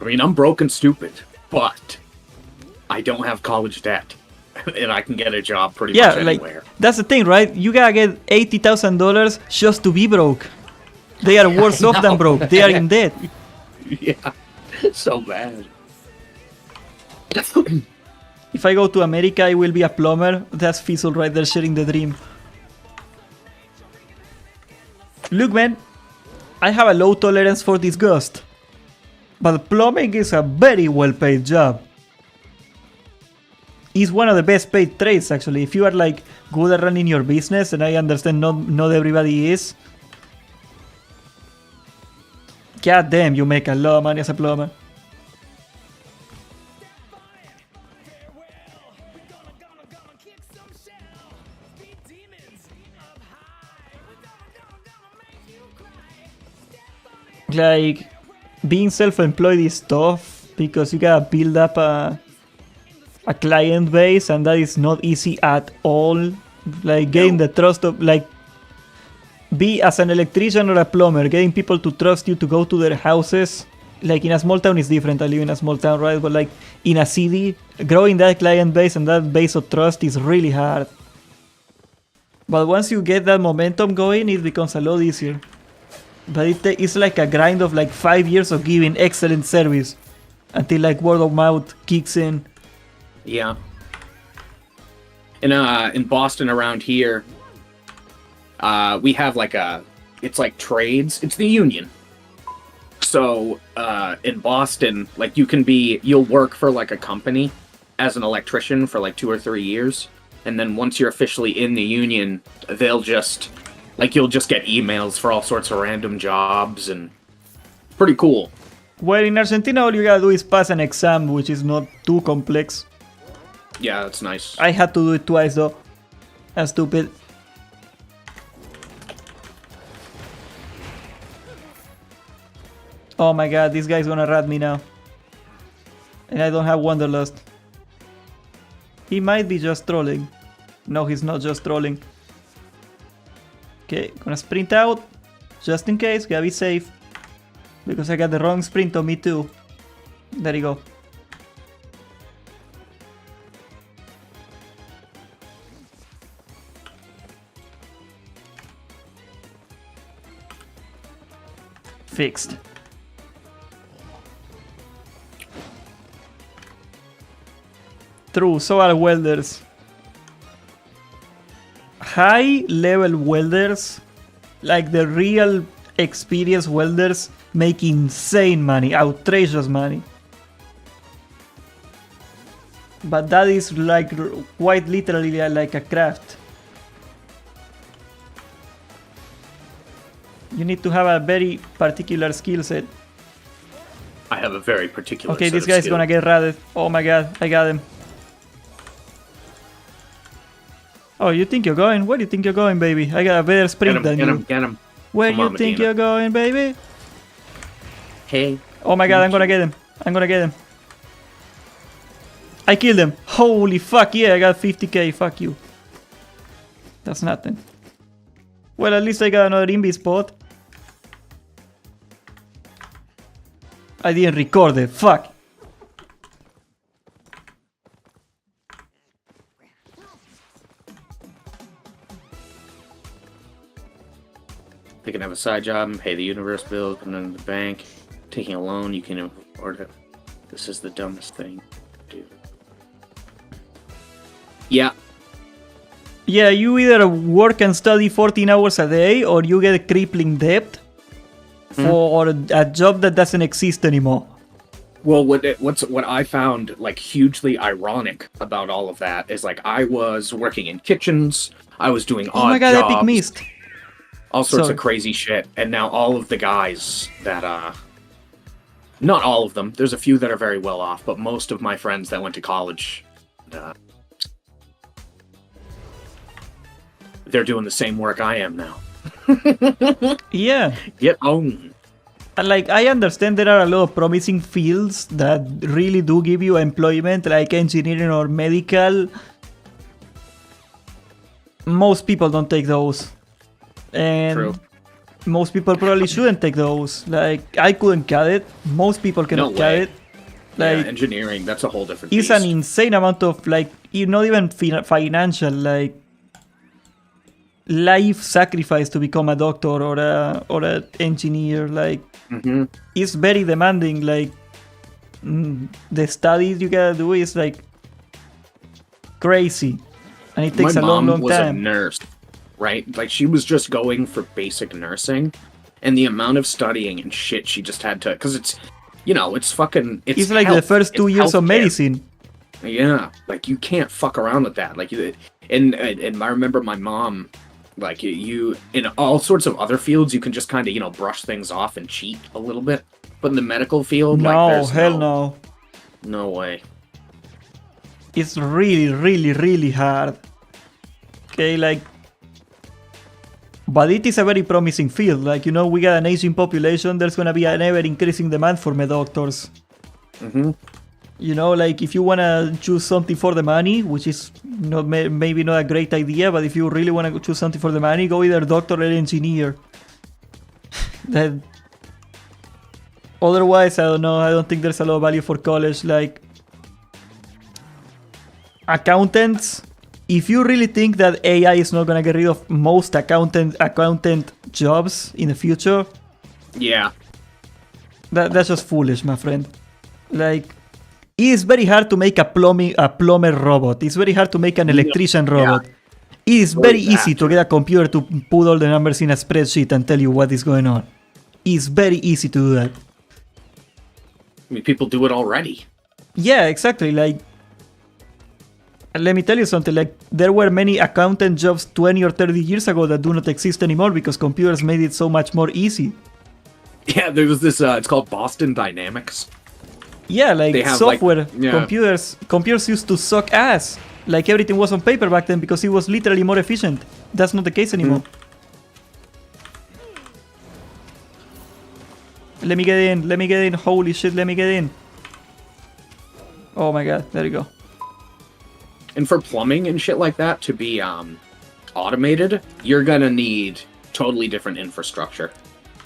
I mean, I'm broke and stupid, but I don't have college debt, and I can get a job pretty much anywhere. Like that's the thing, right? You gotta get $80,000 just to be broke. They are worse off than broke. They are in debt. Yeah, so bad. If I go to America, I will be a plumber. That's Fizzle right there sharing the dream. Look, man, I have a low tolerance for disgust, but plumbing is a very well-paid job. It's one of the best paid trades, actually. If you are like good at running your business, and I understand not everybody is. God damn, you make a lot of money as a plumber. Like, being self-employed is tough because you gotta build up a client base, and that is not easy at all. Like, getting the trust of, like, be as an electrician or a plumber, getting people to trust you to go to their houses. Like, in a small town is different. I live in a small town, right? But like in a city, growing that client base and that base of trust is really hard. But once you get that momentum going, it becomes a lot easier. But it's like a grind of like 5 years of giving excellent service until like word of mouth kicks in. Yeah. In Boston around here, we have like it's like trades. It's the union. So in Boston, like you'll work for like a company as an electrician for like 2 or 3 years, and then once you're officially in the union, they'll just you'll just get emails for all sorts of random jobs, and pretty cool. Well, in Argentina, all you gotta do is pass an exam, which is not too complex. Yeah, that's nice. I had to do it twice though. That's stupid. Oh my god, this guy's gonna rat me now. And I don't have Wanderlust. He might be just trolling. No, he's not just trolling. Okay, gonna sprint out. Just in case, gotta be safe. Because I got the wrong sprint on me too. There you go. Fixed. True, so are welders. High level welders, like the real experienced welders, make insane money, outrageous money. But that is like quite literally like a craft. You need to have a very particular skill set. I have a very particular Okay, set this of guy's skill. gonna get ratted. Oh my god, I got him. Oh, you think you're going? Where do you think you're going, baby? I got a better sprint than you. Get him. Where Come you on, think Medina. you're going, baby? Hey. Oh my god, I'm gonna get him. I'm gonna get him. I killed him. Holy fuck, yeah, I got 50k. Fuck you. That's nothing. Well, at least I got another invis spot. I didn't record it. Fuck. They can have a side job and pay the universe bills, put it in the bank. Taking a loan, you can afford it. This is the dumbest thing to do. Yeah. Yeah, you either work and study 14 hours a day or you get crippling debt for a job that doesn't exist anymore. Well, what I found like hugely ironic about all of that is like I was working in kitchens, I was doing odd Oh my god, jobs, epic missed. all sorts Sorry. of crazy shit, and now all of the guys that not all of them, there's a few that are very well off, but most of my friends that went to college, they're doing the same work I am now. Yeah. Get on. Like, I understand there are a lot of promising fields that really do give you employment, like engineering or medical. Most people don't take those. And True. most people probably shouldn't take those. Like, I couldn't cut it. Most people cannot cut way. it. Like, Yeah, engineering, that's a whole different it's beast. an insane amount of, like, not even financial, like, life sacrifice to become a doctor or a engineer. Like, it's very demanding. Like, the studies you gotta do is like crazy, and it takes My a long, mom long was a time. nurse, right? Like she was just going for basic nursing, and the amount of studying and shit she just had to, because it's, you know, it's fucking. It's like the health, first 2 it's years of healthcare. medicine. Yeah, like you can't fuck around with that. Like, and I remember my mom, like you in all sorts of other fields, you can just kind of, you know, brush things off and cheat a little bit. But in the medical field, like, No, there's hell no. no way. It's really, really, really hard. Okay, like, but it is a very promising field. Like, you know, we got an aging population. There's gonna be an ever increasing demand for doctors. You know, like, if you wanna choose something for the money, which is not maybe not a great idea, but if you really wanna choose something for the money, go either doctor or engineer. That. Otherwise, I don't know. I don't think there's a lot of value for college. Like, accountants. If you really think that AI is not gonna get rid of most accountant jobs in the future, Yeah. that's just foolish, my friend. Like, it is very hard to make a plumber robot. It's very hard to make an electrician robot. It is very easy to get a computer to put all the numbers in a spreadsheet and tell you what is going on. It's very easy to do that. I mean, people do it already. Yeah, exactly. Like, let me tell you something. Like, there were many accountant jobs 20 or 30 years ago that do not exist anymore because computers made it so much more easy. Yeah, there was this, it's called Boston Dynamics. Yeah, like They have, software, like, yeah. computers used to suck ass. Like, everything was on paper back then because it was literally more efficient. That's not the case anymore. Let me get in, holy shit, let me get in. Oh my god, there you go. And for plumbing and shit like that to be automated, you're gonna need totally different infrastructure.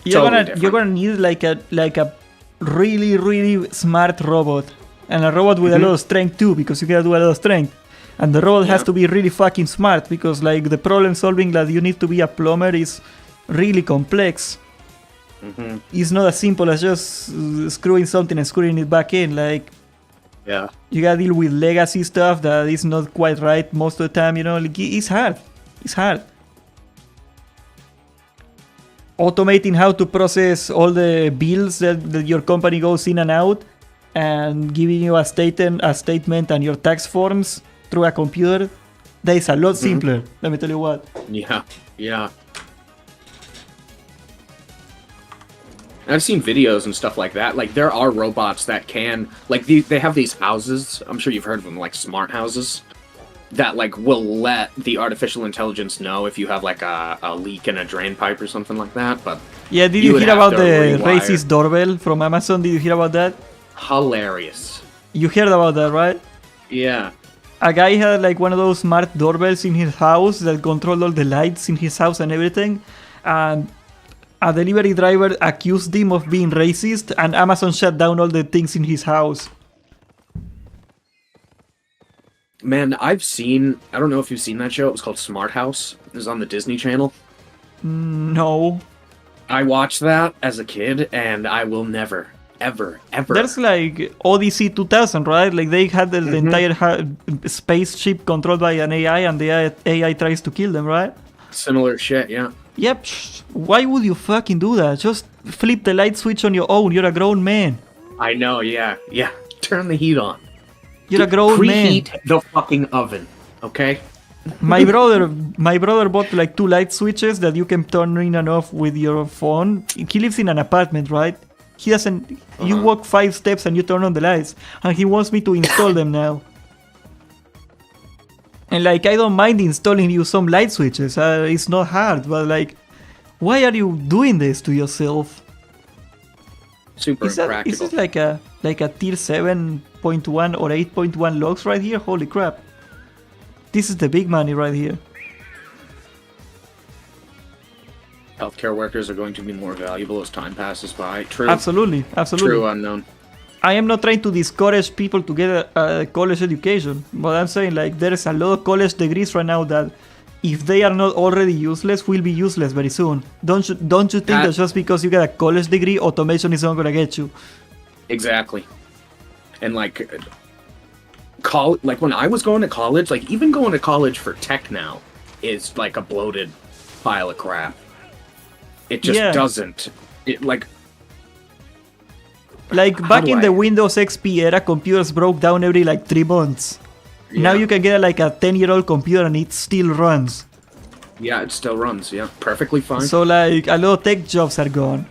You're Totally gonna need like a really, really smart robot. And a robot with a lot of strength too, because you gotta do a lot of strength. And the robot has to be really fucking smart, because like the problem solving that you need to be a plumber is really complex. It's not as simple as just screwing something and screwing it back in. Like, Yeah. you gotta deal with legacy stuff that is not quite right most of the time, you know. Like, it's hard. It's hard. Automating how to process all the bills that your company goes in and out, and giving you a statement and your tax forms through a computer, that is a lot simpler. Let me tell you what. Yeah. Yeah. I've seen videos and stuff like that. Like, there are robots that can, like, they have these houses. I'm sure you've heard of them, like smart houses. that like will let the artificial intelligence know if you have like a leak in a drain pipe or something like that. But Yeah, did you you would hear have about to the rewire. racist doorbell from Amazon? Did you hear about that? Hilarious. You heard about that, right? Yeah. A guy had like one of those smart doorbells in his house that controlled all the lights in his house and everything. And a delivery driver accused him of being racist, and Amazon shut down all the things in his house. Man, I don't know if you've seen that show. It was called Smart House. It was on the Disney Channel. No. I watched that as a kid, and I will never, ever. There's like Odyssey 2000, right? Like they had the entire spaceship controlled by an AI, and the AI tries to kill them, right? Similar shit, yeah. Yep. Why would you fucking do that? Just flip the light switch on your own. You're a grown man. I know, yeah. Turn the heat on. You're a grown man. Preheat the fucking oven, okay? My brother bought like 2 light switches that you can turn in and off with your phone. He lives in an apartment, right? He doesn't. You walk 5 steps and you turn on the lights, and he wants me to install them now. And like, I don't mind installing you some light switches. It's not hard, but like, why are you doing this to yourself? Super Is impractical. this like a tier 7.1 or 8.1 logs right here? Holy crap! This is the big money right here. Healthcare workers are going to be more valuable as time passes by. True. Absolutely. True unknown. I am not trying to discourage people to get a college education, but I'm saying like there is a lot of college degrees right now that, if they are not already useless, will be useless very soon. Don't you think that just because you get a college degree, automation is not gonna get you? Exactly. And like when I was going to college, like even going to college for tech now is like a bloated pile of crap. It just doesn't. It like back in the Windows XP era, computers broke down every like 3 months. Yeah. Now you can get like a 10-year-old computer and it still runs. Yeah, it still runs. Yeah, perfectly fine. So like a lot of tech jobs are gone.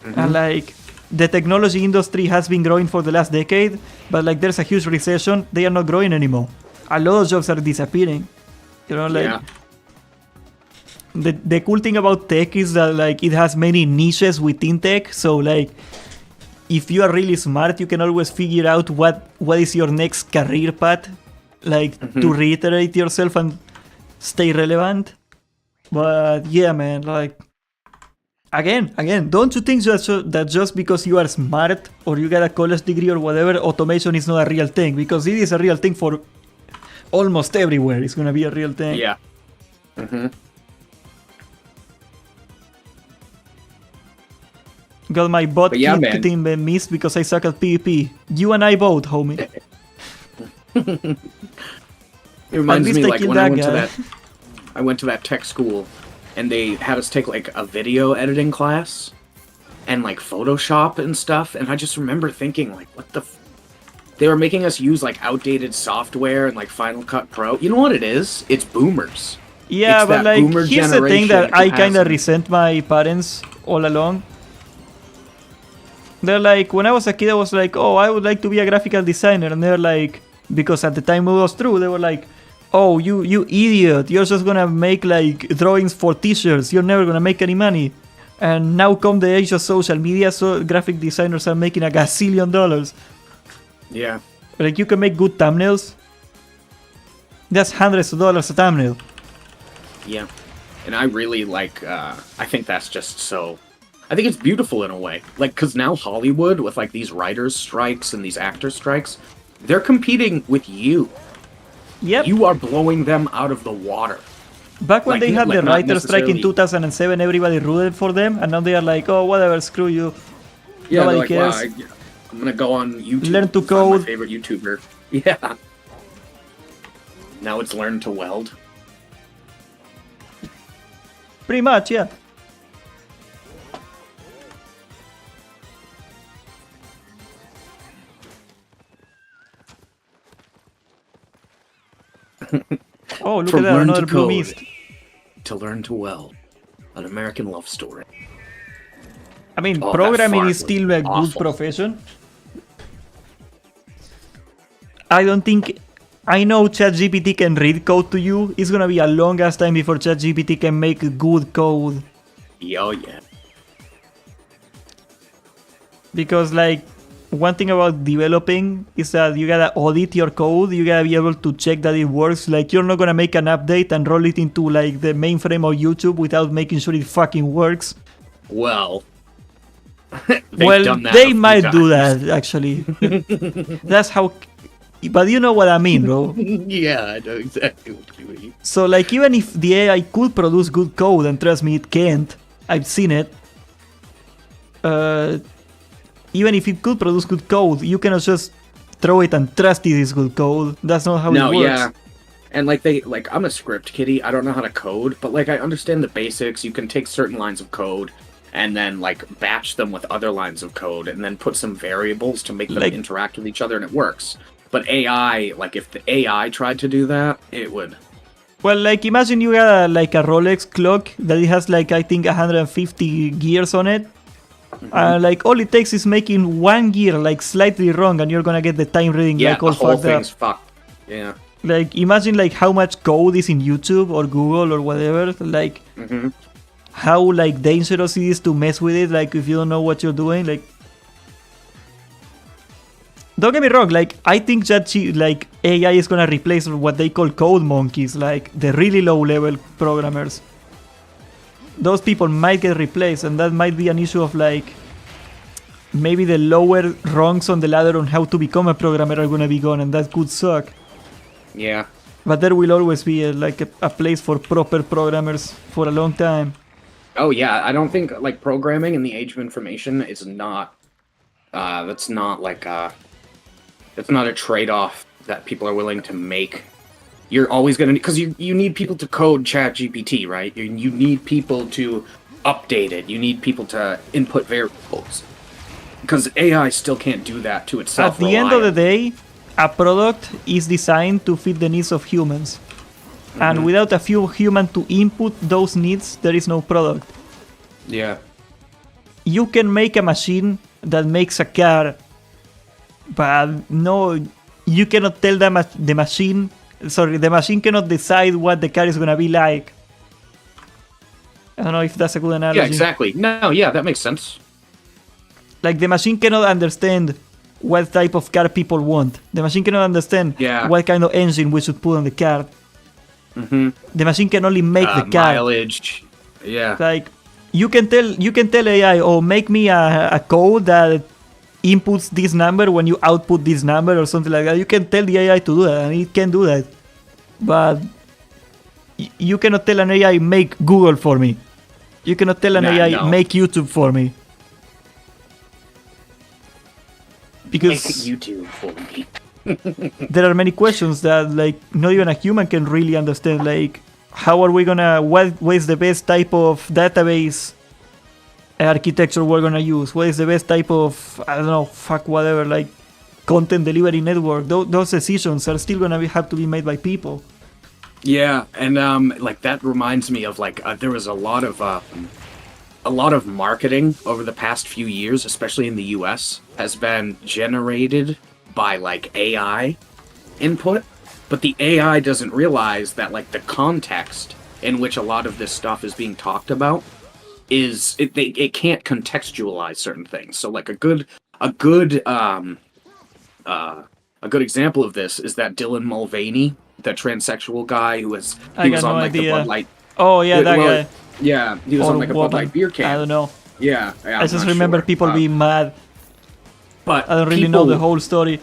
And like the technology industry has been growing for the last decade, but like there's a huge recession, they are not growing anymore. A lot of jobs are disappearing. You know, like the cool thing about tech is that like it has many niches within tech. So like if you are really smart, you can always figure out what is your next career path, like to reiterate yourself and stay relevant. But yeah, man, like again, don't you think that just because you are smart or you get a college degree or whatever, automation is not a real thing? Because it is a real thing for almost everywhere. It's gonna be a real thing. Yeah. Got my bot Yeah, team missed because I suck at PvP. You and I both, homie. It reminds At least me I like killed when I that went to that tech school and they had us take like a video editing class and like Photoshop and stuff, and I just remember thinking like, what the they were making us use like outdated software and like Final Cut Pro. You know what it is? It's boomers. Yeah, It's but that like boomer here's the thing generation that I who kind of hasn't- resent my parents all along. They're like, when I was a kid, I was like, oh, I would like to be a graphical designer, and they're like, because at the time it was true, they were like, oh, you idiot, you're just gonna make like drawings for t-shirts, you're never gonna make any money. And now come the age of social media, so graphic designers are making $1 gazillion. Yeah. Like you can make good thumbnails. That's hundreds of dollars a thumbnail. Yeah. And I really like, I think that's just so, I think it's beautiful in a way. Like, because now Hollywood, with like these writers' strikes and these actors' strikes, they're competing with you. Yep. You are blowing them out of the water. Back when like, they had like the not writer's strike in necessarily- 2007, everybody rooted for them, and now they are like, oh, whatever, screw you. Yeah, Nobody they're like, cares. wow, I'm gonna go on YouTube. Learn to find code. My favorite YouTuber. Yeah. Now it's learn to weld. Pretty much, yeah. Oh, look From at that, learn to another blue code mist. to learn to weld. An American love story. I mean, Oh, that programming fart is still a was good awful. profession. I don't think I know ChatGPT can read code to you. It's gonna be a long ass time before ChatGPT can make good code. Oh yeah. Because like one thing about developing is that you gotta audit your code. You gotta be able to check that it works. Like you're not gonna make an update and roll it into like the mainframe of YouTube without making sure it fucking works. Well, they might do that actually. That's how. But you know what I mean, bro. Yeah, I know exactly what you mean. So like even if the AI could produce good code, and trust me, it can't. I've seen it. Even if it could produce good code, you cannot just throw it and trust it is good code. That's not how it works. Yeah. And I'm a script kiddie. I don't know how to code, but like I understand the basics. You can take certain lines of code and then like batch them with other lines of code and then put some variables to make them interact with each other, and it works. But AI, like if the AI tried to do that, it would. Well, like imagine you got a Rolex clock that it has like I think 150 gears on it. Like all it takes is making one gear like slightly wrong, and you're gonna get the time reading like all the whole fucked up. thing's fucked. Yeah. Like imagine like how much code is in YouTube or Google or whatever. Like how like dangerous it is to mess with it. Like if you don't know what you're doing. Like don't get me wrong. Like I think that like AI is gonna replace what they call code monkeys, like the really low level programmers. Those people might get replaced, and that might be an issue of like maybe the lower rungs on the ladder on how to become a programmer are gonna be gone, and that could suck. Yeah. But there will always be a place for proper programmers for a long time. Oh yeah, I don't think like programming in the age of information is not. That's not like that's not a trade-off that people are willing to make. You're always gonna, because you need people to code ChatGPT, right? You need people to update it. You need people to input variables, because AI still can't do that to itself. At the end of the day, a product is designed to fit the needs of humans, and without a few humans to input those needs, there is no product. Yeah. You can make a machine that makes a car, but no, you cannot tell the machine. Sorry, the machine cannot decide what the car is gonna be like. I don't know if that's a good analogy. Yeah, exactly. No, yeah, that makes sense. Like the machine cannot understand what type of car people want. The machine cannot understand what kind of engine we should put on the car. The machine can only make the car. Mileage. Yeah. Like you can tell AI, oh, make me a code that inputs this number when you output this number or something like that. You can tell the AI to do that, and it can do that. But you cannot tell an AI make Google for me. You cannot tell an AI make YouTube for me. Because make YouTube for me. there are many questions that like not even a human can really understand. Like how are we gonna what is the best type of database architecture we're gonna use? What is the best type of, I don't know, whatever, like content delivery network? Those decisions are still gonna have to be made by people. Yeah, and like that reminds me of like there was a lot of marketing over the past few years, especially in the US, has been generated by like AI input, but the AI doesn't realize that like the context in which a lot of this stuff is being talked about is it can't contextualize certain things. So like a good example of this is that Dylan Mulvaney, the transsexual guy who was on like the Bud Light. Oh yeah, that guy. Yeah, he was on like a Bud Light beer can. I don't know. Yeah, I just remember people being mad. But I don't really know the whole story.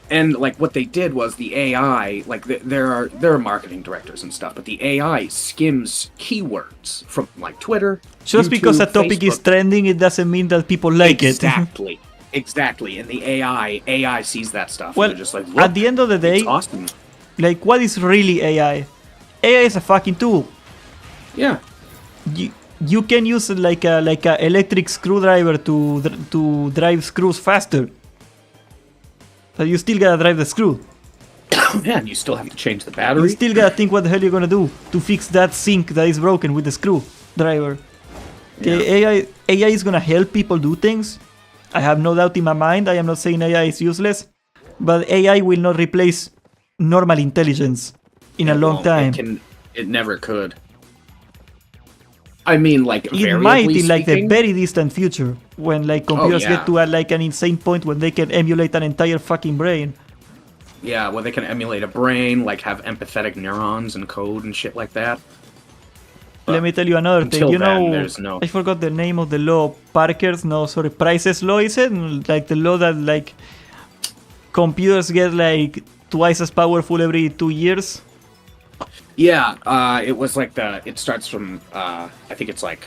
And like what they did was the AI, like there are marketing directors and stuff, but the AI skims keywords from like Twitter. Just YouTube, because a topic is trending, it doesn't mean that people like it. Exactly. And the AI sees that stuff. Well, and they're just like, at the end of the day, awesome. Like what is really AI? AI is a fucking tool. Yeah. You can use like a electric screwdriver to drive screws faster. But you still gotta drive the screw. Yeah, and you still have to change the battery. You still gotta think what the hell you're gonna do to fix that sink that is broken with the screwdriver. Okay, Yeah. AI is gonna help people do things. I have no doubt in my mind. I am not saying AI is useless, but AI will not replace normal intelligence in a long won't. time. It never could. I mean, like, It might in like the speaking, very distant future, when like computers yeah. get to like an insane point when they can emulate an entire fucking brain. yeah, where they can emulate a brain, like have empathetic neurons and code and shit like that. Let me tell you another thing. until You then, know, there's no- I forgot the name of the law. Price's law, is it? Like the law that like computers get like twice as powerful every 2 years. Yeah, it was like it starts from, I think it's like,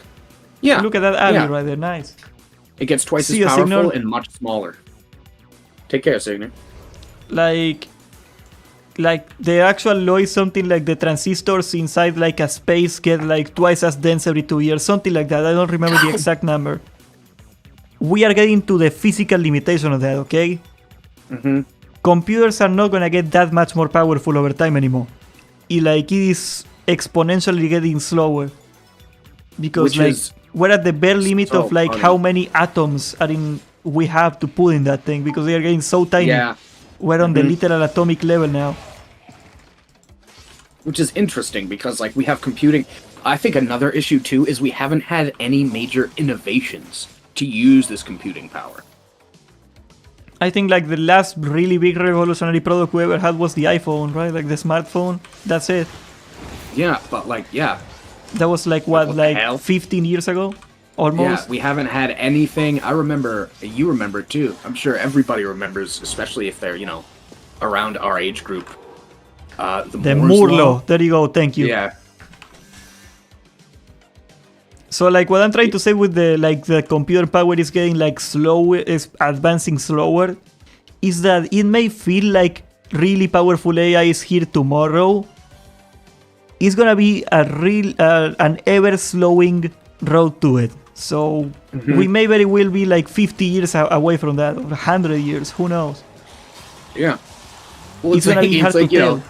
yeah. Look at that alley yeah. right there. Nice. It gets twice See as you, powerful Signor. and much smaller. Take care, Signor. Like the actual law is something like the transistors inside like a space get like twice as dense every 2 years, something like that. I don't remember the exact number. We are getting to the physical limitation of that, okay? Mm-hmm. Computers are not gonna get that much more powerful over time anymore. It is exponentially getting slower. Because Which like is we're at the bare limit so of like funny. how many atoms we have to put in that thing, because they are getting so tiny. Yeah. We're on the Mhm. literal atomic level now. Which is interesting because, like, we have computing. I think another issue, too, is we haven't had any major innovations to use this computing power. I think like the last really big revolutionary product we ever had was the iPhone, right? Like the smartphone. That's it. Yeah, but, like, yeah. That was like what, What the like hell? 15 years ago? Almost. Yeah, we haven't had anything. I remember, you remember, too. I'm sure everybody remembers, especially if they're, around our age group. The Moore's Moore Law. law. There you go. Thank you. Yeah. So like what I'm trying to say with the computer power is getting like slow, is advancing slower, is that it may feel like really powerful AI is here tomorrow. It's gonna be an ever slowing road to it. So we may very well be like 50 years away from that, or 100 years. Who knows? Yeah. Well, It's gonna be hard to tell.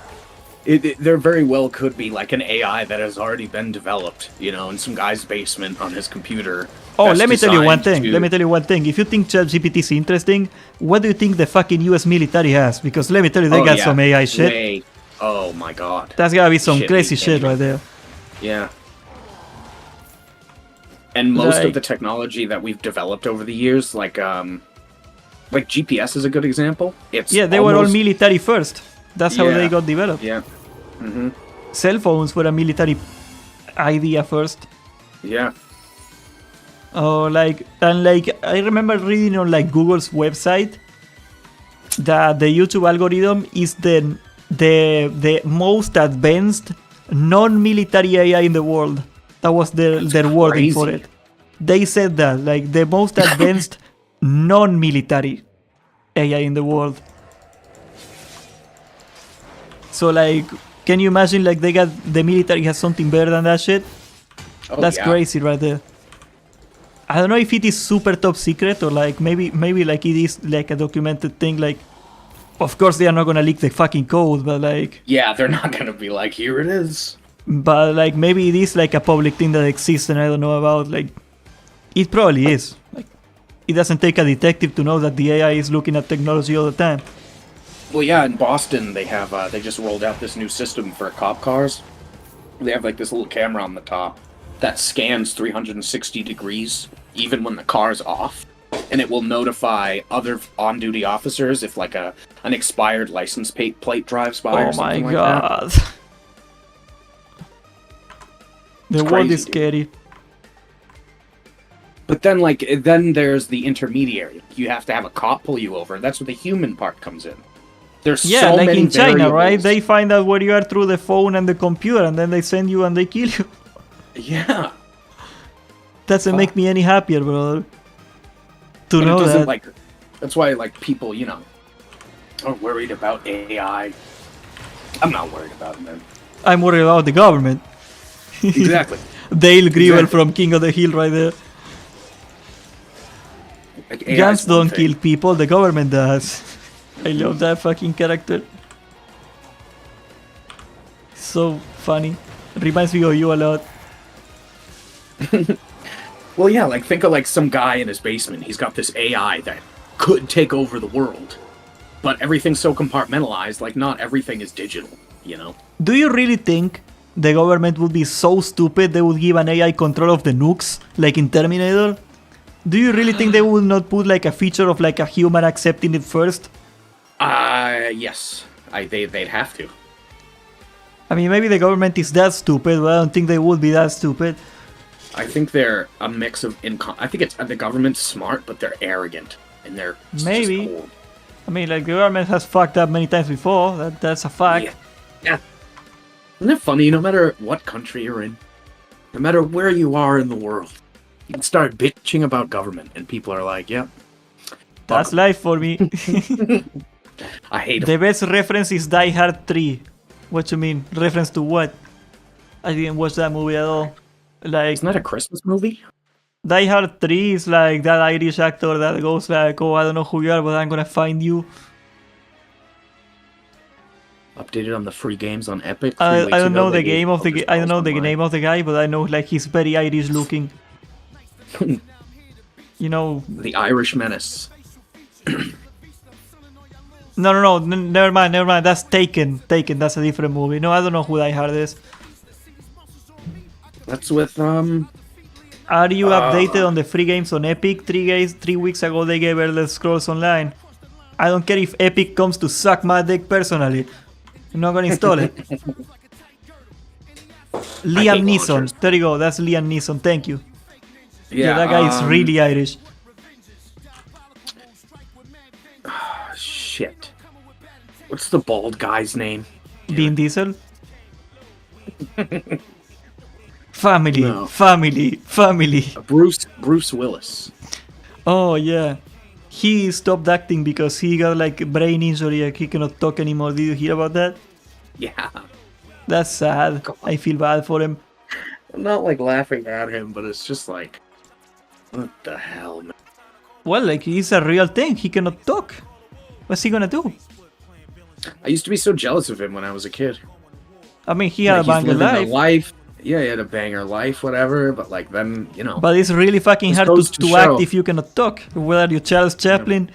There very well could be like an AI that has already been developed, in some guy's basement on his computer. Oh, that's let me tell you one designed thing. to- Let me tell you one thing. If you think ChatGPT is interesting, what do you think the fucking US military has? Because let me tell you, they Oh, got yeah. some AI shit. Way- Oh my god. That's gotta be some Shit, crazy we shit can't right there. Yeah. And most Like- of the technology that we've developed over the years, like GPS is a good example. It's Yeah, they were all almost- military first. That's how Yeah. they got developed. Yeah. Mm-hmm. Cell phones were a military idea first. Yeah. Oh, I remember reading on like Google's website that the YouTube algorithm is the most advanced non-military AI in the world. That was their wording for crazy. it. They said that like the most advanced non-military AI in the world. So like, can you imagine like the military has something better than that shit? Oh, That's yeah. crazy right there. I don't know if it is super top secret or like maybe like it is like a documented thing. Like, of course they are not gonna leak the fucking code, but like They're not gonna be like, here it is. maybe it is like a public thing that exists and I don't know about. Like, it probably is. Like, it doesn't take a detective to know that the AI is looking at technology all the time. Well, yeah, in Boston they have they just rolled out this new system for cop cars. They have like this little camera on the top that scans 360 degrees even when the car's off, and it will notify other on-duty officers if like an expired license plate drives by. Oh or my something like that. god. The It's world crazy, is dude. scary. But then there's the intermediary. You have to have a cop pull you over. That's where the human part comes in. There's Yeah, so like many in China, right? variables. They find out where you are through the phone and the computer, and then they send you and they kill you. Yeah. Doesn't make me any happier, brother. To But know it doesn't that. that's why like people, are worried about AI. I'm not worried about it, man. I'm worried about the government. Exactly. Dale Grievel Exactly. from King of the Hill right there. Like, AI is Guns one don't thing. kill people, the government does. I love that fucking character. So funny. Reminds me of you a lot. Well, yeah, like think of like some guy in his basement. He's got this AI that could take over the world. but everything's so compartmentalized. Like, not everything is digital, you know? Do you really think the government would be so stupid they would give an AI control of the nukes, like in Terminator? Do you really think they would not put like a feature of like a human accepting it first? Yes. They'd have to. I mean, maybe the government is that stupid, but I don't think they would be that stupid. I think they're a mix of I think it's the government's smart, but they're arrogant and they're Maybe. just cold. I mean, like the government has fucked up many times before. That's a fact. Yeah. Isn't it funny? No matter what country you're in, no matter where you are in the world, you can start bitching about government, and people are like, "Yep, That's life for me. I hate The them." best reference is Die Hard 3. What you mean? Reference to what? I didn't watch that movie at all. Like, Isn't that a Christmas movie? Die Hard 3 is like that Irish actor that goes like, oh, I don't know who you are, but I'm gonna find you. Updated on the free games on Epic. I don't know the game of the I don't know the name of the guy, but I know like he's very Irish looking. You know. The Irish Menace. No, never mind. That's Taken. That's a different movie. No, I don't know who Die Hard is. That's with Are you updated on the free games on Epic? 3 weeks ago they gave Elder Scrolls Online. I don't care if Epic comes to suck my dick personally. I'm not gonna install it. Liam Neeson. launchers. There you go. That's Liam Neeson. Thank you. yeah, That guy is really Irish. shit. What's the bald guy's name? Vin Diesel. Family. No. Family. Bruce Willis. Oh yeah. He stopped acting because he got like a brain injury and he cannot talk anymore. Did you hear about that? Yeah. That's sad. God. I feel bad for him. I'm not like laughing at him, but it's just like, what the hell, man? Well, like it's a real thing. He cannot talk. What's he gonna do? I used to be so jealous of him when I was a kid. I mean, he had a Like, he's banger living life, a life. Yeah, he had a banger life, whatever. But like then, you know. but it's really fucking This hard goes to to act show. if you cannot talk. Whether you're Charles Chaplin,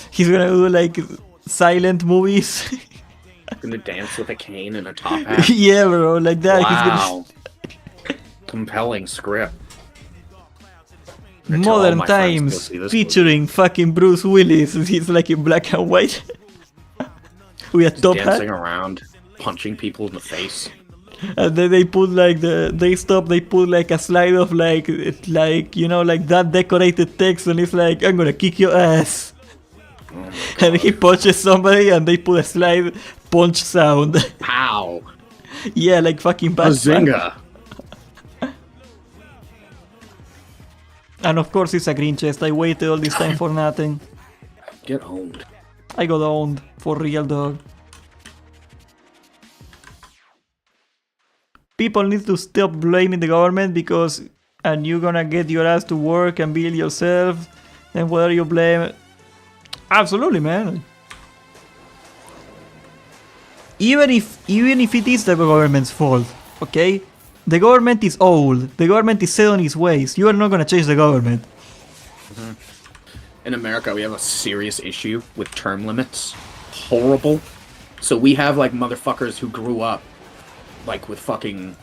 he's gonna do like silent movies. Gonna dance with a cane and a top hat. Yeah, bro, like that. Wow. Compelling script. He's I tell all Modern my friends to go Times see this featuring fucking Bruce Willis. He's like in black and white with a top dancing hat. around, punching people in the face. And then they put like they put like a slide of like it's like you know like that decorated text and it's like I'm gonna kick your ass. Oh my And he punches somebody and they put a slide punch sound. Pow! Yeah, like fucking Batman. Bazinga! And of course it's a green chest. I waited all this time for nothing. Get owned. I got owned for real, dog. People need to stop blaming the government because and you're gonna get your ass to work and build yourself. Then whether you blame absolutely, man. Even if it is the government's fault, okay? The government is old. The government is set on its ways. You are not gonna change the government. In America, we have a serious issue with term limits. Horrible. So we have like motherfuckers who grew up like with fucking,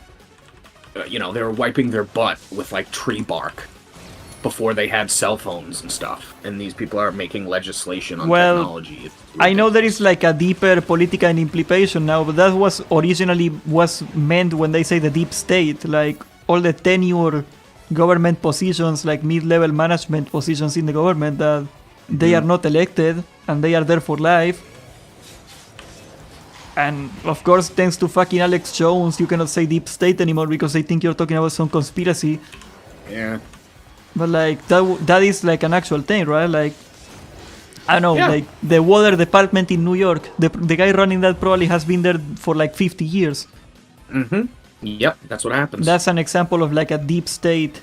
you know, they were wiping their butt with like tree bark before they had cell phones and stuff. And these people are making legislation on Well, technology. It's I know there ridiculous. is like a deeper political implication now, but that was originally was meant when they say the deep state, like all the tenure government positions, like mid-level management positions in the government that they are not elected and they are there for life. And of course, thanks to fucking Alex Jones, you cannot say deep state anymore because they think you're talking about some conspiracy. Yeah. But like that is like an actual thing, right? Like I don't know, Yeah. like the water department in New York, the guy running that probably has been there for like 50 years. Mm-hmm. Yep, that's what happens. That's an example of like a deep state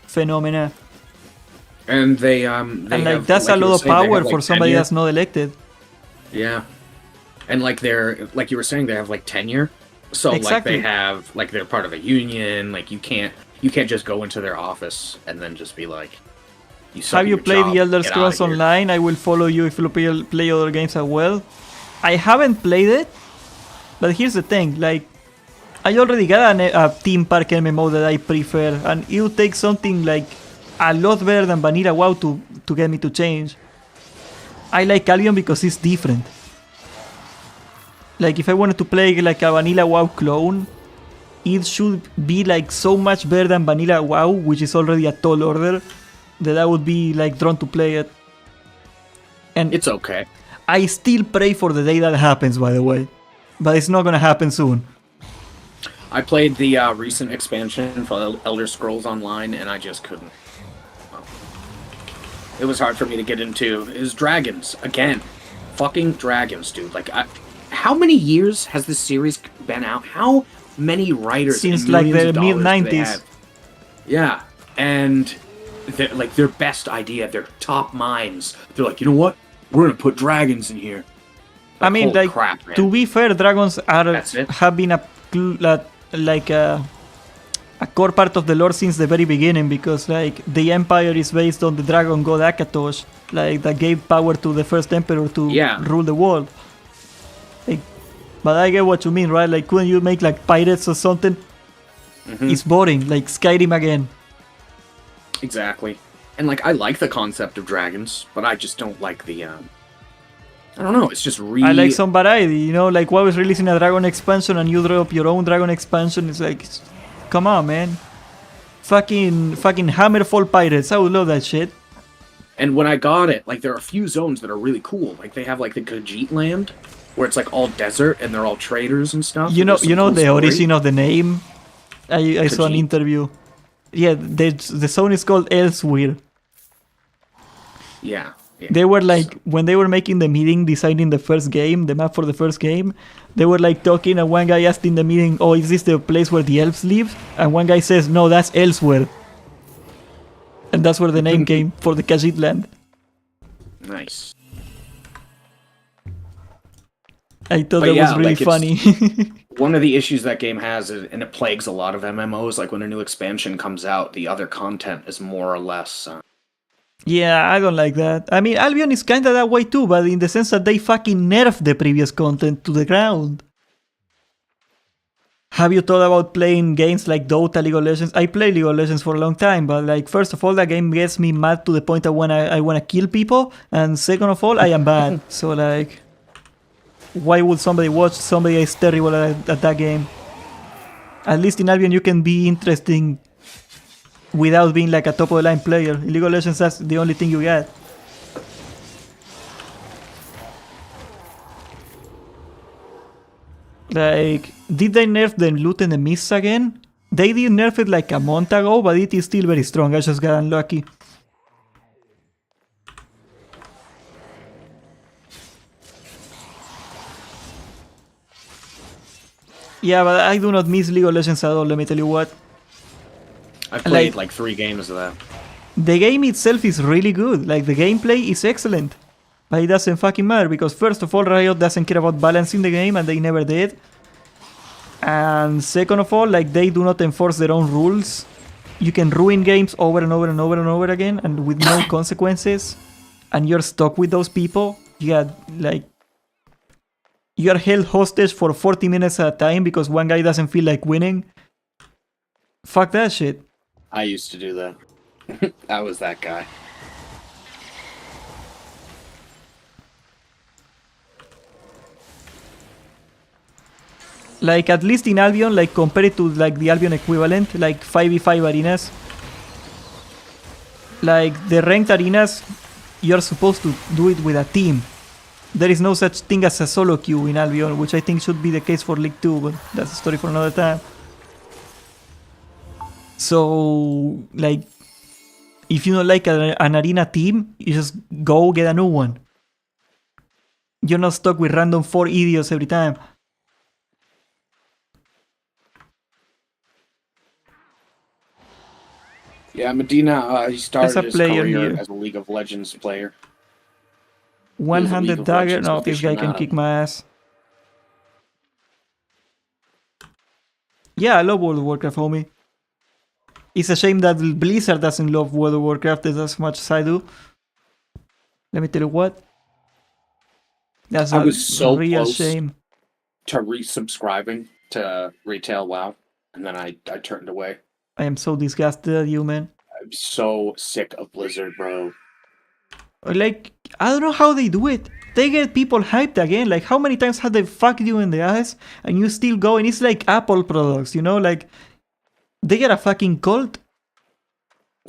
phenomena. and they And like have, that's like a you were lot of saying, they power have, like, for somebody tenure. that's not elected. Yeah. And like they're like you were saying, they have like tenure. So like Exactly. they have like they're part of a union. Like you can't just go into their office and then just be like, You suck Have at you your played job. the Elder Get outta Scrolls here. Online? I will follow you if you play other games as well. I haven't played it, but here's the thing, like, I already got a theme park MMO that I prefer, and it would take something like a lot better than Vanilla WoW to get me to change. I like Albion because it's different. Like, if I wanted to play like a Vanilla WoW clone, it should be like so much better than Vanilla WoW, which is already a tall order, that I would be like drawn to play it. And It's okay. I still pray for the day that happens, by the way. But it's not gonna happen soon. I played the recent expansion for Elder Scrolls Online, and I just couldn't. It was hard for me to get into. It was dragons again, fucking dragons, dude. Like, how many years has this series been out? How many writers? Since and like millions the of dollars do they mid-90s. have? Yeah, and like their best idea, their top minds. They're like, you know what? We're gonna put dragons in here. I mean, holy like, crap, man. to be fair, dragons That's it. have been a core part of the lore since the very beginning, because like the empire is based on the dragon god Akatosh, like that gave power to the first emperor to rule the world. Like, but I get what you mean, right? Like, couldn't you make like pirates or something? Mm-hmm. It's boring, like Skyrim again. Exactly. And like, I like the concept of dragons, but I just don't like the I don't know, it's just really... I like some variety, you know, like WoW is releasing a dragon expansion and you drop your own dragon expansion. It's like, come on, man. Fucking Hammerfall pirates, I would love that shit. And when I got it, like, there are a few zones that are really cool. Like, they have like the Khajiit land, where it's like all desert and they're all traders and stuff. You know There's some the cool story. origin of the name? I saw an Khajiit? interview. Yeah, the zone is called Elsewhere. Yeah. They were like, when they were making the meeting, designing the first game, the map for the first game, they were like talking, and one guy asked in the meeting, oh, is this the place where the elves live? And one guy says, no, that's Elsewhere. And that's where the name came for the Khajiit land. Nice. I thought But that yeah, was really like, funny. One of the issues that game has, and it plagues a lot of MMOs, like when a new expansion comes out, the other content is more or less... Yeah, I don't like that. I mean, Albion is kinda that way too, but in the sense that they fucking nerfed the previous content to the ground. Have you thought about playing games like Dota, League of Legends? I play League of Legends for a long time, but like, first of all, that game gets me mad to the point that when I wanna kill people, and second of all, I am bad. So like, why would somebody watch somebody is terrible at that game? At least in Albion you can be interesting without being like a top of the line player. In League of Legends, that's the only thing you get. Like, did they nerf the loot and the mists again? They did nerf it like a month ago, but it is still very strong. I just got unlucky. Yeah, but I do not miss League of Legends at all, let me tell you what. I played like 3 games of that. The game itself is really good, like the gameplay is excellent. But it doesn't fucking matter, because first of all, Riot doesn't care about balancing the game, and they never did. And second of all, like, they do not enforce their own rules. You can ruin games over and over and over and over again, and with no consequences. And you're stuck with those people. You got, like... You are held hostage for 40 minutes at a time because one guy doesn't feel like winning. Fuck that shit. I used to do that. I was that guy. Like, at least in Albion, like, compared to, like, the Albion equivalent, like, 5v5 arenas. Like, the ranked arenas, you're supposed to do it with a team. There is no such thing as a solo queue in Albion, which I think should be the case for League 2, but that's a story for another time. So, like, if you don't like an arena team, you just go get a new one. You're not stuck with random 4 idiots every time. Yeah, Medina, he started As a his player career here. as a League of Legends player. 100 of dagger? Legends No, this guy can aficionado. kick my ass. Yeah, I love World of Warcraft, homie. It's a shame that Blizzard doesn't love World of Warcraft as much as I do. Let me tell you what. That's I a was so real close shame. to resubscribing to Retail WoW, and then I turned away. I am so disgusted at you, man. I'm so sick of Blizzard, bro. Like, I don't know how they do it. They get people hyped again. Like, how many times have they fucked you in the ass and you still go? And it's like Apple products, you know? Like, they get a fucking cult.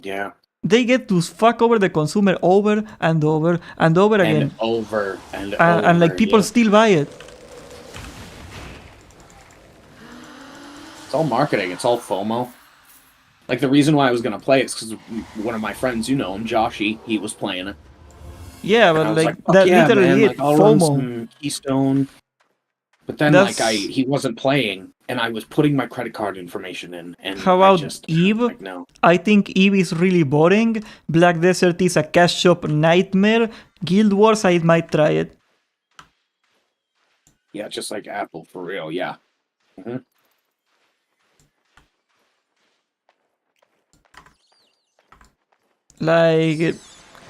Yeah. They get to fuck over the consumer over and over and over again. And over and over. And like, people still buy it. It's all marketing. It's all FOMO. Like, the reason why I was going to play it is because one of my friends, you know him, Joshy, he was playing it. Yeah, but like that yeah, literally man, it, like, I'll run FOMO. some Keystone. But then, he wasn't playing, and I was putting my credit card information in. And How about Eve? Like, no. I think Eve is really boring. Black Desert is a cash shop nightmare. Guild Wars, I might try it. Yeah, just like Apple, for real, yeah. Mm-hmm.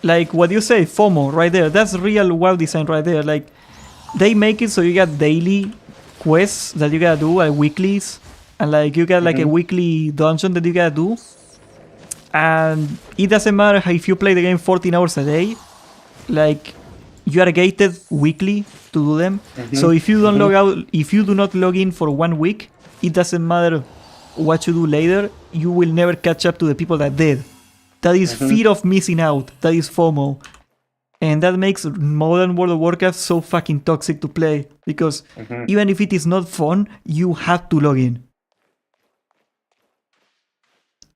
Like what you say, FOMO, right there. That's real WoW design right there. Like, they make it so you got daily quests that you gotta do, like weeklies, and like you got like a weekly dungeon that you gotta do. And it doesn't matter if you play the game 14 hours a day, like you are gated weekly to do them. So if you don't log out, if you do not log in for 1 week, it doesn't matter what you do later, you will never catch up to the people that did. That is fear of missing out. That is FOMO. And that makes modern World of Warcraft so fucking toxic to play. Because even if it is not fun, you have to log in.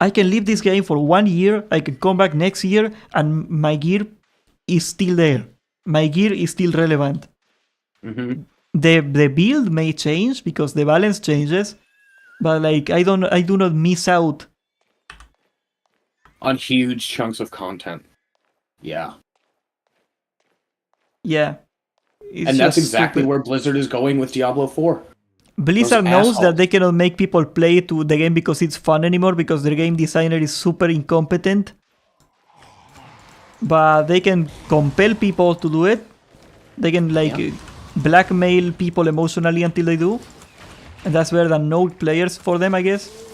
I can leave this game for 1 year, I can come back next year, and my gear is still there. My gear is still relevant. The build may change because the balance changes, but like I do not miss out on huge chunks of content. Yeah. Yeah. And that's exactly where Blizzard is going with Diablo 4. Blizzard knows that they cannot make people play to the game because it's fun anymore, because their game designer is super incompetent. But they can compel people to do it. They can blackmail people emotionally until they do. And that's better than no players for them, I guess.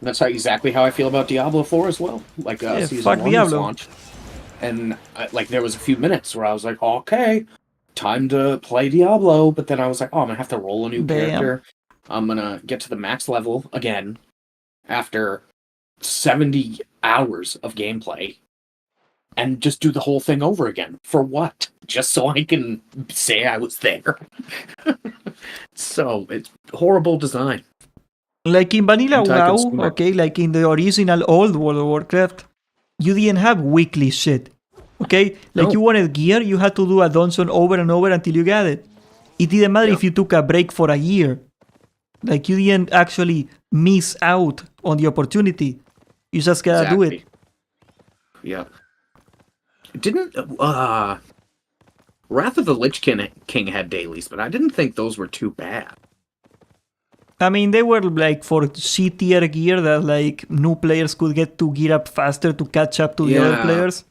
That's exactly how I feel about Diablo 4 as well. Like, Season 1 was launched. And, there was a few minutes where I was like, okay, time to play Diablo. But then I was like, oh, I'm going to have to roll a new character. I'm going to get to the max level again after 70 hours of gameplay. And just do the whole thing over again. For what? Just so I can say I was there. So, it's horrible design. Like in Vanilla WoW, okay, like in the original old World of Warcraft, you didn't have weekly shit, okay? Like you wanted gear, you had to do a dungeon over and over until you got it. It didn't matter if you took a break for a year. Like you didn't actually miss out on the opportunity. You just gotta do it. Yeah. Didn't, Wrath of the Lich King had dailies, but I didn't think those were too bad. I mean, they were like for C-tier gear that like new players could get to gear up faster to catch up to the other players.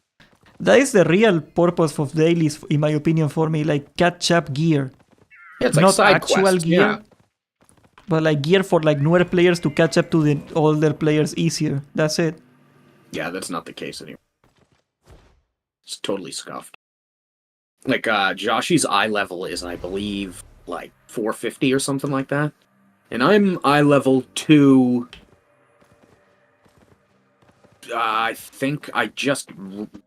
That is the real purpose of dailies, in my opinion, for me. Like catch up gear. Yeah, it's like not side actual quest, gear, but like gear for like newer players to catch up to the older players easier. That's it. Yeah, that's not the case anymore. It's totally scuffed. Like Joshy's eye level is, I believe, like 450 or something like that. And I'm eye level 2. I think I just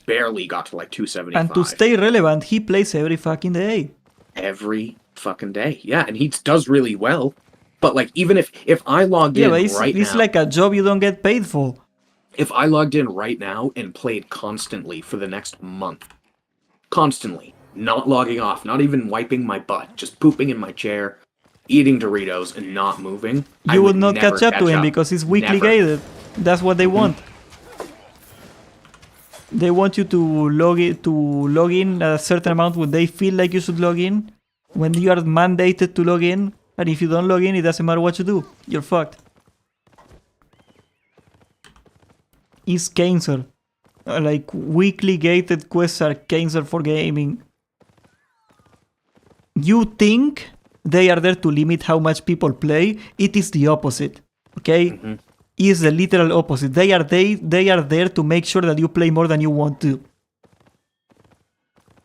barely got to like 275. And to stay relevant, he plays every fucking day. Every fucking day. Yeah, and he does really well. But like, even if I logged in right now... it's like a job you don't get paid for. If I logged in right now and played constantly for the next month, constantly, not logging off, not even wiping my butt, just pooping in my chair, eating Doritos and not moving, you would not catch up to him because he's weekly gated. That's what they want. They want you to log in a certain amount when they feel like you should log in. When you are mandated to log in, and if you don't log in, it doesn't matter what you do. You're fucked. is cancer. Like weekly gated quests are cancer for gaming. You think they are there to limit how much people play? It is the opposite. Okay? Mhm. It is the literal opposite. They are there to make sure that you play more than you want to.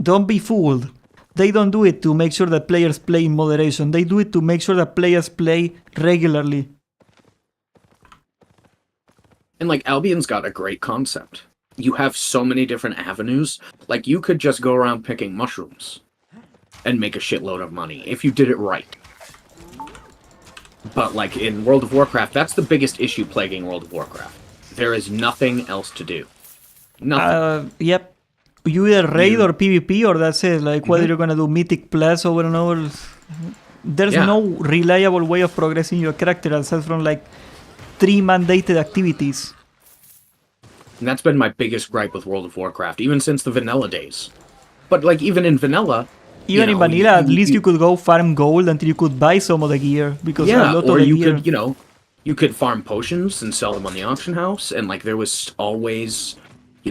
Don't be fooled. They don't do it to make sure that players play in moderation. They do it to make sure that players play regularly. And like Albion's got a great concept. You have so many different avenues. Like you could just go around picking mushrooms and make a shitload of money if you did it right. But like in World of Warcraft, that's the biggest issue plaguing World of Warcraft. There is nothing else to do. Nothing. Yep. You either raid or PvP or that's it. Like whether you're gonna do Mythic Plus over and over. There's Yeah. no reliable way of progressing your character aside from like 3 mandated activities. And that's been my biggest gripe with World of Warcraft, even since the vanilla days. But like even in vanilla, Even in vanilla, at least you could go farm gold until you could buy some of the gear because a lot or of the you gear. could, you could farm potions and sell them on the auction house, and like there was always,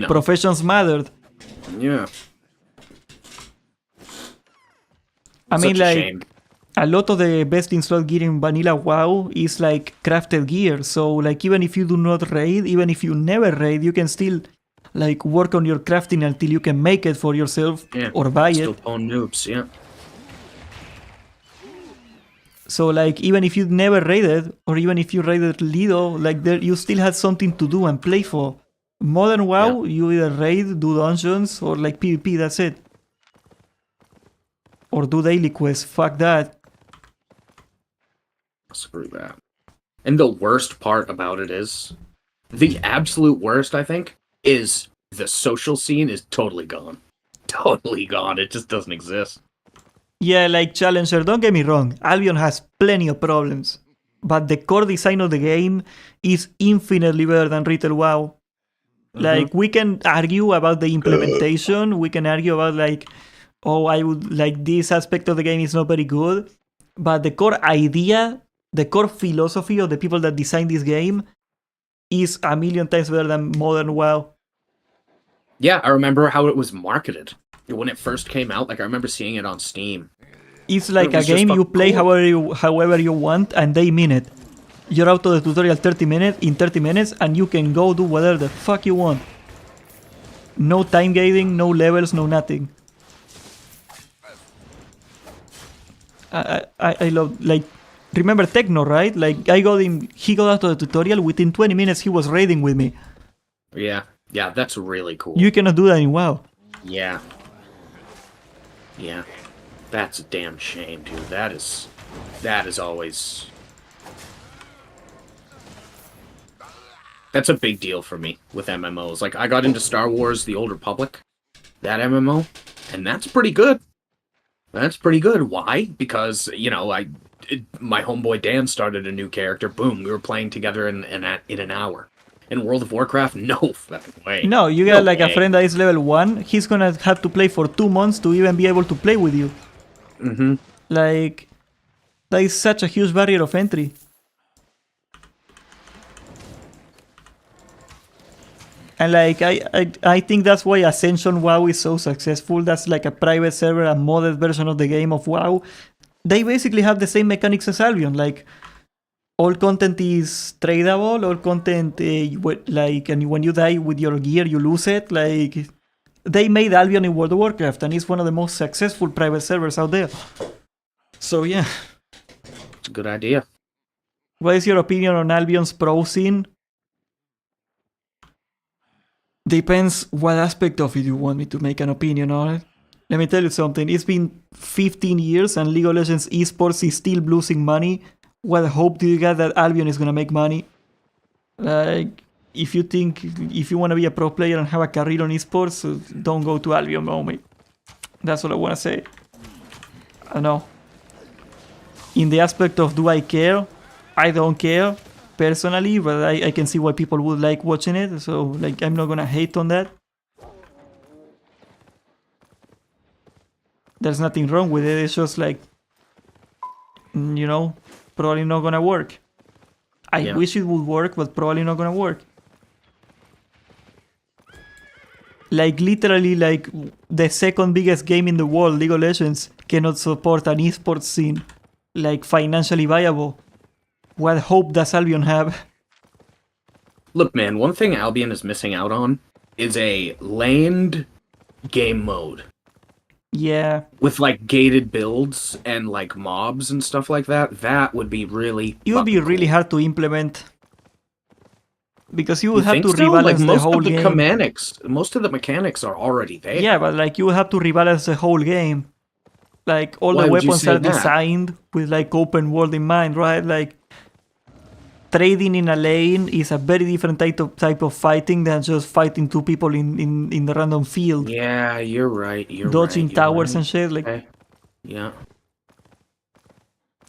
Professions mattered. yeah. I mean, Such a like shame. a lot of the best in slot gear in vanilla WoW is like crafted gear. So like even if you do not raid, even if you never raid, you can still like work on your crafting until you can make it for yourself Yeah. or buy Still it. own noobs, yeah. So like even if you never raided or even if you raided Lido, like there you still had something to do and play for. Modern WoW, you either raid, do dungeons, or like PvP, that's it. Or do daily quests, fuck that. Screw that. And the worst part about it is, the absolute worst, I think, is the social scene is totally gone. Totally gone. It just doesn't exist. Yeah, like Challenger, don't get me wrong, Albion has plenty of problems. But the core design of the game is infinitely better than Retail WoW. Like, we can argue about the implementation, we can argue about like, oh, I would like this aspect of the game is not very good. But the core idea, the core philosophy of the people that designed this game is a million times better than modern WoW. Yeah, I remember how it was marketed. When it first came out, like I remember seeing it on Steam. It's like It a was just game you fucking play cool. however you want, and they mean it. You're out of the tutorial 30 minutes, and you can go do whatever the fuck you want. No time gating, no levels, no nothing. I love, like, remember Techno, right? Like, he got out of the tutorial, within 20 minutes he was raiding with me. Yeah, that's really cool. You cannot do that in WoW. Yeah. Yeah. That's a damn shame, dude. That is always... That's a big deal for me with MMOs. Like, I got into Star Wars The Old Republic, that MMO, and that's pretty good. That's pretty good. Why? Because, my homeboy Dan started a new character. Boom, we were playing together in an hour. In World of Warcraft, no fucking way. No, you got like a way. friend that is level 1, he's gonna have to play for 2 months to even be able to play with you. Mm-hmm. Like, that is such a huge barrier of entry. And like, I think that's why Ascension WoW is so successful. That's like a private server, a modded version of the game of WoW. They basically have the same mechanics as Albion. Like, all content is tradable. All content, and when you die with your gear, you lose it. Like, they made Albion in World of Warcraft, and it's one of the most successful private servers out there. So yeah. It's a good idea. What is your opinion on Albion's pro scene? Depends what aspect of it you want me to make an opinion on it. Let me tell you something. It's been 15 years and League of Legends esports is still losing money. What hope do you got that Albion is gonna make money? Like, if you want to be a pro player and have a career on esports, don't go to Albion, homie. That's what I want to say. I don't know. In the aspect of do I care? I don't care. Personally, but I can see why people would like watching it, so like I'm not gonna hate on that. There's nothing wrong with it, it's just like, probably not gonna work. I wish it would work, but probably not gonna work. Like literally, like the second biggest game in the world, League of Legends, cannot support an esports scene, like financially viable. What hope does Albion have? Look, man, one thing Albion is missing out on is a land game mode. Yeah. With like gated builds and like mobs and stuff like that. That would be really It would be fucking really cool. hard to implement. Because you would have think to so? rebalance Like, the most whole of the game. most of the mechanics are already there. Yeah, but like you would have to rebalance the whole game. Like all Why the would you weapons say are that? designed with like open world in mind, right? Like trading in a lane is a very different type of fighting than just fighting two people in the random field. Yeah, you're right. You're Dodging right, you're towers right. and shit. Like Okay. Yeah.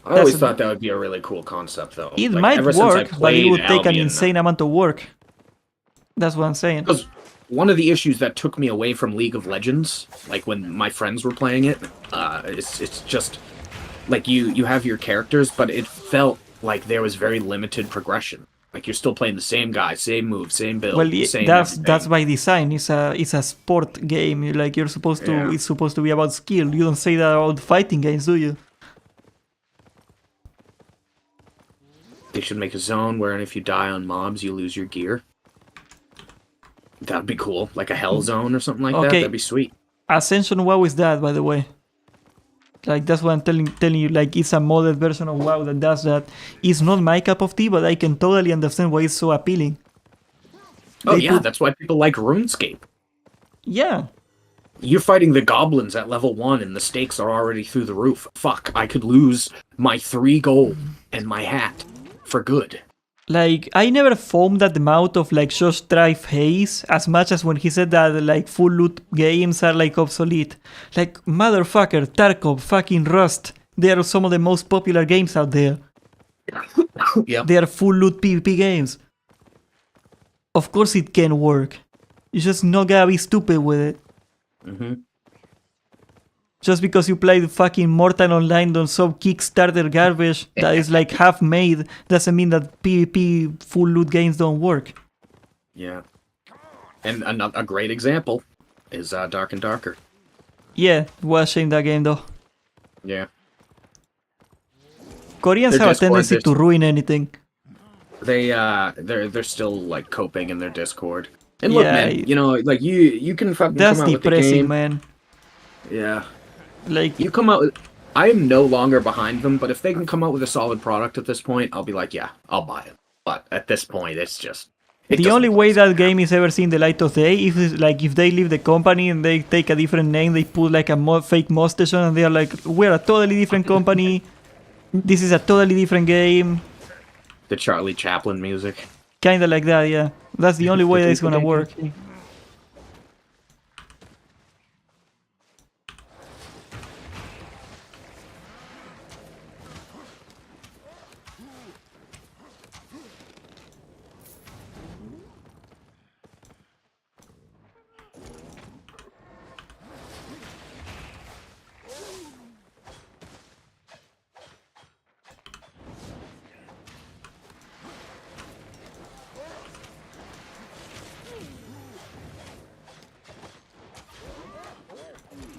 I That's always a- thought that would be a really cool concept, though. it Like, might ever since I work, but it played would take an Albion, insane amount of work. That's what I'm saying. Because one of the issues that took me away from League of Legends, like when my friends were playing it, it's just like you have your characters, but it felt like there was very limited progression. Like you're still playing the same guy, same move, same build, Well, same that's everything. by design. It's a sport game. Like you're supposed to. Yeah. It's supposed to be about skill. You don't say that about fighting games, do you? They should make a zone where if you die on mobs, you lose your gear. That'd be cool. Like a hell zone or something like that. Okay. That'd be sweet. Ascension WoW is that, by the way. Like that's what I'm telling you. Like it's a modded version of WoW that does that. It's not my cup of tea, but I can totally understand why it's so appealing. Oh They yeah, put- that's why people like RuneScape. Yeah. You're fighting the goblins at level 1 and the stakes are already through the roof. Fuck, I could lose my 3 gold and my hat for good. Like, I never foamed at the mouth of like Josh Strife Hayes as much as when he said that like full loot games are like obsolete. Like, motherfucker, Tarkov, fucking Rust. They are some of the most popular games out there. Yeah. They are full loot PvP games. Of course it can work. You just not gotta be stupid with it. Mm-hmm. Just because you played fucking Mortal Online on some Kickstarter garbage that is like half made doesn't mean that PvP full loot games don't work. Yeah. And a great example is Dark and Darker. Yeah, what a shame that game though. Yeah. Koreans Their have a Discord, tendency to ruin anything. They're still like coping in their Discord. And look, Yeah, man, you know, like you can fucking That's come out with the depressing, game. man. Yeah. Like, You come out with... I am no longer behind them, but if they can come out with a solid product at this point, I'll be like, yeah, I'll buy it. But at this point, it's just... the only way that game is ever seen the light of day is like if they leave the company and they take a different name, they put like a fake mustache on and they are like, we're a totally different company. This is a totally different game. The Charlie Chaplin music. Kinda like that, yeah. That's the only way that it's gonna work.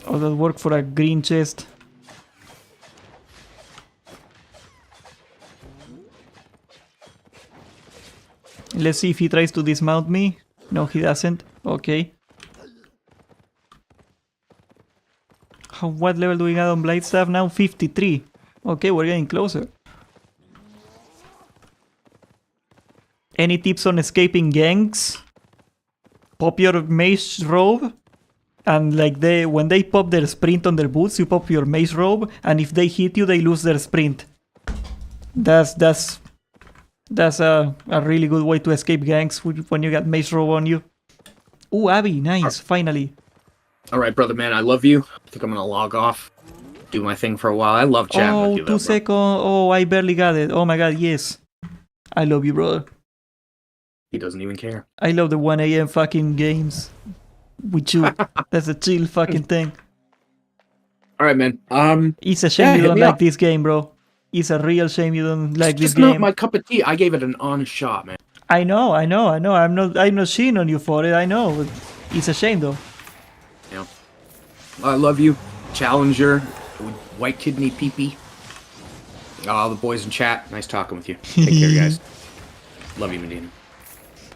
Oh, that work for a green chest. Let's see if he tries to dismount me. No, he doesn't. Okay. What level do we got on Blade Staff now? 53. Okay, we're getting closer. Any tips on escaping ganks? Pop your mage robe. And like when they pop their sprint on their boots, you pop your mace robe, and if they hit you, they lose their sprint. That's a really good way to escape ganks when you got mace robe on you. Ooh, Abby, nice, finally. All right, brother man, I love you. I think I'm gonna log off, do my thing for a while. I love chatting Oh, with you, 2 though, bro. seconds. Oh, I barely got it. Oh my god, yes. I love you, brother. He doesn't even care. I love the 1 a.m. fucking games with you. That's a chill fucking thing. All right, man. It's a shame Yeah, you hit don't me like up. this game, bro. It's a real shame you don't like It's this just not game. my cup of tea. I gave it an honest shot, man. I know. I'm not shitting on you for it. I know. It's a shame though. Yeah. I love you, Challenger, White Kidney Peepee. All the boys in chat, nice talking with you. Take care, guys. Love you, Medina.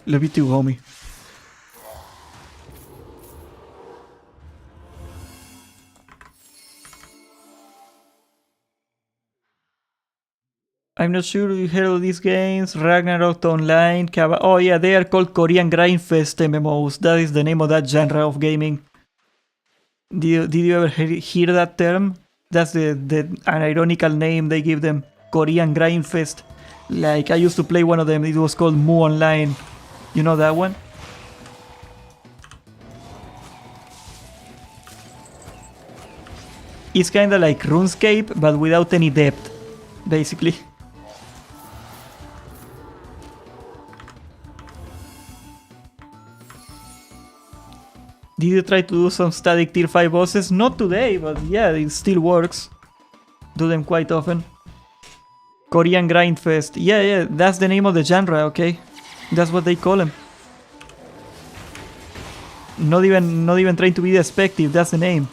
Love you too, homie. I'm not sure you heard of these games. Ragnarok Online. Oh yeah, they are called Korean Grindfest MMOs. That is the name of that genre of gaming. Did you ever hear that term? That's an ironical name they give them. Korean Grindfest. Like, I used to play one of them. It was called Mu Online. You know that one? It's kinda like RuneScape, but without any depth, basically. Did you try to do some static tier 5 bosses? Not today, but yeah, it still works. Do them quite often. Korean Grindfest. Yeah, that's the name of the genre, okay? That's what they call them. Not even trying to be despective, that's the name.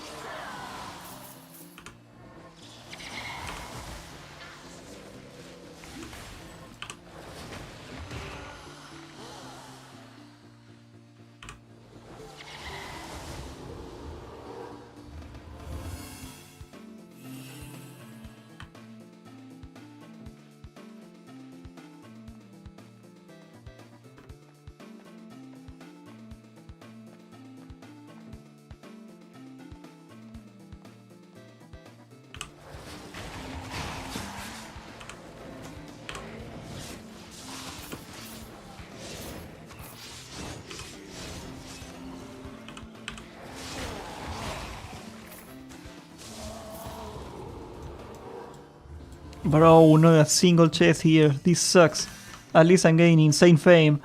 Bro, not a single chest here. This sucks. At least I'm getting insane fame.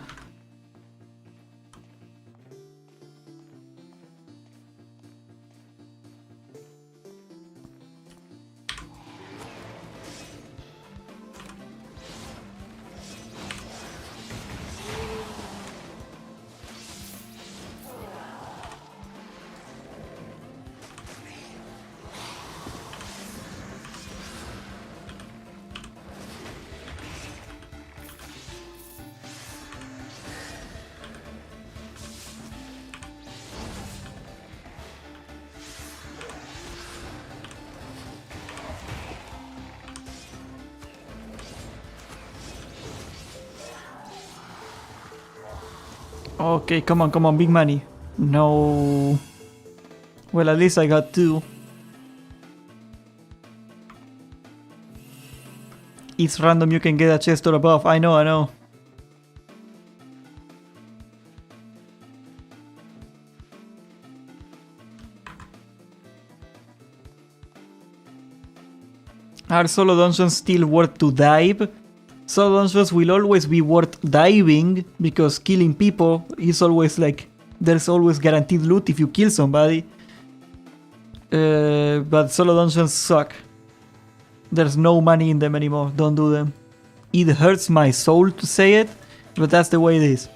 Okay, come on, big money. No. Well, at least I got 2. It's random, you can get a chest or a buff. I know. Are solo dungeons still worth to dive? Solo dungeons will always be worth diving, because killing people is always like, there's always guaranteed loot if you kill somebody. But solo dungeons suck. There's no money in them anymore, don't do them. It hurts my soul to say it, but that's the way it is.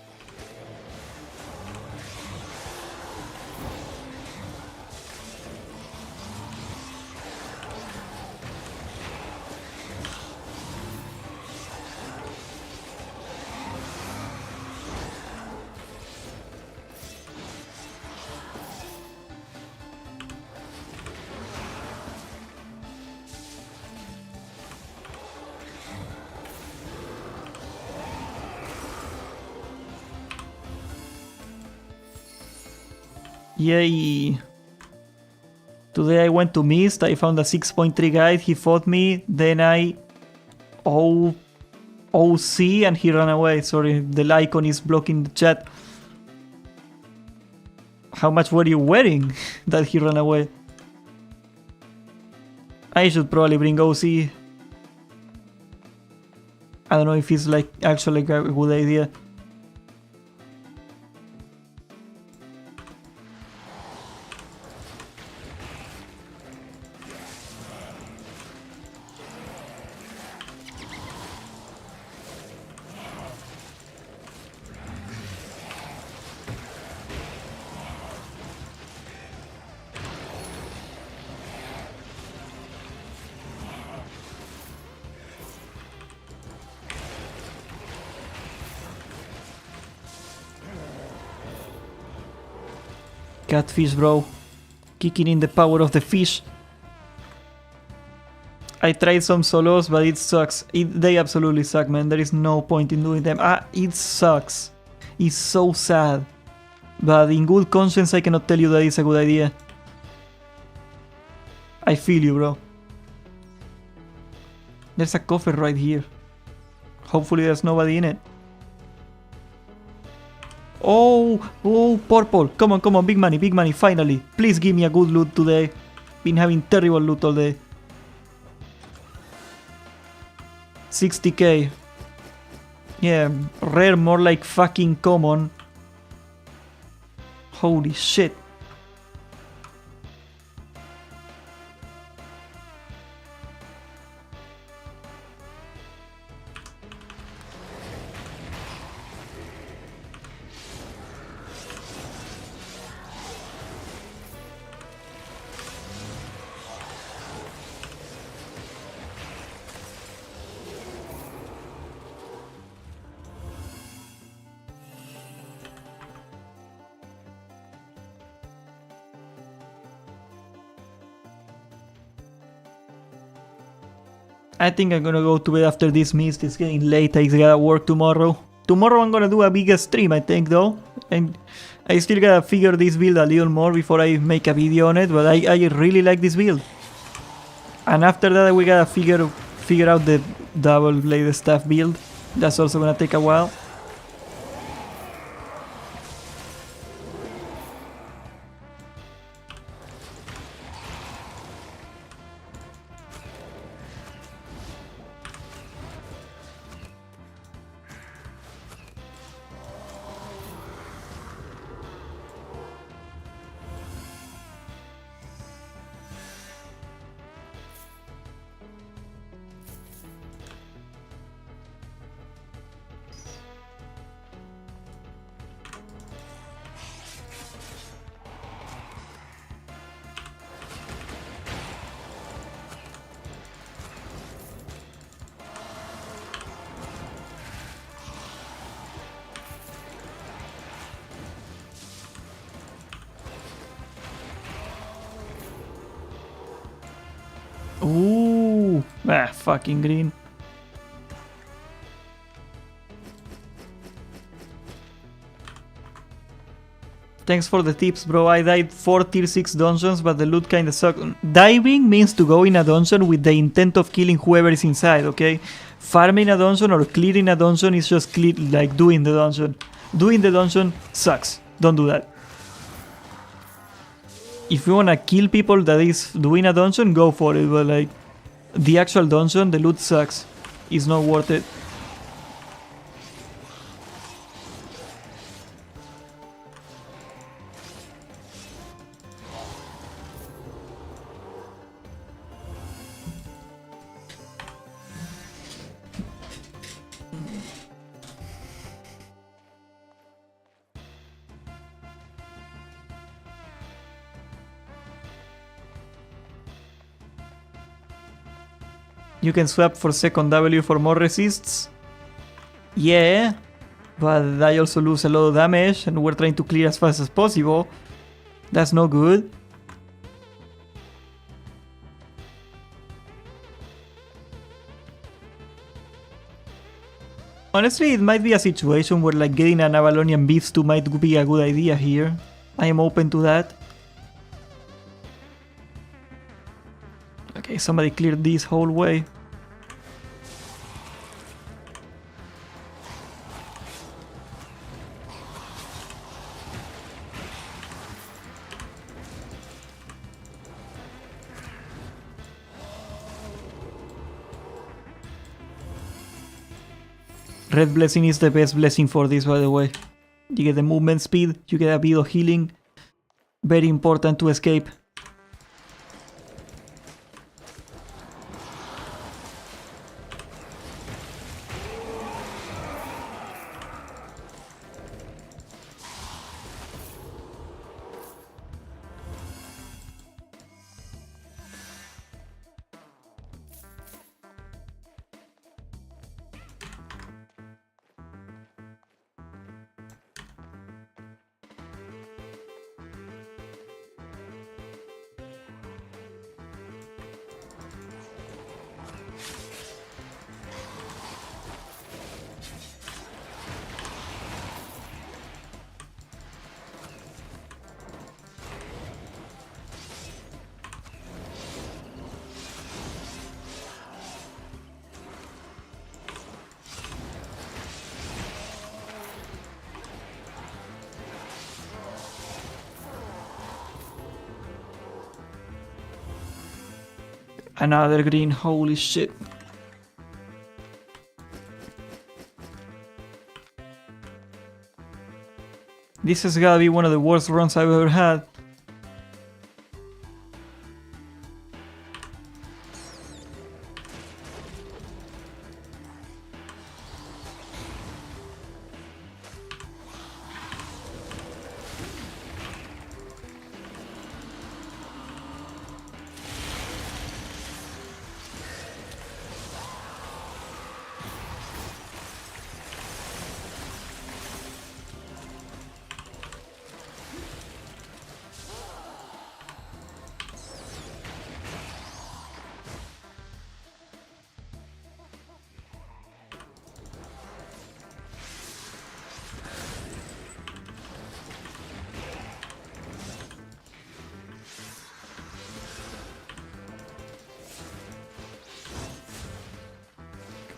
Yay! Today I went to Mist, I found a 6.3 guide, he fought me, then I OC and he ran away. Sorry, the icon is blocking the chat. How much were you wearing that he ran away? I should probably bring OC. I don't know if it's like actually a good idea. Catfish, bro. Kicking in the power of the fish. I tried some solos, but it sucks. They absolutely suck, man. There is no point in doing them. It sucks. It's so sad. But in good conscience, I cannot tell you that it's a good idea. I feel you, bro. There's a coffer right here. Hopefully there's nobody in it. Oh, purple. Come on, big money, finally. Please give me a good loot today. Been having terrible loot all day. 60k. Yeah, rare more like fucking common. Holy shit. I think I'm gonna go to bed after this mist. It's getting late. I gotta work tomorrow. Tomorrow I'm gonna do a bigger stream, I think, though. And I still gotta figure this build a little more before I make a video on it. But I really like this build. And after that we gotta figure out the double blade staff build. That's also gonna take a while. Ooh, fucking green. Thanks for the tips, bro. I died 4 tier 6 dungeons, but the loot kinda sucked. Diving means to go in a dungeon with the intent of killing whoever is inside, okay? Farming a dungeon or clearing a dungeon is just like doing the dungeon. Doing the dungeon sucks. Don't do that. If you wanna kill people that is doing a dungeon, go for it, but like the actual dungeon, the loot sucks. It's not worth it. You can swap for second W for more resists. Yeah, but I also lose a lot of damage and we're trying to clear as fast as possible. That's no good. Honestly, it might be a situation where like getting an Avalonian Beef Stew might be a good idea here. I am open to that. Okay, somebody cleared this whole way. Red Blessing is the best blessing for this, by the way. You get the movement speed, you get a bit of healing. Very important to escape. Another green, holy shit. This has gotta be one of the worst runs I've ever had.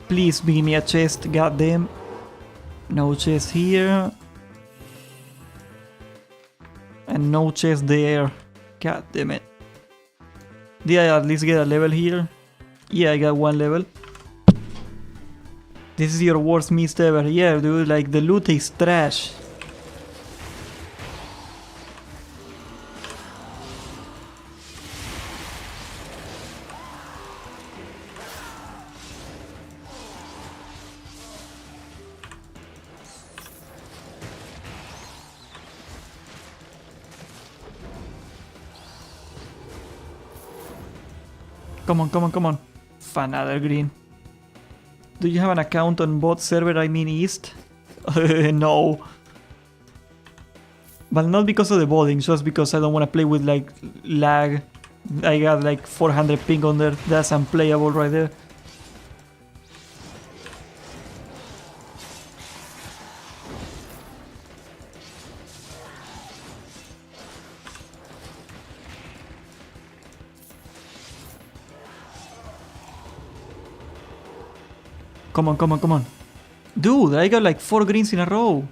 Please give me a chest, goddamn. No chest here. And no chest there. God damn it. Did I at least get a level here? Yeah, I got 1 level. This is your worst miss ever. Yeah, dude, like the loot is trash. Come on, come on, come on. Another green. Do you have an account on bot server, I mean East? No. But not because of the botting, just because I don't want to play with like lag. I got like 400 ping on there. That's unplayable right there. Come on, come on, come on. Dude, I got like 4 greens in a row.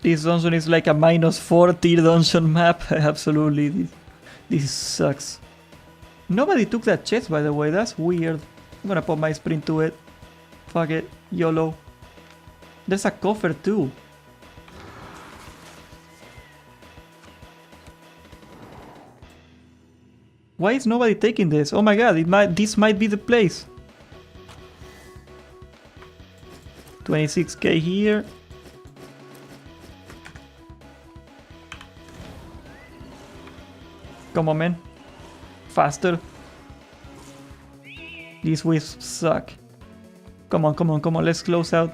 This dungeon is like a -4 tier dungeon map. Absolutely. This sucks. Nobody took that chest, by the way. That's weird. I'm gonna put my sprint to it. Fuck it. YOLO. There's a coffer too. Why is nobody taking this? Oh my god, this might be the place. 26k here. Come on, man. Faster. These wisps suck. Come on, come on, come on. Let's close out.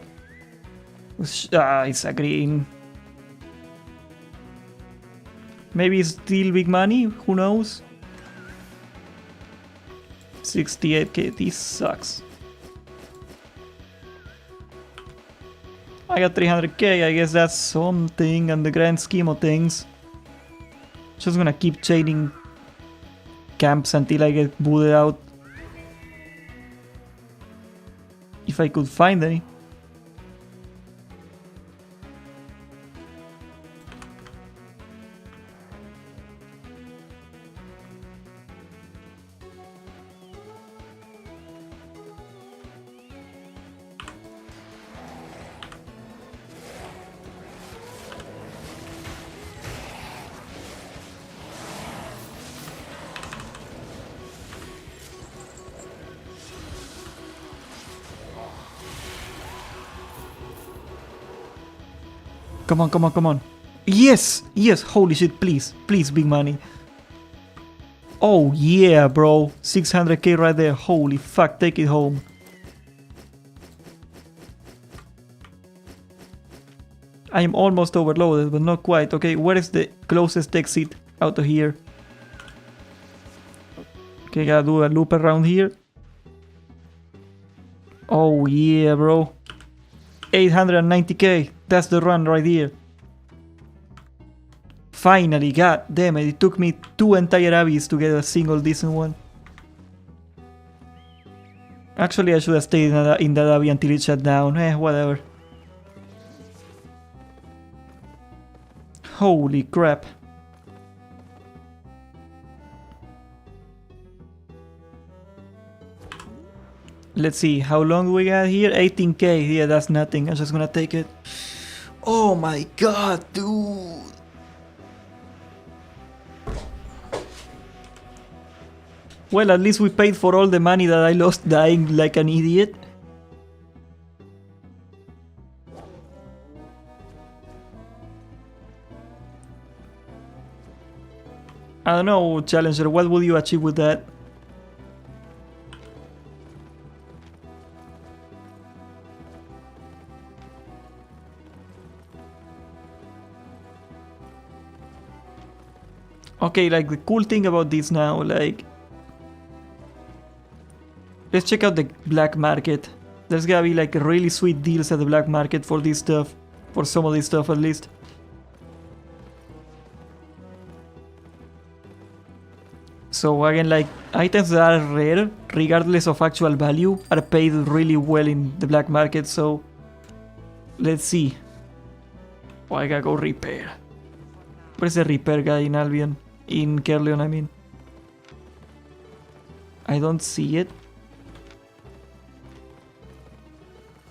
It's a green. Maybe it's still big money. Who knows? 68k. This sucks. I got 300k. I guess that's something in the grand scheme of things. Just gonna keep chaining camps until I get booted out. If I could find any. Come on, come on, come on. Yes! Yes! Holy shit, please. Please, big money. Oh, yeah, bro. 600k right there. Holy fuck, take it home. I am almost overloaded, but not quite. Okay, where is the closest exit out of here? Okay, gotta do a loop around here. Oh, yeah, bro. 890k. That's the run right here. Finally, god damn it, it took me 2 entire abbeys to get a single decent one. Actually, I should have stayed in that abbey until it shut down. Whatever. Holy crap. Let's see, how long do we got here? 18k. Yeah, that's nothing. I'm just gonna take it. Oh my god, dude. Well, at least we paid for all the money that I lost dying like an idiot. I don't know, Challenger, what would you achieve with that? Okay, like the cool thing about this now, like... Let's check out the black market. There's gonna be like really sweet deals at the black market for this stuff. For some of this stuff at least. So again, like items that are rare, regardless of actual value, are paid really well in the black market, so... Let's see. Oh, I gotta go repair. Where's the repair guy in Albion? In Kerleon, I mean. I don't see it.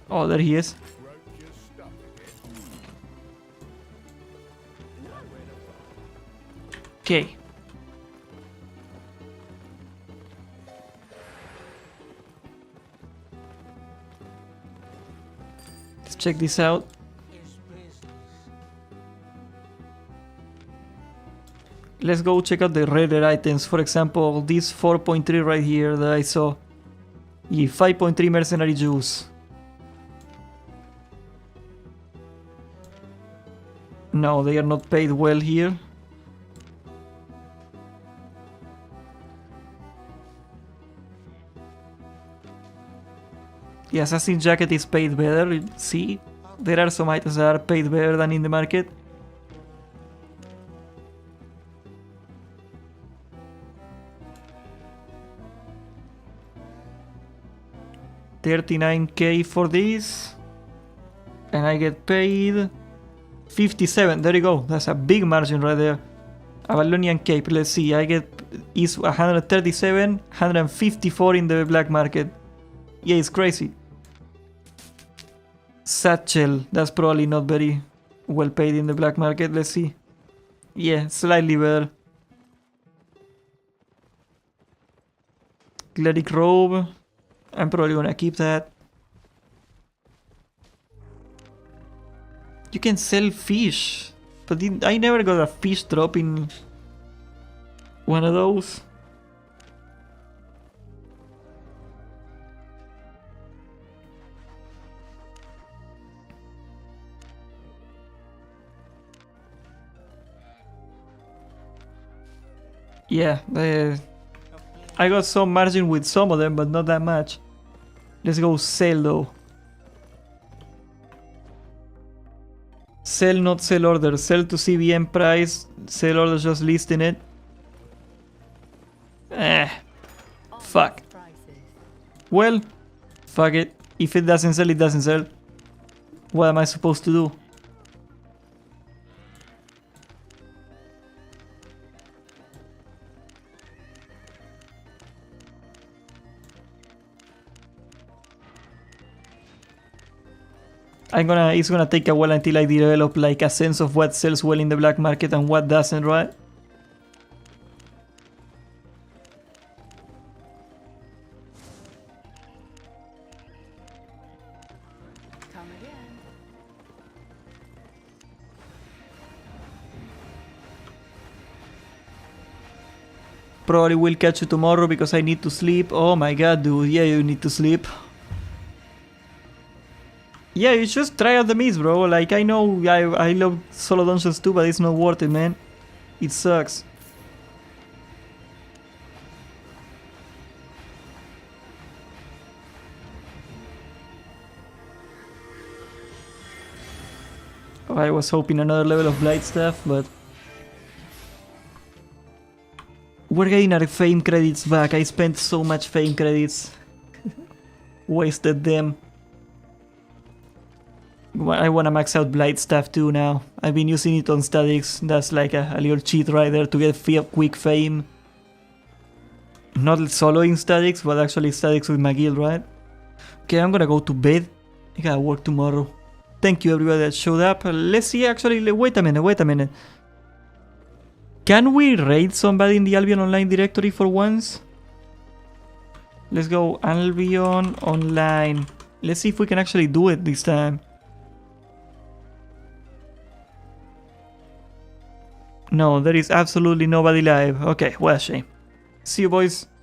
Oh, there he is. Okay. Let's check this out. Let's go check out the rarer items. For example, this 4.3 right here that I saw. Yeah, 5.3 mercenary juice. No, they are not paid well here. The assassin jacket is paid better. See, there are some items that are paid better than in the market. $39k for this, and I get paid 57. There you go. That's a big margin right there. Avalonian cape. Let's see. I get is 137, 154 in the black market. Yeah, it's crazy. Satchel. That's probably not very well paid in the black market. Let's see. Yeah, slightly better. Cleric robe. I'm probably gonna keep that. You can sell fish, but I never got a fish drop in one of those. Yeah, I got some margin with some of them, but not that much. Let's go sell though. Sell, not sell order. Sell to CBM price. Sell order, just listing it. Fuck. Well, fuck it. If it doesn't sell, it doesn't sell. What am I supposed to do? It's gonna take a while until I develop like a sense of what sells well in the black market and what doesn't, right? Come again. Probably will catch you tomorrow because I need to sleep. Oh my god, dude. Yeah, you need to sleep. Yeah, you just try out the miss, bro. Like, I know I love solo dungeons too, but it's not worth it, man. It sucks. Oh, I was hoping another level of blight stuff, but We're getting our fame credits back. I spent so much fame credits. Wasted them. I wanna max out Blight stuff too now. I've been using it on statics. That's like a little cheat right there to get quick fame. Not soloing statics, but actually statics with my guild, right? Okay, I'm gonna go to bed. I gotta work tomorrow. Thank you everybody that showed up. Let's see actually, wait a minute. Can we raid somebody in the Albion Online directory for once? Let's go Albion Online. Let's see if we can actually do it this time. No, there is absolutely nobody live. Okay, what a shame. See you boys.